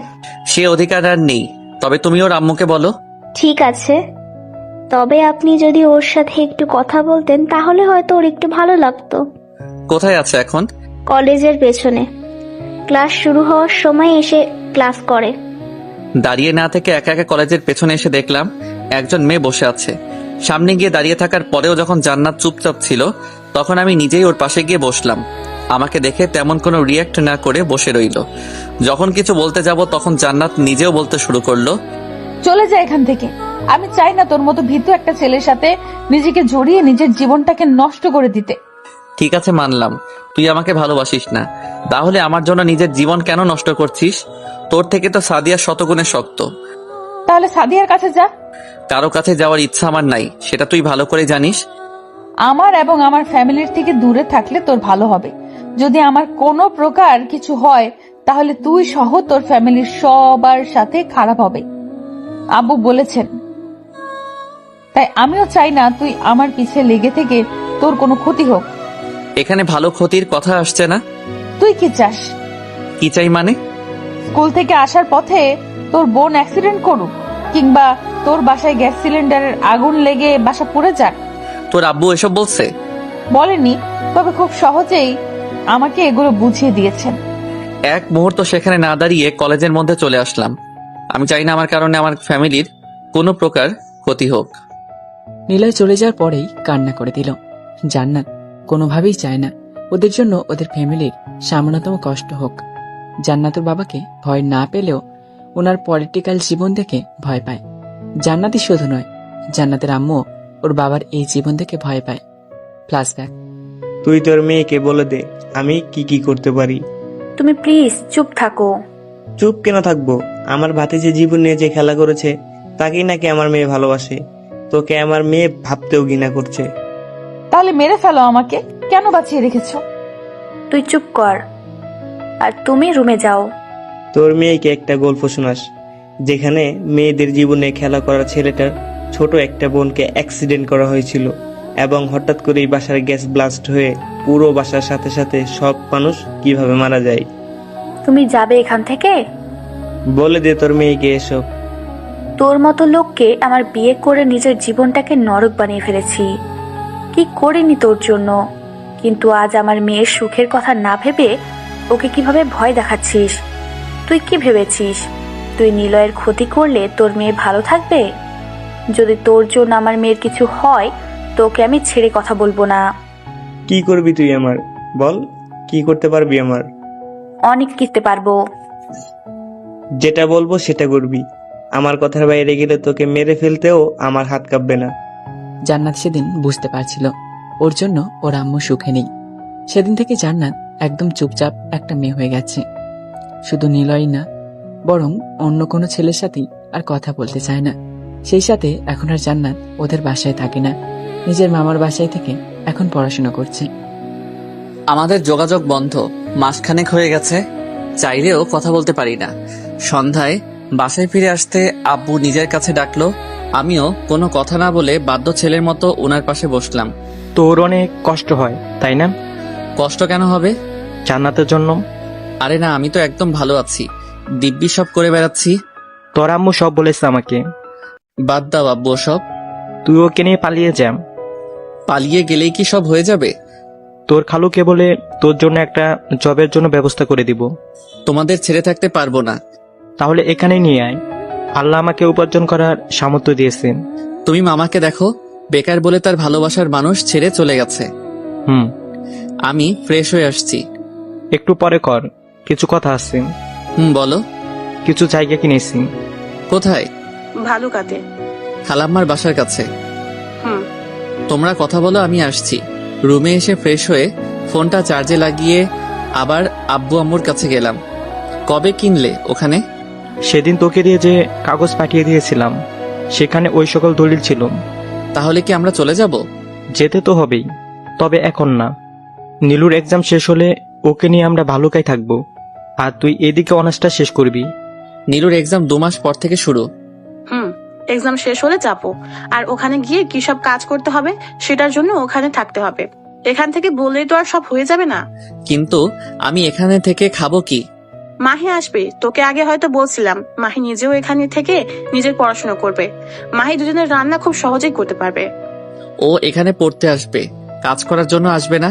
সে অধিকার আর নেই। তবে তুমি ওর আম্মুকে বলো। ঠিক আছে, তবে আপনি যদি ওর সাথে একটু কথা বলতেন, তাহলে হয়তো ওর একটু ভালো লাগতো। কোথায় আছে এখন? কলেজের পেছনে। ক্লাস শুরু হওয়ার সময় এসে ক্লাস করে। দাঁড়িয়ে না থেকে একা একা কলেজের পেছনে এসে দেখলাম একজন মেয়ে বসে আছে। সামনে গিয়ে দাঁড়িয়ে থাকার পরেও যখন জান্নাত চুপচাপ ছিল, তখন আমি নিজেই ওর পাশে গিয়ে বসলাম। আমাকে দেখে তেমন কোনো রিয়াক্ট না করে বসে রইল। যখন কিছু বলতে যাব তখন জান্নাত নিজেও বলতে শুরু করলো, চলে যা এখান থেকে। আমি চাই না তোর মতো ভীতু একটা ছেলের সাথে নিজেকে জড়িয়ে নিজের জীবনটাকে নষ্ট করে দিতে। ঠিক আছে, মানলাম তুই আমাকে ভালোবাসিস না, তাহলে আমার জন্য নিজের জীবন কেন নষ্ট করছিস? তোর থেকে তো সাদিয়া শতগুণে শক্ত। তাহলে সাদিয়ার কাছে যা। কারো কাছে যাওয়ার ইচ্ছা আমার নাই, সেটা তুই ভালো করে জানিস। আমার এবং আমার ফ্যামিলির থেকে দূরে থাকলে তোর ভালো হবে। যদি আমার কোনো প্রকার কিছু হয় তাহলে তুই সহ তোর ফ্যামিলির সবার সাথে খারাপ হবে, আব্বু বলেছেন। তাই আমিও চাই না তুই আমার পিছে লেগে থেকে তোর কোনো ক্ষতি হোক। এখানে ভালো ক্ষতির কথা আসছে না। তুই কি চাস? কি চাই মানে? স্কুল থেকে আসার পথে তোর বোন অ্যাক্সিডেন্ট করুক, কিংবা তোর বাসায় গ্যাস সিলিন্ডারের আগুন লেগে বাসা পুড়ে যাক। তোর আব্বু এসব বলছে? বলেনি, তবে খুব সহজেই আমাকে এগুলো বুঝিয়ে দিয়েছেন। এক মুহূর্ত সেখানে না দাঁড়িয়ে কলেজের মধ্যে চলে আসলাম। আমি চাই না আমার কারণে আমার ফ্যামিলির কোনো প্রকার ক্ষতি হোক। নিলয় চলে যাওয়ার পরেই কান্না করে দিল। জান্নাত কোনোভাবেই চায় না ওদের জন্য ওদের ফ্যামিলির সামান্যতম কষ্ট হোক। জান্নাতের বাবাকে ভয় না পেলেও ওনার পলিটিক্যাল জীবন দেখে ভয় পায়। জান্নাতই শুধু নয়, জান্নাতের আম্মু ওর বাবার এই জীবন দেখে ভয় পায়। ফ্ল্যাশব্যাক। তুই তোর মেয়েকে বলে দে আমি কি কি করতে পারি। তুমি প্লিজ চুপ থাকো। চুপ কেন থাকবো? আমার ভাতিজে জীবন নিয়ে যে খেলা করেছে তাকেই নাকি আমার মেয়ে ভালোবাসে। তোকে আমার মেয়ে ভাবতেও ঘৃণা করছে। তাহলে মেরে ফেলো আমাকে, কেন বাঁচিয়ে রেখেছো? তুই চুপ কর আর তুমি রুমে যাও। তোর মেয়েকে একটা গল্প শোনাস, যেখানে মেয়েদের জীবনে খেলা করা ছেলেটার ছোট একটা বোনকে অ্যাক্সিডেন্ট করা হয়েছিল এবং হঠাৎ করেই বাসার গ্যাস ব্লাস্ট হয়ে পুরো বাসার সাথে সাথে সব মানুষ কিভাবে মারা যায়। তুমি যাবে এখান থেকে? বলে দে তোর মেয়েকে এসব। তোর মতো লোককে আমার বিয়ে করে নিজের জীবনটাকে নরক বানিয়ে ফেলেছি। কি করিনি তোর জন্য, কিন্তু আজ আমার মেয়ের সুখের কথা না ভেবে ওকে কিভাবে ভয় দেখাচ্ছিস? তুই কি ভেবেছিস তুই নিলয়ের ক্ষতি করলে তোর মেয়ে ভালো থাকবে? যদি তোর জন্য আমার মেয়ের কিছু হয় তোকে আমি ছেড়ে কথা বলবো না। কি করবি তুই আমার? বল, কি করতে পারবি আমার? অনেক করতে পারবো। যেটা বলবো সেটা করবি। আমার কথার বাইরে গেলে তোকে মেরে ফেলতেও আমার হাত কাঁপবে না। জান্নাত সেদিন বুঝতে পারছিল ওর জন্য ওর আম্মু সুখে নেই। সেদিন থেকে জান্নাত একদম চুপচাপ একটা মেয়ে হয়ে গেছে। শুধু নিলয় না, বরং অন্য কোনো ছেলের সাথেই আর কথা বলতে চায় না। সেই সাথে এখন আর জান্নাত ওদের বাসায় থাকে না, নিজের মামার বাসায় থেকে এখন পড়াশোনা করছে। আমাদের যোগাযোগ বন্ধ মাসখানেক হয়ে গেছে, চাইলেও কথা বলতে পারি না। সন্ধ্যায় বাসায় ফিরে আসতে আব্বু নিজের কাছে ডাকলো। আমিও কোনো কথা না বলে বাধ্য ছেলের মতো ওনার পাশে বসলাম। তোর অনেক কষ্ট হয় তাই না? কষ্ট কেন হবে? জান্নাতের জন্য। আরে না, আমি তো একদম ভালো আছি, দিব্যি সব করে বেড়াচ্ছি। তোর আম্মু সব বলেছে আমাকে। বাদ দাও আব্বু সব। তুই ওকে নিয়ে পালিয়ে যা। পালিয়ে গেলেই কি সব হয়ে যাবে? তোর খালুকে বলে তোর জন্য একটা জবের জন্য ব্যবস্থা করে দিব। তোমাদের ছেড়ে থাকতে পারবো না। তাহলে এখানে নিয়ে আয়, আল্লাহ আমাকে উপার্জন করার সামর্থ্য দিয়েছেন। তুমি মামাকে দেখো, বেকার বলে তার ভালোবাসার মানুষ ছেড়ে চলে গেছে। আমি ফ্রেশ হয়ে আসছি। একটু পরে কর, কিছু কথা আছে। বলো। কিছু জায়গা কিনেছি। কোথায়? ভালুকাতে। খালাম্মার বাসার কাছে। হুম। তোমরা কথা বলো, আমি আসছি। রুমে এসে ফ্রেশ হয়ে ফোনটা চার্জে লাগিয়ে আবার আব্বু আম্মুর কাছে গেলাম। কবে কিনলে ওখানে? সেদিন তোকে দিয়ে যে কাগজ পাঠিয়ে দিয়েছিলাম সেখানে ওই সকল দলিল ছিল। তাহলে কি আমরা চলে যাব? যেতে তো হবেই, তবে এখন না। নীলুর এক্সাম শেষ হলে ওকে নিয়ে আমরা ভালুকায় থাকবো, আর তুই এদিকে অনার্সটা শেষ করবি। নীলুর এক্সাম 2 মাস পর থেকে শুরু। এক্সাম শেষ হলে যাবো, আর ওখানে গিয়ে কি সব কাজ করতে হবে সেটার জন্য ওখানে থাকতে হবে। এখান থেকে বললেই তো আর সব হয়ে যাবে না। কিন্তু আমি এখানে থেকে খাবো কি? মাহি আসবে, তোকে আগে হয়তো বলছিলাম। মাহি নিজেও এখানে থেকে নিজের পড়াশোনা করবে। মাহি দুজনের রান্না খুব সহজেই করতে পারবে। ও এখানে পড়তে আসবে, কাজ করার জন্য আসবে না।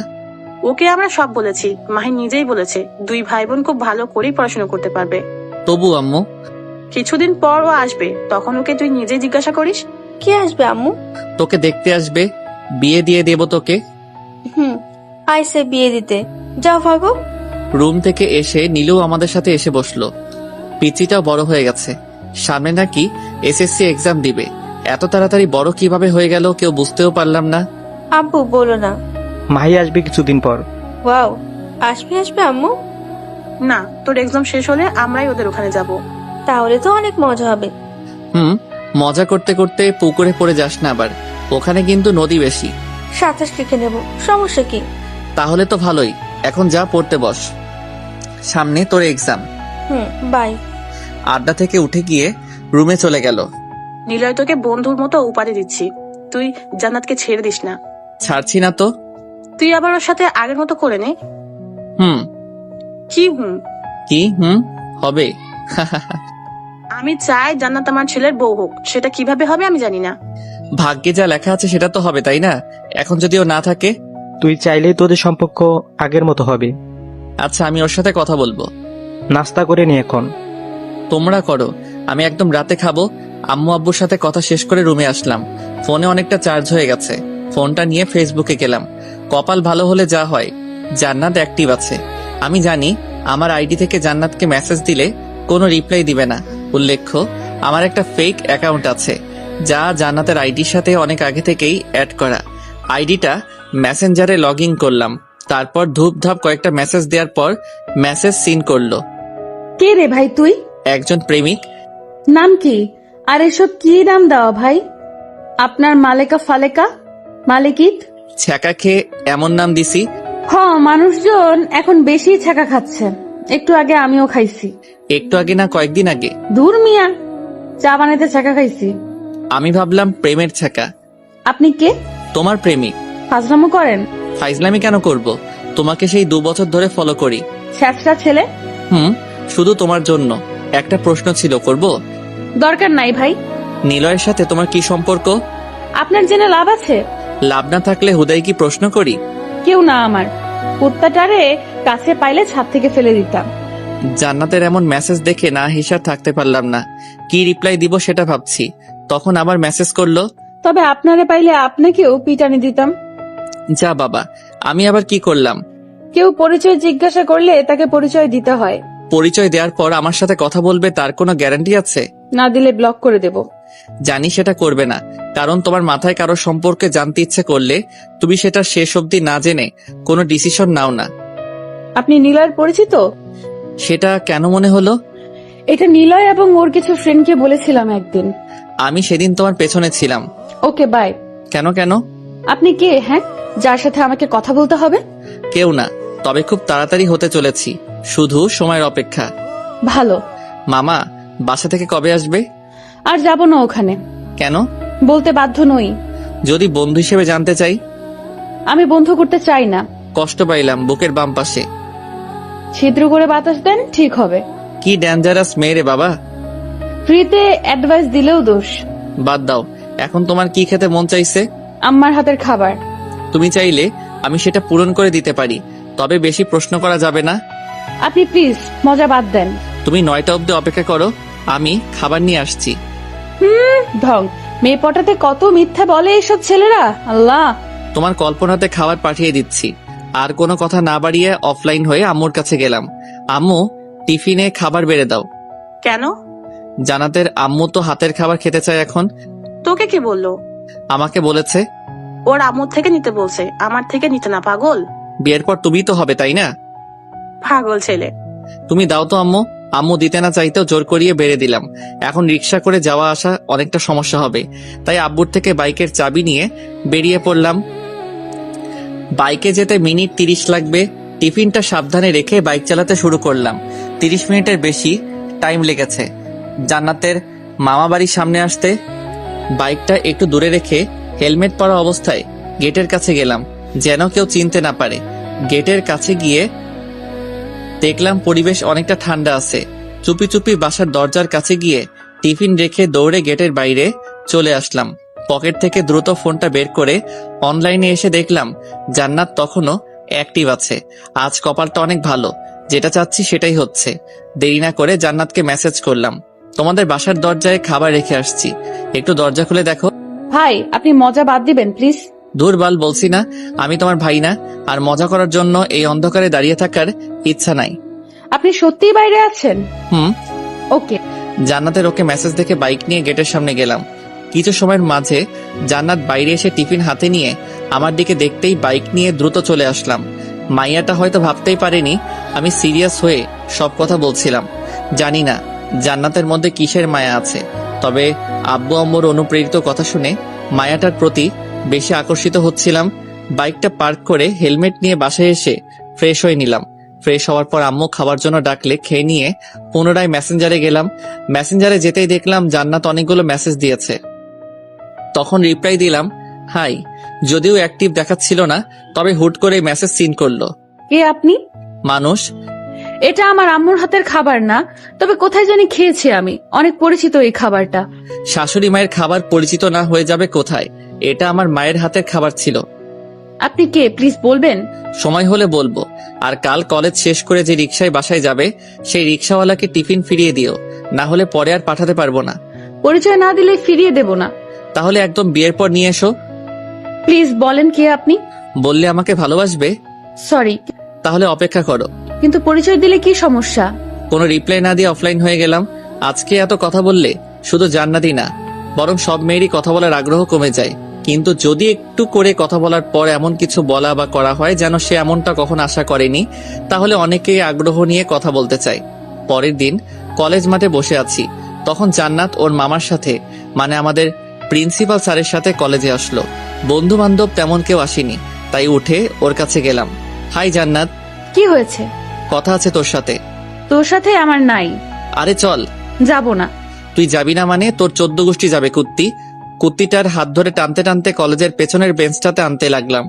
ওকে আমরা সব বলেছি, মাহি নিজেই বলেছে 2 ভাই বোন খুব ভালো করেই পড়াশোনা করতে পারবে। তবু আম্মু, কিছুদিন পর ও আসবে, তখন ওকে তুই নিজেই জিজ্ঞাসা করিস। কে আসবে আম্মু? তোকে দেখতে আসবে, বিয়ে দিয়ে দেব তোকে। আইসে বিয়ে দিতে, যাও ভাগো। রুম থেকে এসে নীলু আমাদের সাথে এসে বসলো। পিচিটাও বড় হয়ে গেছে, সামনে নাকি এসএসসি এক্সাম দিবে। এত তাড়াতাড়ি বড় কিভাবে হয়ে গেল কেউ বুঝতেও পারলাম না। আব্বু বলো না। মাহি আসবে কিছুদিন পর। ওয়াও, আসবে আম্মু। না, তোর এক্সাম শেষ হলে আমরাই ওদের ওখানে যাব। তাহলে তো অনেক মজা হবে। মজা করতে করতে পুকুরে পড়ে যাস না আবার, ওখানে কিন্তু নদী বেশি। সাঁতার শিখে নেব, সমস্যা কি? তাহলে তো ভালোই, এখন যা পড়তে বস, সামনে তোর এক্সাম। বাই। আড্ডা থেকে উঠে গিয়ে রুমে চলে গেল। নিলয় তোকে বন্ধুর মতো উপাধি দিচ্ছি, তুই জান্নাতকে ছেড়ে দিস না। ছাড়ছি না তো। তুই আবার ওর সাথে আগের মতো করে নে। কি কি হবে? আমি চাই জান্নাত আমার ছেলের বউ হোক, সেটা কিভাবে হবে আমি জানি না। ভাগ্যে যা লেখা আছে সেটা তো হবে, তাই না? এখন যদি ও না থাকে? তুই চাইলেই তোদের সম্পর্ক আগের মতো হবে। আচ্ছা, আমি ওর সাথে কথা বলবো। নাস্তা করে নি এখন। তোমরা করো, আমি একদম রাতে খাবো। আম্মু আব্বুর সাথে কথা শেষ করে রুমে আসলাম। ফোনে অনেকটা চার্জ হয়ে গেছে, ফোনটা নিয়ে ফেসবুকে গেলাম। কপাল ভালো হলে যা হয়, জান্নাত অ্যাক্টিভ আছে। আমি জানি আমার আইডি থেকে জান্নাতকে মেসেজ দিলে কোনো রিপ্লাই দিবে না। উল্লেখ্য, আমার একটা ফেক অ্যাকাউন্ট আছে যা জান্নাতের আইডির সাথে অনেক আগে থেকেই অ্যাড করা। আইডিটা মেসেঞ্জারে লগ ইন করলাম, তারপর ধূপধাপ কয়েকটা মেসেজ দেওয়ার পর মেসেজ সিন করলো। কে রে ভাই তুই? একজন প্রেমিক। নাম কি? আর এসব কি নাম দেওয়া ভাই? আপনার মালেকা ফালেকা মালিকিত ছ্যাঁকা খেয়ে এমন নাম দিছি। মানুষজন এখন বেশি ছ্যাঁকা খাচ্ছে, একটু আগে আমিও খাইছি। একটু আগে না, কয়েকদিন আগে। দূর মিয়া, চা বানাইতে ছ্যাঁকা খাইছি। আমি ভাবলাম প্রেমের ছ্যাঁকা। আপনি কে? তোমার প্রেমিক। ফাজলামো করেন? ফাইজলামি কেন করব, তোমাকে সেই 2 বছর ধরে ফলো করি। ছ্যাঁচড়া ছেলে। শুধু তোমার জন্য একটা প্রশ্ন ছিল, করব? দরকার নাই ভাই। নিলয়ের সাথে তোমার কি সম্পর্ক? আপনার জেনে লাভ আছে? লাভ না থাকলে হুদাই কি প্রশ্ন করি? কেউ না, আমার কুত্তাটারে কাছে পাইলে ছাদ থেকে ফেলে দিতাম। জান্নাতের এমন মেসেজ দেখে না হিসাব থাকতে পারলাম না। কি রিপ্লাই দিব সেটা ভাবছি, তখন আবার মেসেজ করলো। তবে আপনারে পাইলে আপনাকেও পিটানি দিতাম। যা বাবা, আমি আবার কি করলাম? কেউ পরিচয় জিজ্ঞাসা করলে তাকে পরিচয় দিতে হয়। পরিচয় দেওয়ার পর আমার সাথে কথা বলবে তার কোনো গ্যারান্টি আছে? না দিলে ব্লক করে দেব। জানি সেটা করবে না, কারণ তোমার মাথায় কারো সম্পর্কে জানতে ইচ্ছে করলে তুমি সেটা শেষ অবধি না জেনে কোনো ডিসিশন নাও না। আপনি নিলয়ের পরিচিত? সেটা কেন মনে হলো? এটা নিলয় এবং ওর কিছু ফ্রেন্ডকে বলেছিলাম একদিন। আমি সেদিন তোমার পেছনে ছিলাম। Okay bye. কেন? আপনি কে? হ্যাঁ, যার সাথে আমাকে কথা বলতে হবে? কেউ না, তবে খুব তাড়াতাড়ি হতে চলেছি, শুধু সময়ের অপেক্ষা। ভালো। মামা বাসা থেকে কবে আসবে? আর যাব না ওখানে। কেন? বলতে বাধ্য নই। যদি বন্ধু হিসেবে জানতে চাই? আমি বন্ধু করতে চাই না। কষ্ট পাইলাম বুকের বাম পাশে। ছিদ্র করে বাতাস দেন, ঠিক হবে। কি ডেঞ্জারাস মেয়ে রে বাবা। ফ্রিতে অ্যাডভাইস দিলেও দোষ। বাদ দাও, এখন তোমার কি খেতে মন চাইছে? আম্মার হাতের খাবার। তুমি চাইলে আমি সেটা পূরণ করে দিতে পারি, তবে বেশি প্রশ্ন করা যাবে না। আপনি প্লিজ মজা বাদ দেন। তুমি 9টা অবধি অপেক্ষা করো, আমি খাবার নিয়ে আসছি। ঢং, মেয়ে পটাতে কত মিথ্যা বলে এসব ছেলেরা, আল্লাহ। তোমার কল্পনাতে খাবার পাঠিয়ে দিচ্ছি। আর কোনো কথা না বাড়িয়ে অফলাইন হয়ে আম্মুর কাছে গেলাম। আম্মু, টিফিনে খাবার বেড়ে দাও। কেন? জান্নাতের আম্মু তো হাতের খাবার খেতে চায় এখন। তোকে কি বললো? আমাকে বলেছে। ওর আম্মুর থেকে নিতে বলছে, আমার থেকে নিতে না। পাগল। বিয়ের পর তুমি তো হবে, তাই না? পাগল ছেলে। তুমি দাও তো আম্মু। আম্মু দিতে না চাইতেও জোর করিয়ে বেড়ে দিলাম। এখন রিক্সা করে যাওয়া আসা অনেকটা সমস্যা হবে, তাই আব্বুর থেকে বাইকের চাবি নিয়ে বেরিয়ে পড়লাম। বাইকে যেতে মিনিট 30 লাগবে। টিফিনটা সাবধানে রেখে বাইক চালাতে শুরু করলাম। 30 মিনিটের বেশি টাইম লেগেছে জান্নাতের মামা বাড়ির সামনে আসতে। বাইকটা একটু দূরে রেখে হেলমেট পরা অবস্থায় গেটের কাছে গেলাম, যেন কেউ চিনতে না পারে। গেটের কাছে গিয়ে দেখলাম পরিবেশ অনেকটা ঠান্ডা আছে। চুপি চুপি বাসার দরজার কাছে গিয়ে টিফিন রেখে দৌড়ে গেটের বাইরে চলে আসলাম। পকেট থেকে দ্রুত ফোনটা বের করে অনলাইনে এসে দেখলাম জান্নাত তখনও অ্যাক্টিভ আছে। আজ কপালটা অনেক ভালো, যেটা চাচ্ছি সেটাই হচ্ছে। দেরি না করে জান্নাতকে মেসেজ করলাম, তোমাদের বাসার দরজায় খাবার রেখে আসছি, একটু দরজা খুলে দেখো। ভাই আপনি মজা বাদ দিবেন প্লিজ। দুর্বল বলছি না আমি তোমার ভাই না, আর মজা করার জন্য এই অন্ধকারে দাঁড়িয়ে থাকার ইচ্ছা নাই। আপনি সত্যিই বাইরে আছেন? হুম। ওকে। জান্নাতের ওকে মেসেজ দেখে বাইক নিয়ে গেটের সামনে গেলাম। কিছু সময়ের মাঝে জান্নাত বাইরে এসে টিফিন হাতে নিয়ে আমার দিকে দেখতেই বাইক নিয়ে দ্রুত চলে আসলাম। মাইয়াটা হয়তো ভাবতেই পারেনি আমি সিরিয়াস হয়ে সব কথা বলছিলাম। জানি না জান্নাতের মধ্যে কিসের মায়া আছে, তবে আব্বু আম্মুর অনুপ্রেরিত কথা শুনে মায়াটার প্রতি বেশি আকর্ষিত হচ্ছিলাম। বাইকটা পার্ক করে হেলমেট নিয়ে বাসায় এসে ফ্রেশ হয়ে নিলাম। ফ্রেশ হওয়ার পর আম্মু খাবার জন্য ডাকলে খেয়ে নিয়ে পুনরায় মেসেঞ্জারে গেলাম। মেসেঞ্জারে যেতেই দেখলাম জান্নাত অনেকগুলো মেসেজ দিয়েছে। তখন রিপ্লাই দিলাম হাই, যদিও অ্যাক্টিভ দেখাচ্ছিল না, তবে হুট করে মেসেজ সিন করলো। কে আপনি? মানুষ। এটা আমার আম্মুর হাতের খাবার না, তবে কোথায় জানি খেয়েছি আমি, অনেক পরিচিত এই খাবারটা। শাশুড়ি মায়ের খাবার পরিচিত না হয়ে যাবে কোথায়? এটা আমার মায়ের হাতের খাবার ছিল। আপনি কে প্লিজ বলবেন? সময় হলে বলবো। আর কাল কলেজ শেষ করে যে রিকশায় বাসায় যাবে সেই রিকশাওয়ালাকে টিফিন ফিরিয়ে দিও, না হলে পরে আর পাঠাতে পারবো না। পরিচয় না দিলে ফিরিয়ে দেব না। তাহলে একদম বিয়ের পর নিয়ে এসো। প্লিজ বলেন কে আপনি? বললে আমাকে ভালোবাসবে? সরি, তাহলে অপেক্ষা করো। কিন্তু পরিচয় দিলে কি সমস্যা? কোনো রিপ্লাই না দিয়ে অফলাইন হয়ে গেলাম। আজকে এত কথা বললে শুধু জান্নাতই না, বরং সব মেয়েরই কথা বলার আগ্রহ কমে যায়। কিন্তু যদি একটু করে কথা বলার পর এমন কিছু বলা বা করা হয় যেন সে এমনটা কখনো আশা করেনি, তাহলে অনেকেই আগ্রহ নিয়ে কথা বলতে চায়। পরের দিন কলেজ মাঠে বসে আছি, তখন জান্নাত ওর মামার সাথে, মানে আমাদের প্রিন্সিপাল স্যারের সাথে কলেজে আসলো। বন্ধু বান্ধব তেমন কেউ আসেনি, তাই উঠে ওর কাছে গেলাম। হাই জান্নাত। কি হয়েছে? কথা আছে তোর সাথে। তোর সাথে আমার নাই। আরে চল। যাব না। তুই যাবি না মানে তোর 14 গোষ্ঠী যাবে কুত্তি। কুত্তিটার হাত ধরে টানতে টানতে কলেজের পেছনের বেঞ্চটাতে আনতে লাগলাম।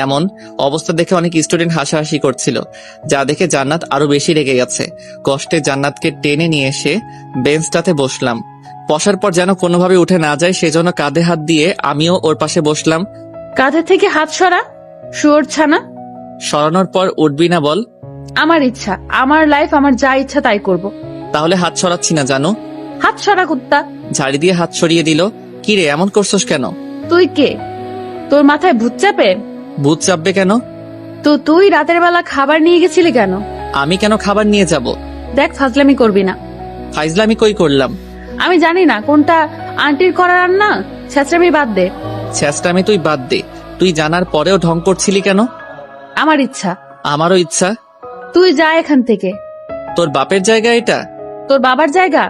এমন অবস্থা দেখে অনেক স্টুডেন্ট হাসাহাসি করছিল, যা দেখে জান্নাত আরো বেশি রেগে গেছে। কষ্টে জান্নাতকে টেনে নিয়ে এসে বেঞ্চটাতে বসলাম। বসার পর যেন কোনোভাবে উঠে না যায় সেজন্য কাঁধে হাত দিয়ে আমিও ওর পাশে বসলাম। কাঁধে থেকে হাত সরা, শুয়োর ছানা। সরানোর পর উঠবি না বল? আমার ইচ্ছা, আমার লাইফ, আমার যা ইচ্ছা তাই করব। তাহলে হাত সরাচ্ছি না জানো। হাত সরা কুত্তা। ঝাড়ি দিয়ে হাত সরিয়ে দিল। কি রে এমন করছস কেন? তুই কে? তোর মাথায় ভূত চাপে? ভূত চাপবে কেন? তো তুই রাতের বেলা খাবার নিয়ে গেছিলি কেন? আমি কেন খাবার নিয়ে যাব? দেখ, ফাজলামি করবি না। ফাইজলামি কই করলাম? আমি জানি না কোনটা আন্টির করা রান্না। ছেঁচড়ামি বাদ দে। ছেঁচড়ামি তুই বাদ দে। তুই জানার পরেও ঢং করছিলি কেন? আমার ইচ্ছা। আমারও ইচ্ছা। তুই যা এখান থেকে। তোর বাপের জায়গা এটা? তোর বাবার জায়গা?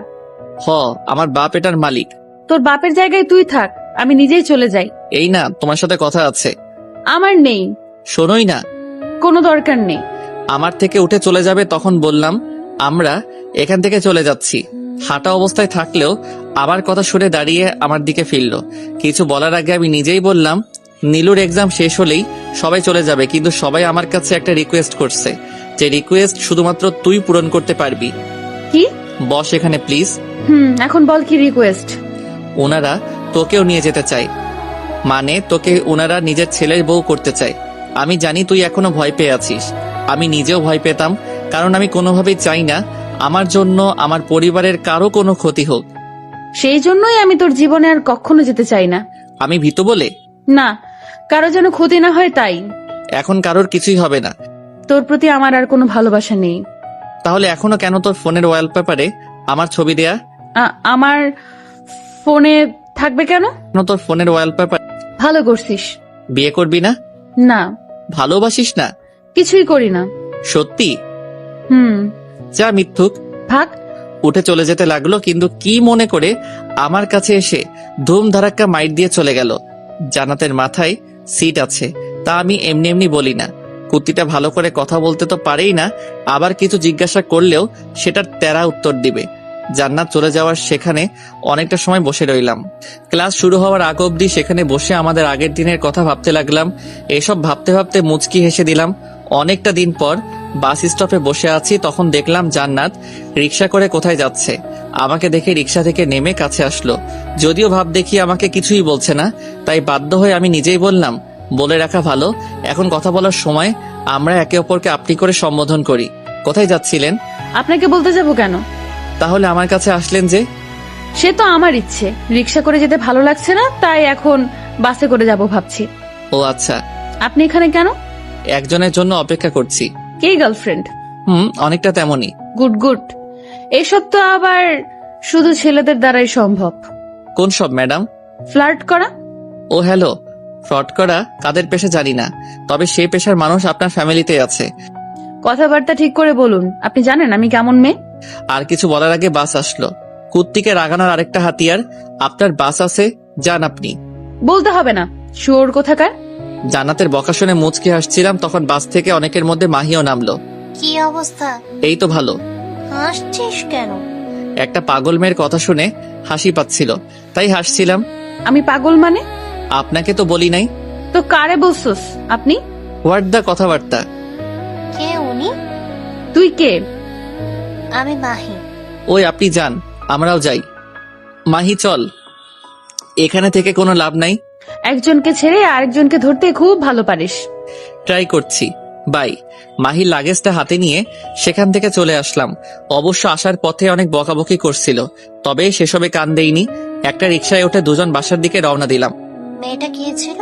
হ, আমার বাপ এটার মালিক। তোর বাপের জায়গায় তুই থাক, আমি নিজেই চলে যাই। এই না, তোমার সাথে কথা আছে। আমার নেই। শোনোই না। কোনো দরকার নেই। আমার থেকে উঠে চলে যাবে তখন বললাম আমরা এখান থেকে চলে যাচ্ছি। হাঁটা অবস্থায় থাকলেও আমার কথা শুনে দাঁড়িয়ে আমার দিকে ফিরল। কিছু বলার আগে আমি নিজেই বললাম নীলুর এক্সাম শেষ হলেই সবাই চলে যাবে, কিন্তু সবাই আমার কাছে একটা রিকোয়েস্ট করছে, যে রিকোয়েস্ট শুধুমাত্র তুই পূরণ করতে পারবি। কি? বস এখানে প্লিজ। এখন বল কি রিকোয়েস্ট? ওনারা তোকেও নিয়ে যেতে চায়, মানে তোকে ওনারা নিজের ছেলের বউ করতে চায়। আমি জানি তুই এখনো ভয় পেয়ে আছিস, আমি নিজেও ভয় পেতাম, কারণ আমি কোনোভাবেই চাই না আমার জন্য আমার পরিবারের কারো কোনো ক্ষতি হোক। সেই জন্যই আমি তোর জীবনে আর কখনো যেতে চাই না। আমি ভীতু বলে? না, কারো যেন ক্ষতি না হয় তাই। এখন কারোর কিছুই হবে না। তোর প্রতি আমার আর কোনো ভালোবাসা নেই। তাহলে এখনো কেন তোর ফোনের ওয়ালপেপারে আমার ছবি দেয়া? আমার ফোনে থাকবে কেন? তোর ফোনের ওয়ালপেপার। ভালো করছিস। বিয়ে করবি না? না। ভালোবাসিস না? কিছুই করি না। সত্যি? যা মিথ্যুক। ভাগ। উঠে চলে যেতে লাগলো, কিন্তু কি মনে করে আমার কাছে এসে ধুম ধারাক্কা মাইট দিয়ে চলে গেল। জান্নাতের মাথায় সিট আছে, তা আমি এমনি এমনি বলি না। কুত্তিটা ভালো করে কথা বলতে তো পারেই না, আবার কিছু জিজ্ঞাসা করলেও সেটার তেরা উত্তর দিবে। জান্নাত চলে যাওয়ার সেখানে অনেকটা সময় বসে রইলাম। ক্লাস শুরু হওয়ার আগ অব্দি সেখানে বসে আমাদের আগের দিনের কথা ভাবতে লাগলাম। এসব ভাবতে ভাবতে মুচকি হেসে দিলাম। অনেকটা দিন পর বাস স্টপে বসে আছি, তখন দেখলাম জান্নাত রিক্সা করে কোথায় যাচ্ছে। আমাকে দেখে রিক্সা থেকে নেমে কাছে আসলো। যদিও ভাব দেখি আমাকে কিছুই বলছে না, তাই বাধ্য হয়ে আমি নিজেই বললাম, বলে রাখা ভালো, এখন কথা বলার সময় আমরা একে অপরকে আপনি করে সম্বোধন করি। কোথায় যাচ্ছিলেন? আপনাকে বলতে যাব কেন? তাহলে আমার কাছে আসলেন যে? সে তো আমার ইচ্ছে, রিক্সা করে যেতে ভালো লাগছে না, তাই এখন বাসে করে যাব ভাবছি। ও আচ্ছা, আপনি এখানে কেন? একজনের জন্য অপেক্ষা করছি। কে গার্লফ্রেন্ড? অনেকটা তেমনই। Good good. এসব তো আবার শুধু ছেলেদের দ্বারাই সম্ভব। কোন সব ম্যাডাম? ফ্লার্ট করা। ও হ্যালো, ফ্রড করা কাদের পেশা জানি না, তবে সেই পেশার মানুষ আপনার ফ্যামিলিতে আছে। কথাবার্তা ঠিক করে বলুন, আপনি জানেন আমি কেমন মেয়ে। আর কিছু বলার আগে বাস আসলো। কুত্তিকে রাগানোর আরেকটা হাতিয়ার। আপনার বাস আছে, যান আপনি। বলতে হবে না, শুয়োর কোথাকার। জান্নাতের বকা শুনে মুচকি হাসছিলাম, তখন বাস থেকে অনেকের মধ্যে মাহিও নামলো। কি অবস্থা? এই তো ভালো। হাসছিস কেন? একটা পাগল মেয়ের কথা শুনে হাসি পাচ্ছিল, তাই হাসছিলাম। আমি পাগল মানে? আপনাকে তো বলি নাই। তো কারে বলছস আপনি? হোয়াট দা কথাবার্তা? কে উনি? তুই কে? আমি মাহি। ওই আপনি যান, আমরাও যাই। মাহি চল, এখানে থেকে কোনো লাভ নাই। একজনকে ছেড়ে আরেকজনকে ধরতে খুব ভালো পারিস। ট্রাই করছি। বাই। মাহির লাগেজটা হাতে নিয়ে সেখান থেকে চলে আসলাম। অবশ্য আসার পথে অনেক বকাবকি করছিল, তবে সেসবে কান দেইনি। একটা রিকশায় উঠে দুজন বাসার দিকে রওনা দিলাম। মেয়েটা কে ছিল?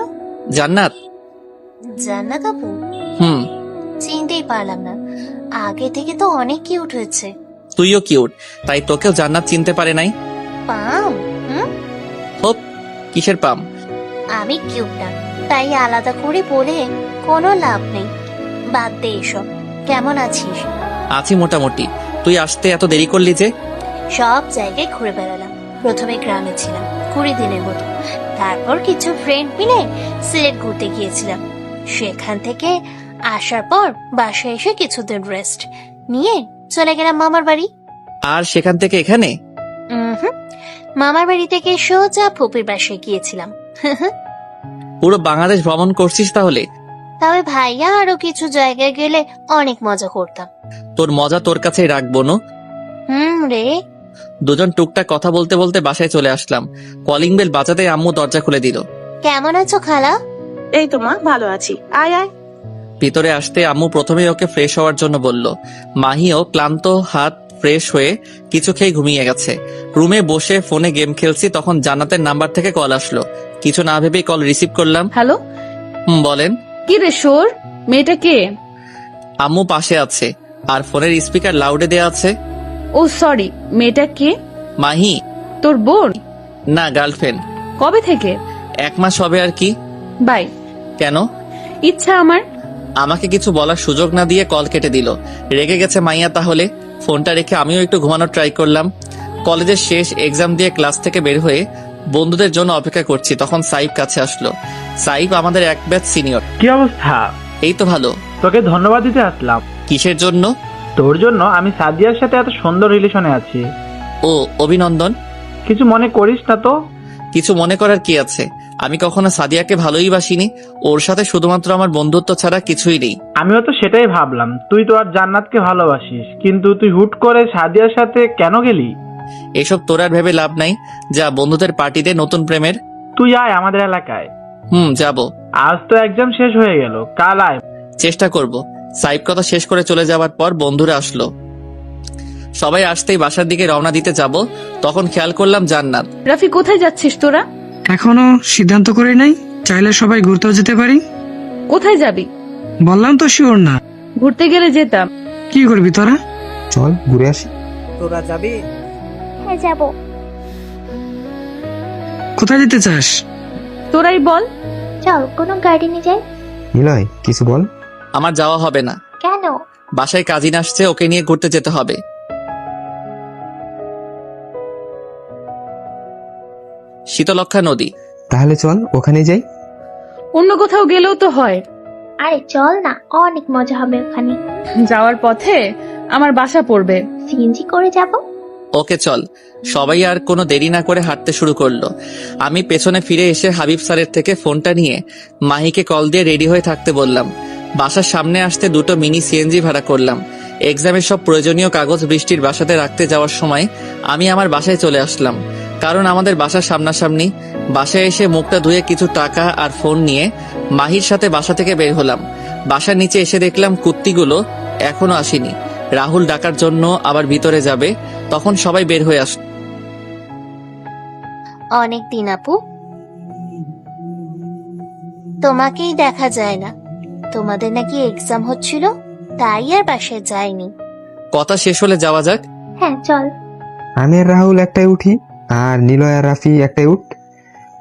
জান্নাত। জান্নাত আপু? হুম। চিনতেই পারলাম না, আগে থেকে তো অনেক কিউট হয়েছে। তুইও কিউট, তাই তোকেও জান্নাত চিনতে পারে নাই। পাম? হোপ, কিসের পাম? আমি কিউট না, তাই আলাদা করে বলে কোনো লাভ নেই। বাদ দে এসব। কেমন আছিস? আছি মোটামুটি। তুই আসতে এত দেরি করলি যে? সব জায়গায় ঘুরে বেড়ালাম। প্রথমে গ্রামে ছিলাম 20 দিনের মতো, তারপর কিছু ফ্রেন্ড মিলে সিলেট ঘুরতে গিয়েছিলাম। সেখান থেকে আসার পর বাসায় এসে কিছুদিন রেস্ট নিয়ে চলে গেলাম মামার বাড়ি। আর সেখান থেকে এখানে? মামার বাড়ি থেকে সোজা ফুপির বাসায় গিয়েছিলাম। পুরো বাংলাদেশ ভ্রমণ করছিস তাহলে? তবে ভাইয়া আরো কিছু জায়গায় গেলে অনেক মজা করতাম। তোর মজা তোর কাছেই রাখবো না। রে। দুজন টুকটাক কথা বলতে বলতে বাসায় চলে আসলাম। কলিং বেল বাজাতে আম্মু দরজা খুলে দিল। কেমন আছো খালা? এই তো মা, ভালো আছি, আয় আয়। ভিতরে আসতে আম্মু প্রথমেই ওকে ফ্রেশ হওয়ার জন্য বলল। মাহিও ক্লান্ত হাত ফ্রেশ হয়ে কিছু খেয়ে ঘুমিয়ে গেছে। রুমে বসে ফোনে গেম খেলছি, তখন জান্নাতের নাম্বার থেকে কল আসলো। কিছু না ভেবেই কল রিসিভ করলাম। হ্যালো। বলেন। কি রে শোর, মেয়েটা কে? আম্মু পাশে আছে, আর ফোনের স্পিকার লাউডে দেয়া আছে। ও সরি, মেয়েটা কে? মাহি। তোর বোন? না, গার্লফ্রেন্ড। কবে থেকে? 1 মাস হবে আর কি। বাই। কেন? ইচ্ছা আমার। আমাকে কিছু বলার সুযোগ না দিয়ে কল কেটে দিল। রেগে গেছে মাইয়া তাহলে। ফোনটা রেখে আমিও একটু ঘুমানোর ট্রাই করলাম। কলেজের শেষ এক্সাম দিয়ে ক্লাস থেকে বের হয়ে বন্ধুদের জন্য অপেক্ষা করছি, তখন সাইফ কাছে আসলো। সাইফ আমাদের এক ব্যাচ সিনিয়র। কি অবস্থা? এই তো ভালো। তোকে ধন্যবাদ দিতে আসলাম। কিসের জন্য? তোর জন্য। আমি সাদিয়ার সাথে এত সুন্দর রিলেশনে আছি। ও, অভিনন্দন। কিছু মনে করিস না তো? কিছু মনে করার কি আছে? আমি কখনো সাদিয়াকে ভালোই বাসিনি। ওর সাথে শুধুমাত্র আমার বন্ধুত্ব ছাড়া কিছুই নেই। আমিও তো সেটাই ভাবলাম, তুই তো আর জান্নাতকে ভালোবাসিস, কিন্তু তুই হুট করে সাদিয়ার সাথে কেন গেলি? এসব তোর আর ভেবে লাভ নাই। যা, বন্ধুদের পার্টিতে নতুন প্রেমের। তুই আয় আমাদের এলাকায়। যাব। আজ তো এক্সাম শেষ হয়ে গেল, কাল আয়। চেষ্টা করব। সাইফ কথা শেষ করে চলে যাওয়ার পর বন্ধুরা আসলো। সবাই আসতেই বাসার দিকে রওনা দিতে যাব, তখন খেয়াল করলাম জান্নাত। রাফি, কোথায় যাচ্ছিস তোরা? এখনো সিদ্ধান্ত করে নাই, চাইলে সবাই ঘুরতেও যেতে পারি। কোথায় যাবি? বললাম তো শিওর না। ঘুরতে গেলে যেতাম। কি করবি তোরা? চল ঘুরে আসি। তোরা যাবি? হ্যাঁ যাব। কোথায় যেতে চাস? তোরাই বল। চল কোনো গার্ডেনে যাই। নিলয়, কিছু বল। আমার যাওয়া হবে না। কেন? বাসায় কাজিন আসছে, ওকে নিয়ে ঘুরতে যেতে হবে। শীতলক্ষা নদী। তাহলে চল ওখানে যাই। অন্য কোথাও গেলেও তো হয়। আরে চল না, অনেক মজা হবে ওখানে। যাওয়ার পথে আমার বাসা পড়বে। সিএনজি করে যাব। ওকে চল। সবাই আর কোনো দেরি না করে হাঁটতে শুরু করলো। আমি পেছনে ফিরে এসে হাবিব স্যারের থেকে ফোনটা নিয়ে মাহিকে কল দিয়ে রেডি হয়ে থাকতে বললাম। বাসার সামনে আসতে 2টো মিনি সিএনজি ভাড়া করলাম। এক্সামের সব প্রয়োজনীয় কাগজ বৃষ্টির বাসাতে রাখতে যাওয়ার সময় আমি আমার বাসায় চলে আসলাম, কারণ আমাদের বাসার সামনাসামনি। বাসায় এসে মুখটা ধুয়ে কিছু টাকা আর ফোন নিয়ে মাহির সাথে বাসা থেকে বের হলাম। বাসার নিচে এসে দেখলাম কুত্তিগুলো এখনো আসেনি। রাহুল ডাকার জন্য আবার ভিতরে যাবে, তখন সবাই বের হয়ে আসলো। অনেক দিন আপু। তোমাকেই দেখা যায় না। তোমাদের নাকি এক্সাম হচ্ছিল, তাই আর বাসায় যাইনি। কথা শেষ হলে যাওয়া যাক। হ্যাঁ চল। আমি আর রাহুল একটাই উঠি, আর নিলয় আর রাফি একটাই উঠ,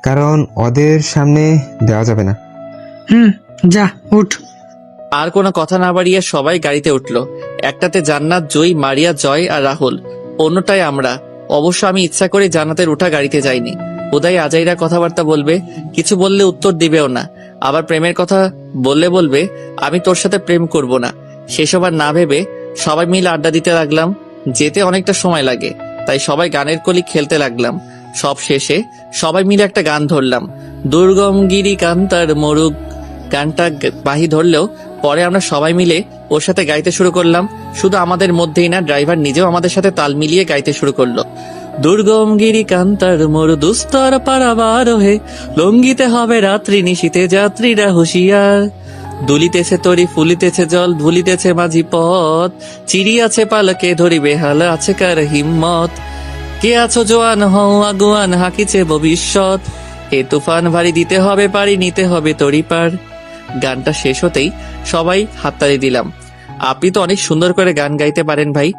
কারণ ওদের সামনে দেওয়া যাবে না। যা উঠ। আর কোনো কথা না বাড়িয়ে সবাই গাড়িতে উঠলো। একটাতে জান্নাত, জয়, মারিয়া, জয় আর রাহুল, অন্যটায় আমরা। অবশ্য আমি ইচ্ছা করে জান্নাতের উঠা গাড়িতে যাইনি। উদয় আজাইরা কথাবার্তা বলবে, কিছু বললে উত্তর দিবেও না। আবার প্রেমের কথা বলবে আমি তোর সাথে প্রেম করব না। সেসব আর না ভেবে সবাই মিলে আড্ডা দিতে লাগলাম। যেতে অনেকটা সময় লাগে, তাই সবাই গানের কলি খেলতে লাগলাম। সব শেষে সবাই মিলে একটা গান ধরলাম, দুর্গম গিরি কান্তার মরুক। গানটা বাহি ধরলেও পরে আমরা সবাই মিলে ওর সাথে গাইতে শুরু করলাম। শুধু আমাদের মধ্যেই না, ড্রাইভার নিজেও আমাদের সাথে তাল মিলিয়ে গাইতে শুরু করলো। দুর্গম গিরি কান্তার মরু দুস্তর পারাবার হে, লঙ্গিতে হবে রাত্রি নিশীতে যাত্রীরা হুঁশিয়ার। দুলিতেছে তরি ফুলিতেছে জল, ভুলিতেছে মাঝি পথ, চিড়িয়াছে পালকে ধরিবে হাল আছে কার হিম্মত। কে আছো জোয়ান হও আগুয়ান, হাকিছে ভবিষ্যৎ, এ তুফান ভারী দিতে হবে পারি, নিতে হবে তরি পার। গানটা শেষ হতেই সবাই হাততালি দিলাম। আপনি তো অনেক সুন্দর করে গান গাইতে পারেন ভাই।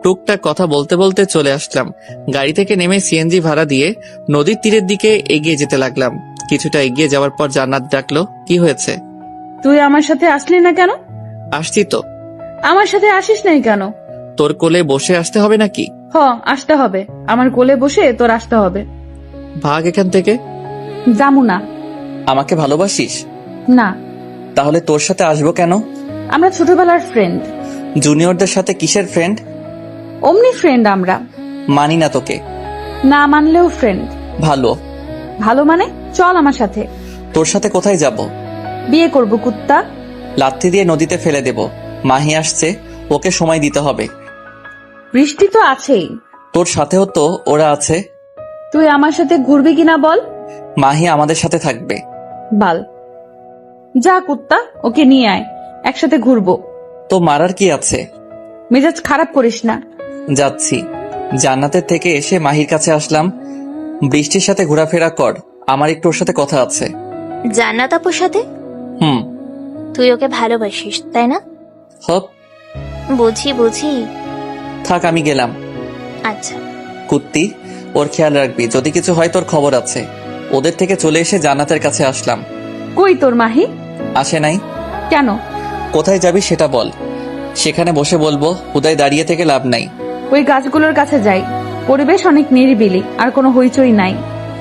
টুকটাক কথা বলতে বলতে চলে আসলাম। গাড়ি থেকে নেমে সিএনজি ভাড়া দিয়ে নদীর তীরের দিকে এগিয়ে যেতে লাগলাম। কিছুটা এগিয়ে যাওয়ার পর জান্নাত ডাকলো, কি হয়েছে? তুই আমার সাথে আসলি না কেন? আসছি তো। আমার সাথে আসিস নাই কেন? তোর কোলে বসে আসতে হবে নাকি? আসতে হবে। আমার কোলে বসে তোর আসতে হবে। ভাগ এখান থেকে। যামু না। আমাকে ভালোবাসিস? না। তাহলে তোর সাথে আসবো কেন? আমরা ছোটবেলার ফ্রেন্ড। জুনিয়রদের সাথে কিসের ফ্রেন্ড? অমনি ফ্রেন্ড আমরা। মানি না তোকে। না মানলেও ফ্রেন্ড। ভালো। ভালো মানে চল আমার সাথে। তোর সাথে কোথায় যাব? বিয়ে করব কুত্তা। লাথি দিয়ে নদীতে ফেলে দেব। মাহি আসছে, ওকে সময় দিতে হবে। বৃষ্টি তো আছেই। তোর সাথেও তো ওরা আছে। তুই আমার সাথে ঘুরবি কিনা বল? মাহি আমাদের সাথে থাকবে। বাল। যা কুত্তা, ওকে নিয়ে আয়, একসাথে ঘুরবো। তো মারার কি আছে? মেজাজ খারাপ করিস না। যাচ্ছি। জান্নাতের থেকে এসে মাহির কাছে আসলাম। বৃষ্টির সাথে ঘোরাফেরা কর, আমার একটু ওর সাথে কথা আছে। জান্নাত আপুর সাথে? তুই ওকে ভালোবাসিস তাই না? হপ। বুঝি। থাক, আমি গেলাম। আচ্ছা। কুত্তি, ওর খেয়াল রাখবি, যদি কিছু হয় তোর খবর আছে। ওদের থেকে চলে এসে জান্নাতের কাছে আসলাম। কই তোর মাহি? আসে নাই। কেন? কোথায় যাবি সেটা বল, সেখানে বসে বলবো। উদয় দাঁড়িয়ে থেকে লাভ নাই। ওই গাছগুলোর কাছে যাই, পরিবেশ অনেক নিরিবিলি, আর কোনো হইচই নাই।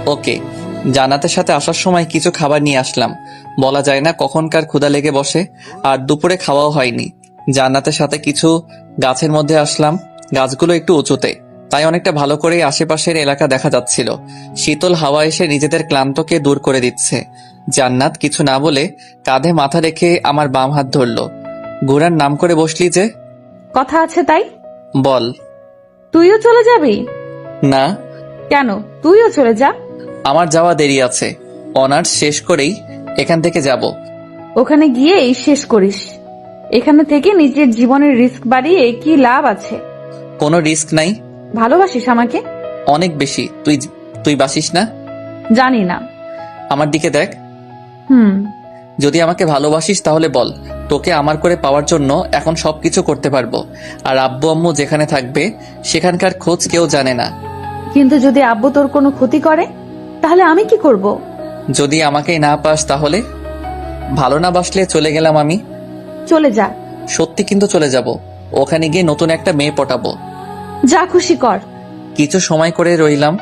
ওকে। জান্নাতের সাথে আসার সময় কিছু খাবার নিয়ে আসলাম। বলা যায় না কখনকার ক্ষুধা লেগে বসে, আর দুপুরে খাওয়াও হয়নি। জান্নাতের সাথে কিছু গাছের মধ্যে আসলাম। গাছগুলো একটু উঁচুতে, তাই অনেকটা ভালো করে আশেপাশের এলাকা দেখা যাচ্ছিল। শীতল হাওয়া এসে নিজেদের ক্লান্তকে দূর করে দিচ্ছে। জান্নাত কিছু না বলে কাঁধে মাথা রেখে আমার বাম হাত ধরলো। ঘোড়ার নাম করে বসলি যে? কথা আছে তাই। বল। তুইও চলে যাবি? না। কেন? তুইও চলে যা। আমার যাওয়া দেরি আছে, অনার্স শেষ করেই এখান থেকে যাব। ওখানে গিয়েই শেষ করিস। এখানে থেকে নিজের জীবনের রিস্ক বাড়িয়ে কি লাভ আছে? কোনো রিস্ক নাই। ভালোবাসিস আমাকে? অনেক বেশি। তুই বাসিস না? জানি না। আমার দিকে দেখ। যদি আমাকে ভালোবাসিস তাহলে বল, তোকে আমার করে পাওয়ার জন্য এখন সবকিছু করতে পারবো। আর আব্বু আম্মু যেখানে থাকবে সেখানকার খোঁজ কেউ জানে না। কিন্তু যদি আব্বু তোর কোনো ক্ষতি করে তাহলে আমি কি করব? যদি আমাকেই না পাস তাহলে? ভালো না বাসলে চলে গেলাম আমি। চলে যা। সত্যি কিন্তু চলে যাব। ওখানে গিয়ে নতুন একটা মেয়ে পটাবো। যা খুশি কর। কিছু সময় করে রইলাম,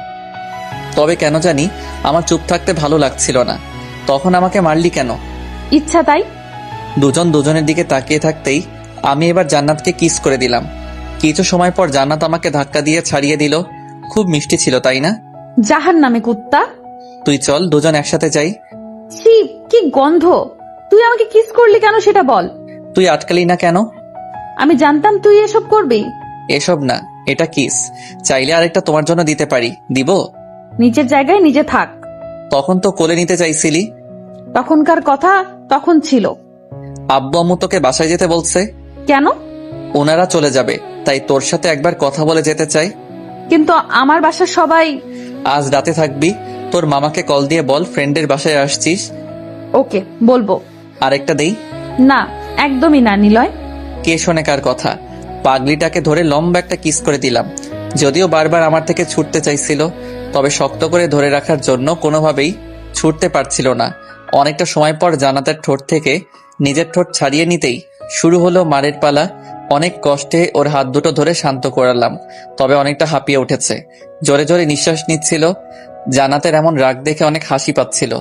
তবে কেন জানি আমার চুপ থাকতে ভালো লাগছিল না। তখন আমাকে মারলি কেন? ইচ্ছা তাই। দুজন দুজনের দিকে তাকিয়ে থাকতেই আমি এবার জান্নাতকে কিস করে দিলাম। কিছু সময় পর জান্নাত আমাকে ধাক্কা দিয়ে ছাড়িয়ে দিল। খুব মিষ্টি ছিল তাই না? জাহান নামে কুত্তা। তুই চল, দুজন একসাথে যাই। ছি, কি গন্ধ। তুই আমাকে কিস করলি কেন সেটা বল। তুই আটকালি না কেন? আমি জানতাম তুই এসব করবি। এসব না, এটা কিস। চাইলে আরেকটা তোমার জন্য দিতে পারি। দিব? নিজের জায়গায় নিজে থাক। তখন তো কোলে নিতে চাইছিলি। তখনকার কথা তখন ছিল। আব্বু আম্মু তোকে বাসায় যেতে বলছে। কেন? ওনারা চলে যাবে। তাই তোর সাথে একবার কথা বলে যেতে চাই। কিন্তু আমার বাসার সবাই। আজ রাতে থাকবি, তোর মামাকে কল দিয়ে বল ফ্রেন্ডের বাসায় আসছিস। ওকে, বলবো। আরেকটা দেই? না, একদমই না নিলয়। কে শোনে কার কথা? পাগলিটাকে ধরে লম্বা একটা কিস করে দিলাম। যদিও বারবার আমার থেকে ছুটতে চাইছিল, তবে শক্ত করে ধরে রাখার জন্য কোনোভাবেই ছুটতে পারছিল না। অনেকটা সময় পর জান্নাতের ঠোঁট থেকে নিজের ঠোঁট ছাড়িয়ে নিতেই শুরু হলো মারের পালা। অনেক কষ্টে ওর হাত দুটো ধরে শান্ত করালাম, তবে অনেকটা হাঁপিয়ে উঠেছে, জোরে জোরে নিঃশ্বাস নিচ্ছিল। জান্নাতের এমন রাগ দেখে অনেক হাসি পাচ্ছিল।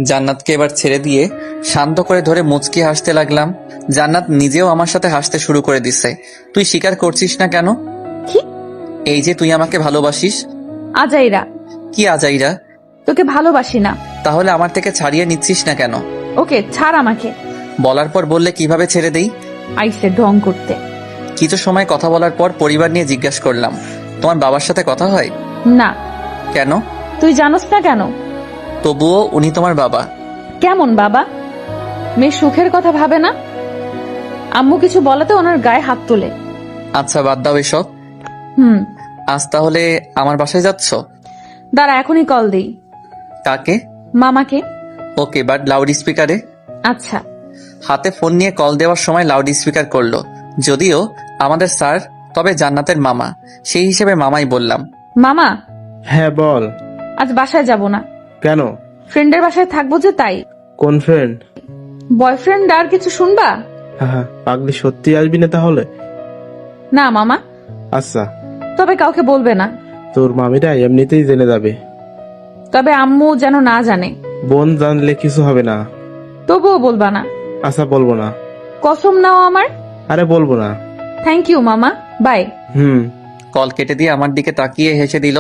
জান্নাতকে এবার ছেড়ে দিয়ে শান্ত করে ধরে মুচকি হাসতে লাগলাম। জান্নাত নিজেও আমার সাথে হাসতে শুরু করে দিছে। তুই স্বীকার করছিস না কেন? এই যে তুই আমাকে ভালোবাসিস। আজাইরা। কি আজাইরা? তোকে ভালোবাসি না। তাহলে আমার থেকে ছাড়িয়ে নিচ্ছিস না কেন? ওকে, ছাড় আমাকে। বলার পর বললে কিভাবে ছেড়ে দেই? আইসে ঢং করতে। কিছু সময় কথা বলার পর পরিবার নিয়ে জিজ্ঞাসা করলাম, তোমার বাবার সাথে কথা হয়? না। কেন? তুই জানোস না কেন? তবুও উনি তোমার বাবা। কেমন বাবা? মেয়ে সুখের কথা ভাবে না? আম্মু কিছু বলাতে ওনার গায়ে হাত তোলে। আচ্ছা, বাদ দাও এসব। আজ তাহলে আমার বাসায় যাচ্ছ? দাঁড়া, এখনই কল দেই। কাকে? মামাকে। ওকে, বাট লাউড স্পিকারে। আচ্ছা। হাতে ফোন নিয়ে কল দেওয়ার সময় লাউড স্পিকার করলো। যদিও আমাদের স্যার, তবে জান্নাতের মামা, সেই হিসেবে মামাই বললাম। মামা। হ্যাঁ বল। আজ বাসায় যাব না। কেন? ফ্রেন্ডের বাসায় থাকবো যে, তাই। কোন ফ্রেন্ড? বয়ফ্রেন্ড। আর কিছু শুনবা? হ্যাঁ, পাগলি সত্যি আসবি না তাহলে? না মামা। আচ্ছা। তবে কাউকে বলবে না। তোর মামিরা এমনিতেই জেনে যাবে। তবে আম্মু যেন না জানে। বোন জানলে কিছু হবে না। তবুও বলবা না? আচ্ছা, বলবো না। কসম নাও আমার। আরে বলবো না। থ্যাংক ইউ মামা, বাই। কল কেটে দিয়ে আমার দিকে তাকিয়ে হেসে দিল।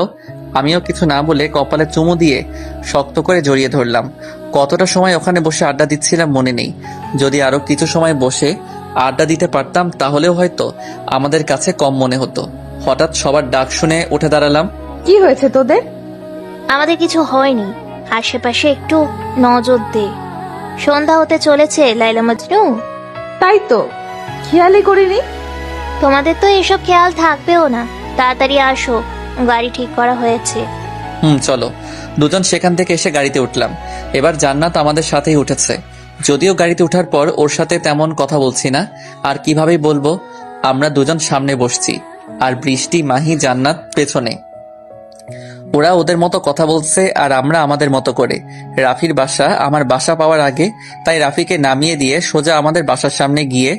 আমিও কিছু না বলে কপালে চুমু দিয়ে শক্ত করে জড়িয়ে ধরলাম। কতটা সময় ওখানে বসে আড্ডা দিচ্ছিলাম মনে নেই। যদি আরো কিছু সময় বসে আড্ডা দিতে পারতাম তাহলেও হয়তো আমাদের কাছে কম মনে হতো। হঠাৎ সবার ডাক শুনে উঠে দাঁড়ালাম। কি হয়েছে তোদের? আমাদের কিছু হয়নি, আশেপাশে একটু নজর দে। সন্ধ্যা হতে চলেছে লাইলা মজনু। তাই তো, খেয়ালই করিনি। তোমাদের তো এসব খেয়াল থাকবেও না। তাড়াতাড়ি আসো, গাড়ি ঠিক করা হয়েছে। চলো। দুজন সেখান থেকে এসে গাড়িতে উঠলাম। এবার জান্নাত আমাদের সাথেই উঠেছে। যদিও গাড়িতে ওঠার পর ওর সাথে তেমন কথা বলছি না, আর কিভাবেই বলবো। আমরা দুজন সামনে বসছি, আর বৃষ্টি, মাহি, জান্নাত পেছনে। ওরা ওদের মতো কথা বলছে আর আমরা আমাদের মতো করে। রাফির বাসা আমার বাসা পাওয়ার আগে, তাই রাফিকে নামিয়ে দিয়ে সোজা আমাদের বাসার সামনে গিয়ে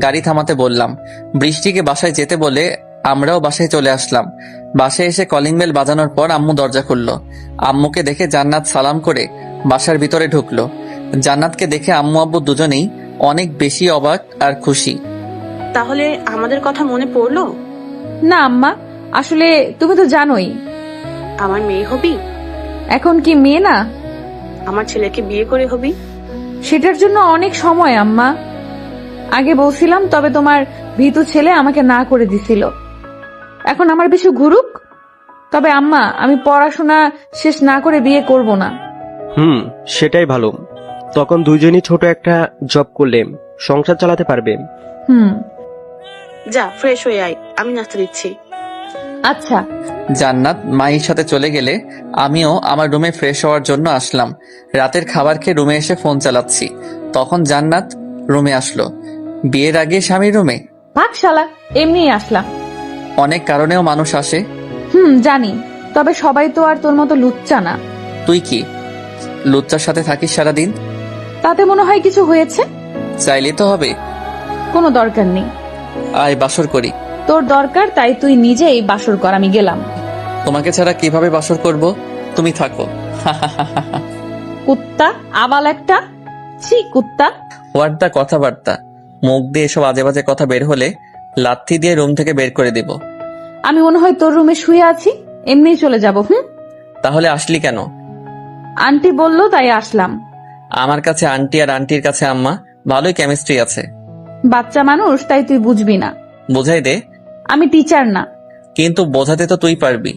গাড়ি থামাতে বললাম। বৃষ্টিকে বাসায় যেতে বলে আমরাও বাসায় চলে আসলাম। বাসায় এসে কলিং বেল বাজানোর পর আম্মু দরজা খুললো। আম্মুকে দেখে জান্নাত সালাম করে বাসার ভিতরে ঢুকলো। জান্নাতকে দেখে আম্মু আব্বু দুজনেই অনেক বেশি অবাক আর খুশি। তাহলে আমাদের কথা মনে পড়লো? না আম্মা, আসলে তুমি তো জানোই আমার মেয়ে হবি। এখন কি মেয়ে না? আমার ছেলেকে বিয়ে করে হবি। সেটার জন্য অনেক সময় আম্মা। আগে বলছিলাম, তবে তোমার ভীতু ছেলে আমাকে না করে দিছিল। এখন আমার পিছু ঘুরুক। তবে আম্মা, আমি পড়াশোনা শেষ না করে বিয়ে করব না। সেটাই ভালো। তখন দুইজনই ছোট একটা জব করলে সংসার চালাতে পারবে। যা, ফ্রেশ হয়ে আয়, আমি নাস্তা দিচ্ছি। আচ্ছা। জান্নাত মায়ের সাথে চলে গেলে আমিও আমার রুমে ফ্রেশ হওয়ার জন্য আসলাম। রাতের খাবার খেয়ে রুমে এসে ফোন চালাচ্ছি, তখন জান্নাত রুমে আসলো। বিয়ের আগে স্বামীর রুমে? পাকশালা, এমনি আসলাম। অনেক কারণেও মানুষ আসে। জানি, তবে সবাই তো আর তোর মতো লুচ্চা না। তুই কি লুচ্চার সাথে থাকিস সারাদিন? তাতে মনে হয় কিছু হয়েছে? চাইলে তো হবে। কোনো দরকার নেই। আয় বাসর করি। তোর দরকার, তাই তুই নিজেই বাসর কর, আমি গেলাম। তোমাকে ছাড়া কিভাবে বাসর করব? তুমি থাকো। কুত্তা, আবাল একটা। ছি কুত্তা। ওয়ার্ডটা কথাবার্তা, মুখ দিয়ে এসব আজে বাজে কথা বের হলে লাথি দিয়ে রুম থেকে বের করে দিব। আমি মনে হয় তোর রুমে শুয়ে আছি, এমনি চলে যাব। তাহলে আসলি কেন? আন্টি বললো তাই আসলাম। আমার কাছে আন্টি আর আন্টির কাছে আম্মা, ভালোই কেমিস্ট্রি আছে। বাচ্চা মানুষ, তাই তুই বুঝবি না। বুঝাই দে। আমি টিচার না। কিন্তু বোঝাতে তো তুই পারবি।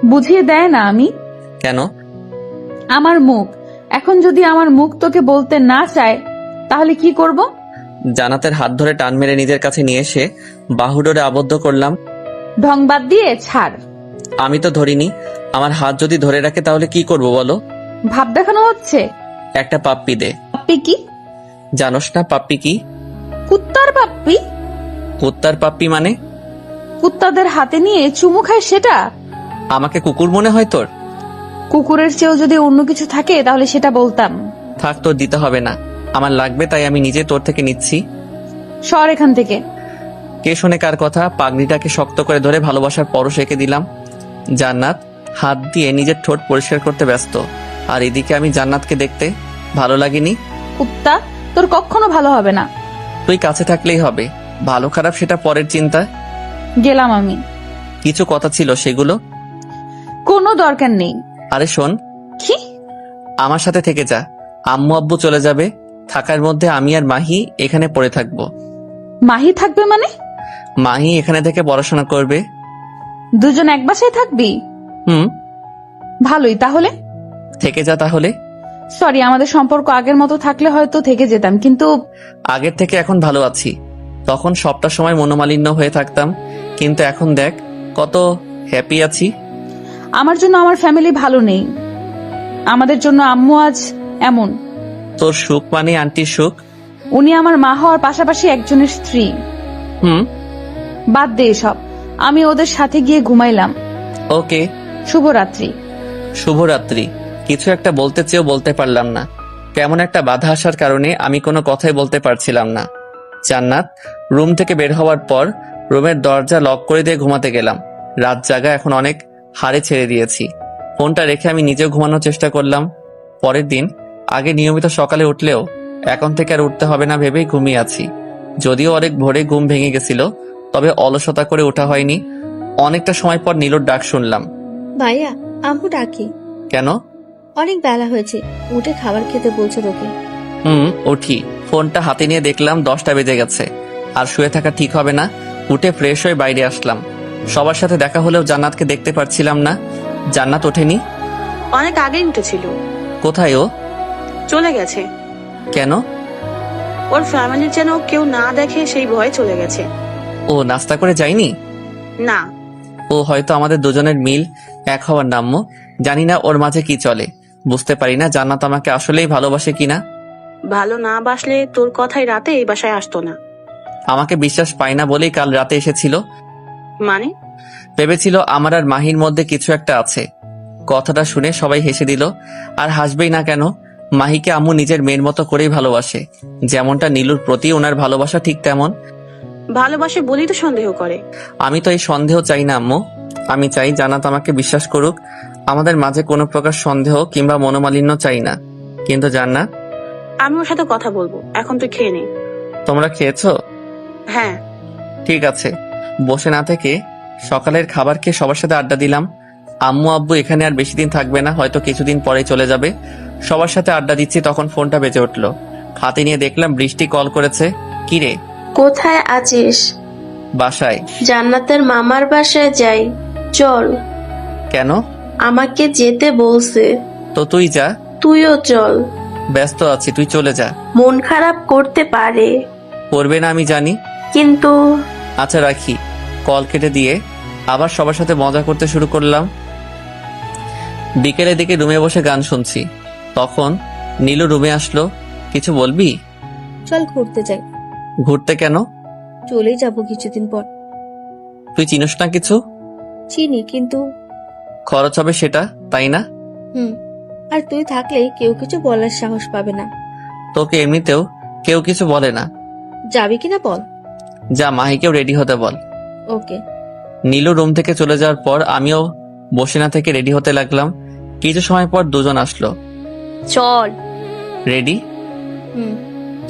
বুঝিয়ে দেয় না আমি। কেন? আমার মুখ। এখন যদি আমার মুখ তোকে বলতে না চায়, তাহলে কি করব? জান্নাতের হাত ধরে টান মেরে নিজের কাছে নিয়ে এসে বাহুডোরে আবদ্ধ করলাম। ঢং বাদ দিয়ে ছাড়। আমি তো ধরিনি। আমার হাত যদি ধরে রাখে তাহলে কি করব বলো? ভাব দেখানো হচ্ছে। একটা পাপ্পি দে। পাপ্পি কি? জানোস না পাপ্পি কি? কুত্তার পাপ্পি? কুত্তার পাপ্পি মানে? কুত্তাদের হাতে নিয়ে চুমু খায় সেটা? আমাকে কুকুর মনে হয় তোর? কুকুরের চেয়েও যদি অন্য কিছু থাকে তাহলে সেটা বলতাম। থাক, তোর দিতে হবে না। আমার লাগবে তাই আমি নিজে তোর থেকে নিচ্ছি। সর এখান থেকে। কে শোনে কার কথা? পাগড়িটাকে শক্ত করে ধরে ভালোবাসার পরশ এঁকে দিলাম। জান্নাত হাত দিয়ে নিজের ঠোঁট পরিষ্কার করতে ব্যস্ত, আর এদিকে আমি জান্নাতকে দেখতে ভালো লাগেনি। কুত্তা, তোর কখনো ভালো হবে না। তুই কাছে থাকলেই হবে, ভালো খারাপ সেটা পরের চিন্তা। গেলাম আমি। কিছু কথা ছিল সেগুলো। কোনো দরকার নেই। আরে শোন, কি? আমার সাথে থেকে যা। আম্মু আব্বু চলে যাবে, থাকার মধ্যে আমি আর মাহি এখানে পড়ে থাকবো। মাহি থাকবে মানে? মাহি এখানে থেকে পড়াশোনা করবে। দুজন এক বাসায় থাকবি? হুম। ভালোই তাহলে। থেকে যা তাহলে। সরি, আমাদের সম্পর্ক আগের মতো থাকলে হয়তো থেকে যেতাম, কিন্তু আগের থেকে এখন ভালো আছি। তখন সবটা সময় মনোমালিন্য হয়ে থাকতাম, কিন্তু এখন দেখ কত হ্যাপি আছি। আমার জন্য আমার ফ্যামিলি ভালো নেই, আমাদের জন্য আম্মু আজ এমন। তোর সুখ মানে আন্টির সুখ। উনি আমার মা হওয়ার পাশাপাশি একজনের স্ত্রী। হুম। বাদ দে এসব। আমি ওদের সাথে গিয়ে ঘুমাইলাম। ওকে। শুভরাত্রি। শুভরাত্রি। কিছু একটা বলতে চেয়েও বলতে পারলাম না। কেমন একটা বাধা আসার কারণে আমি কোনো কথাই বলতে পারছিলাম না। জান্নাত রুম থেকে বের হওয়ার পর রুমের দরজা লক করে দিয়ে ঘুমাতে গেলাম। রাত জাগা এখন অনেক হাড়ে ছেড়ে দিয়েছি। ফোনটা রেখে আমি নিজেও ঘুমানোর চেষ্টা করলাম। পরের দিন আগে নিয়মিত সকালে উঠলেও এখন থেকে আর উঠতে হবে না ভেবেই ঘুমিয়ে আছি। যদিও অনেক ভোরে ঘুম ভেঙে গেছিল, তবে অলসতা করে ওঠা হয়নি। অনেকটা সময় পর নীলুর ডাক শুনলাম। ভাইয়া, আম্মু ডাকি। কেন? অনেক বেলা হয়েছে, উঠে খাবার খেতে বলছো তোকে। উঠি। ফোনটা হাতে নিয়ে দেখলাম 10টা বেজে গেছে। আর শুয়ে থাকা ঠিক হবে না। উঠে ফ্রেশ হয়ে বাইরে আসলাম। সবার সাথে দেখা হলেও জান্নাতকে দেখতে পারছিলাম না। জান্নাত ওঠেনি? অনেক আগেই উঠেছিল। কোথায় ও? চলে গেছে। কেন? ওর ফ্যামিলির যেন কেউ না দেখে সেই ভয়ে চলে গেছে। ও নাস্তা করে যায়নি? না। ও হয়তো আমাদের দুজনের মিল এক হওয়ার নাম্য। জানি না ওর মাঝে কি চলে। বুঝতে পারি না জান্নাত আমাকে আসলেই ভালোবাসে কিনা। ভালো না বাসলে তোর কথাই রাতে এই বাসায় আসতো না। আমাকে বিশ্বাস পায় না বলেই কাল রাতে এসেছিল। মানে? ভেবেছিল আমার আর মাহির মধ্যে কিছু একটা আছে। কথাটা শুনে সবাই হেসে দিল। আর হাসবেই না কেন? মাহিকে আম্মু নিজের মেয়ের মতো করেই ভালোবাসে। যেমনটা নীলুর প্রতি ওনার ভালোবাসা ঠিক তেমন। ভালোবাসে বলেই তো সন্দেহ করে। আমি তো এই সন্দেহ চাই না আম্মু। আমি চাই জান্নাত আমাকে বিশ্বাস করুক। আমাদের মাঝে কোনো প্রকার সন্দেহ কিংবা মনোমালিন্য চাই না। কিন্তু জান্নাত, আমি ওর সাথে কথা বলবো, এখন তুই খেয়ে নে। তোমরা খেয়েছো? হ্যাঁ। ঠিক আছে। বসে না থেকে সকালের খাবার খেয়ে সবার সাথে আড্ডা দিলাম। আম্মু আব্বু এখানে আর বেশি দিন থাকবে না, হয়তো কিছুদিন পরেই চলে যাবে। সবার সাথে আড্ডা দিচ্ছি, তখন ফোনটা বেজে উঠলো। হাতে নিয়ে দেখলাম বৃষ্টি কল করেছে। কি রে? কোথায় আছিস? বাসায়। জান্নাতের মামার বাসায় যাই, চল। কেন? আমাকে যেতে বলছে। তো তুই যা। তুইও চল। ব্যস্ত আছি, তুই চলে যা। মন খারাপ করতে পারে। করবে না আমি জানি, কিন্তু আচ্ছা রাখি। কল কেটে দিয়ে আবার সবার সাথে মজা করতে শুরু করলাম। বিকেলের দিকে রুমে বসে গান শুনছি। তখন নীলু রুমে আসলো। কিছু বলবি? চল ঘুরতে যাই। ঘুরতে কেন? চলেই যাবো কিছুদিন পর। তুই চিনিস না কিছু? চিনি, কিন্তু খরচ হবে সেটা, তাই না? আর তুই থাকলে কেউ কিছু বলার সাহস পাবে না। তোকে এমনিতেও কেউ কিছু বলে না। যাবি কিনা বল। যা, মাহিকেও রেডি হতে বল। ওকে। নীলু রুম থেকে চলে যাওয়ার পর আমিও বসে না থেকে রেডি হতে লাগলাম। কিছু সময় পর দুজন আসলো। চল। রেডি?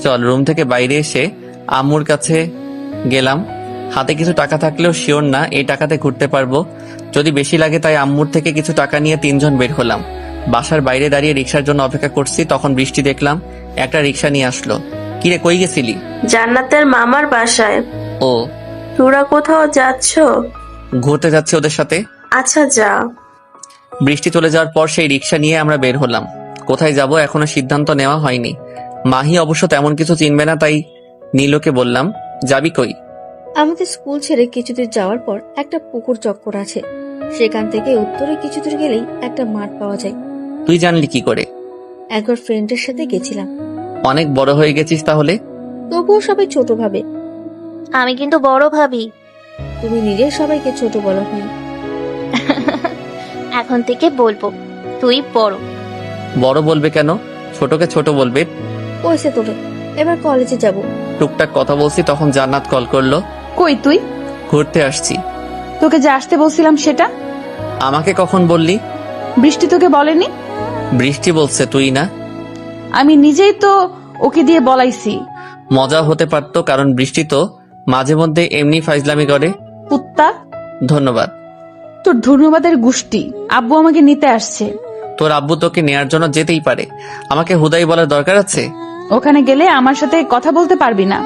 চল। রুম থেকে বাইরে এসে আম্মুর কাছে গেলাম। হাতে কিছু টাকা থাকলেও শিওর না এই টাকাতে ঘুরতে পারবো, যদি বেশি লাগে। তাই আম্মুর থেকে কিছু টাকা নিয়ে 3 জন বের হলাম। বাসার বাইরে দাঁড়িয়ে রিক্সার জন্য অপেক্ষা করছি, তখন বৃষ্টি দেখলাম একটা রিক্সা নিয়ে আসলো। কিরে, কই গেছিলি? জান্নাতের মামার বাসায়। ও, তোরা কোথাও যাচ্ছ? ঘুরতে যাচ্ছি ওদের সাথে। আচ্ছা যা। বৃষ্টি চলে যাওয়ার পর সেই রিক্সা নিয়ে আমরা বের হলাম। কোথায় যাব এখনো সিদ্ধান্ত নেওয়া হয়নি। মাহি অবশ্য তেমন কিছু চিনবে না, তাই নীলুকে বললাম, যাবি কই? আমাদের স্কুল ছেড়ে কিছু দূর যাওয়ার পর একটা পুকুর চক্কর আছে, সেখান থেকে উত্তরে কিছু দূর গেলেই একটা মাঠ পাওয়া যায়। তুই জানলি কি করে? একবার ফ্রেন্ডের সাথে গেছিলাম। অনেক বড় হয়ে গেছিস তাহলে। তবুও সবাই ছোট ভাবে। আমি কিন্তু বড় ভাবি। তুমি নিজে সবাইকে ছোট বলো। এখন থেকে বলবো তুই বড়। বড় বলবে কেন? ছোটকে ছোট বলবে। কইছে তোরে, এবার কলেজে যাব। টুকটাক কথা বলছি তখন জান্নাত কল করলো। কই তুই? ঘুরতে আসছি। তোকে যে আসতে বলছিলাম সেটা? আমাকে কখন বললি? বৃষ্টি তোকে বলেনি? বৃষ্টি বলছে, তুই না। আমি নিজেই তো ওকে দিয়ে বলাইছি। মজা হতে পারতো, কারণ বৃষ্টি তো মাঝে মধ্যে এমনি ফাইজলামি করে। কুত্তা। ধন্যবাদ। তোর ধন্যবাদের গোষ্ঠী। আব্বু আমাকে নিতে আসছে। তোর আব্বু তোকে নেয়ার জন্য যেতেই পারে, আমাকে হুদাই বলার দরকার আছে? ওখানে গেলে আমার সাথে কথা বলতে পারবি না।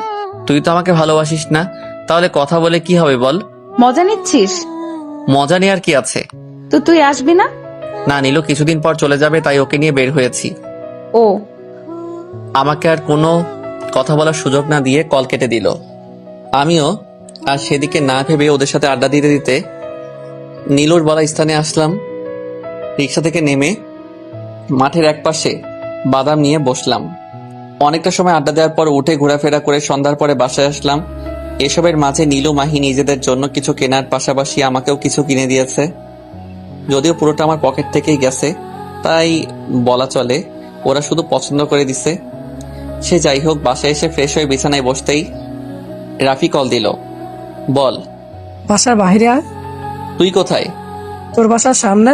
তুই তো আমাকে ভালোবাসিস না, তাহলে কথা বলে কি হবে বল? মজা নিচ্ছিস? মজা নেওয়ার কি আছে? তো তুই আসবি না? না, নীলু কিছুদিন পর চলে যাবে, তাই ওকে নিয়ে বের হয়েছি। ও। আমাকে আর কোনো কথা বলার সুযোগ না দিয়ে কল কেটে দিল। আমিও আর সেদিকে না ভেবে ওদের সাথে আড্ডা দিতে দিতে নীলুর বলা স্থানে আসলাম। রিক্সা থেকে নেমে মাঠের একপাশে বাদাম নিয়ে বসলাম। অনেকটা সময় আড্ডা দেওয়ার পর উঠে ঘোরাফেরা করে সন্ধ্যার পরে বাসায় আসলাম। এসবের মাঝে নীলু মাহি নিজেদের জন্য কিছু কেনার পাশাপাশি আমাকেও কিছু কিনে দিয়েছে। যদিও পুরোটা আমার পকেট থেকেই গেছে, তাই বলা চলে ওরা শুধু পছন্দ করে দিছে। সে যাই হোক, বাসায় এসে ফ্রেশ হয়ে বিছানায় বসতেই রাফি কল দিল। বল। বাসার বাইরে আয়। তুই কোথায়? তোর বাসার সামনে।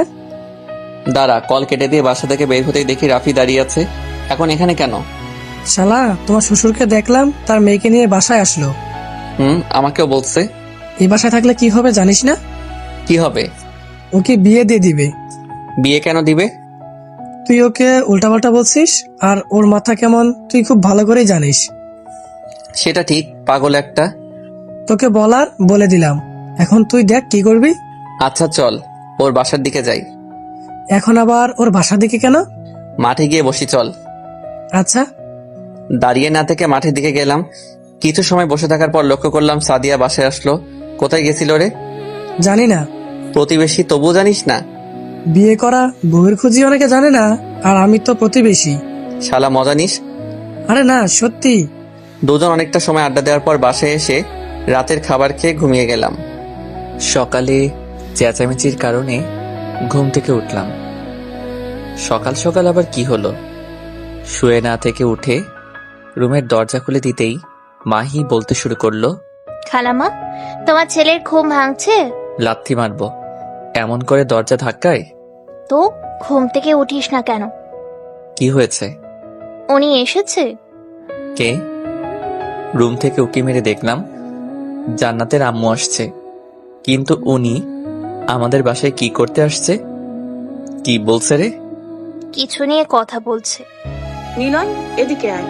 দাঁড়া। কল কেটে দিয়ে বাসা থেকে বের হতেই দেখি রাফি দাঁড়িয়ে আছে। এখন এখানে কেন? শালা, তোমার শ্বশুরকে দেখলাম তার মেয়েকে নিয়ে বাসায় আসলো। আমাকেও বলছে। এই বাসায় থাকলে কি হবে জানিস না? কি হবে? ওকে বিয়ে দিয়ে দিবে। বিয়ে কেন দিবে? তুই ওকে উল্টাপাল্টা বলছিস, আর ওর মাথা কেমন তুই খুব ভালো করেই জানিস। সেটা ঠিক, পাগল একটা। তোকে বলার বলে দিলাম, এখন তুই দেখ কি করবি। আচ্ছা চল, ওর বাসার দিকে যাই। এখন আবার ওর বাসার দিকে কেন? মাঠে গিয়ে বসি, চল। আচ্ছা। দাঁড়িয়ে না থেকে মাঠের দিকে গেলাম। কিছু সময় বসে থাকার পর লক্ষ্য করলাম সাদিয়া বাসায় আসলো। কোথায় গেছিল রে? জানি না। প্রতিবেশী, তবুও জানিস না? বিয়ে করা বউয়ের খুঁজি অনেকে জানে না, আর আমি তো প্রতিবেশী। শালা মজা নিস। আরে না, সত্যি। দুজন অনেকটা সময় আড্ডা দেওয়ার পর বাসায় এসে রাতের খাবার খেয়ে ঘুমিয়ে গেলাম। সকালে চেঁচামেচির কারণে ঘুম থেকে উঠলাম। সকাল সকাল আবার কি হলো? শুয়ে না থেকে উঠে রুমের দরজা খুলে দিতেই মাহি বলতে শুরু করলো, খালামা, তোমার ছেলের ঘুম ভাঙছে? লাথি মারবো। এমন করে দরজা ধাক্কায়? তো ঘুম থেকে উঠিস না কেন? কি হয়েছে? উনি এসেছে? কে? রুম থেকে উকি মেরে দেখলাম জান্নাতের আম্মু আসছে। কিন্তু উনি আমাদের বাসায় কি করতে আসছে? কি বলছে রে? কিছু নিয়ে কথা বলছে। নিলয়, এদিকে আয়।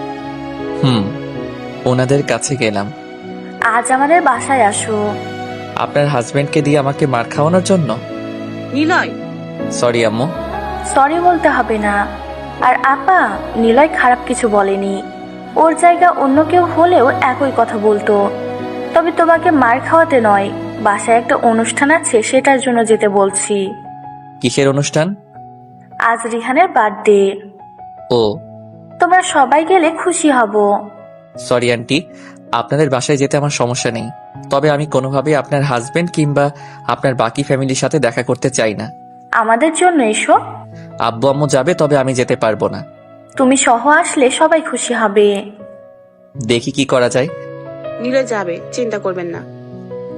ওনাদের কাছে গেলাম। আজ আমাদের বাসায় আসো। আপনার হাজবেন্ডকে দিয়ে আমাকে মার খাওয়ানোর জন্য? নিলয়। সরি আম্মু। সরি বলতে হবে না। আর আপা, নিলয় খারাপ কিছু বলেনি। ওর জায়গা অন্য কেউ হলেও একই কথা বলতো। তবে তোমাকে মার খাওয়াতে নয়, বাসায় একটা অনুষ্ঠান আছে সেটার জন্য যেতে বলছি। কিসের অনুষ্ঠান? আজ রিহানের বার্থডে। ও। তোমরা সবাই গেলে খুশি হব। সরি আন্টি, আপনাদের বাসায় যেতে আমার সমস্যা নেই, তবে আমি কোনোভাবেই আপনার হাজবেন্ড কিংবা আপনার বাকি ফ্যামিলির সাথে দেখা করতে চাই না। আমাদের জন্য এসো। আব্বু আম্মু যাবে, তবে আমি যেতে পারবো না। তুমি সহ আসলে সবাই খুশি হবে। দেখি কি করা যায়। নিলয় যাবে, চিন্তা করবেন না।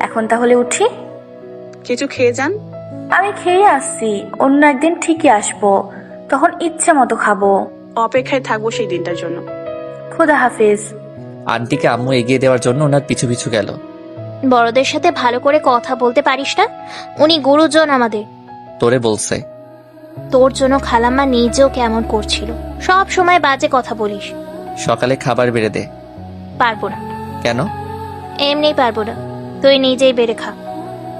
এখন তাহলে উঠি। কিছু খেয়ে যান। আমি খেয়ে আসছি, অন্য একদিন ঠিকই আসবো, তখন ইচ্ছে মতো খাবো। অপেক্ষায় থাকবো সেই দিনটার জন্য। খোদা হাফেজ। আন্টিকে আম্মু এগিয়ে দেওয়ার জন্য ওনার পিছু পিছু গেল। বড়দের সাথে ভালো করে কথা বলতে পারিস না? উনি গুরুজন আমাদের। তোরে বলছে? তোর জন্য খালাম্মা নিজেও কেমন করছিল। সব সময় বাজে কথা বলিস। সকালে খাবার বেড়ে দে। পারবো না। কেন? এমনি পারবো না, তুই নিজেই বেড়ে খা।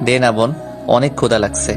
দে না বোন, অনেক ক্ষুধা লাগছে।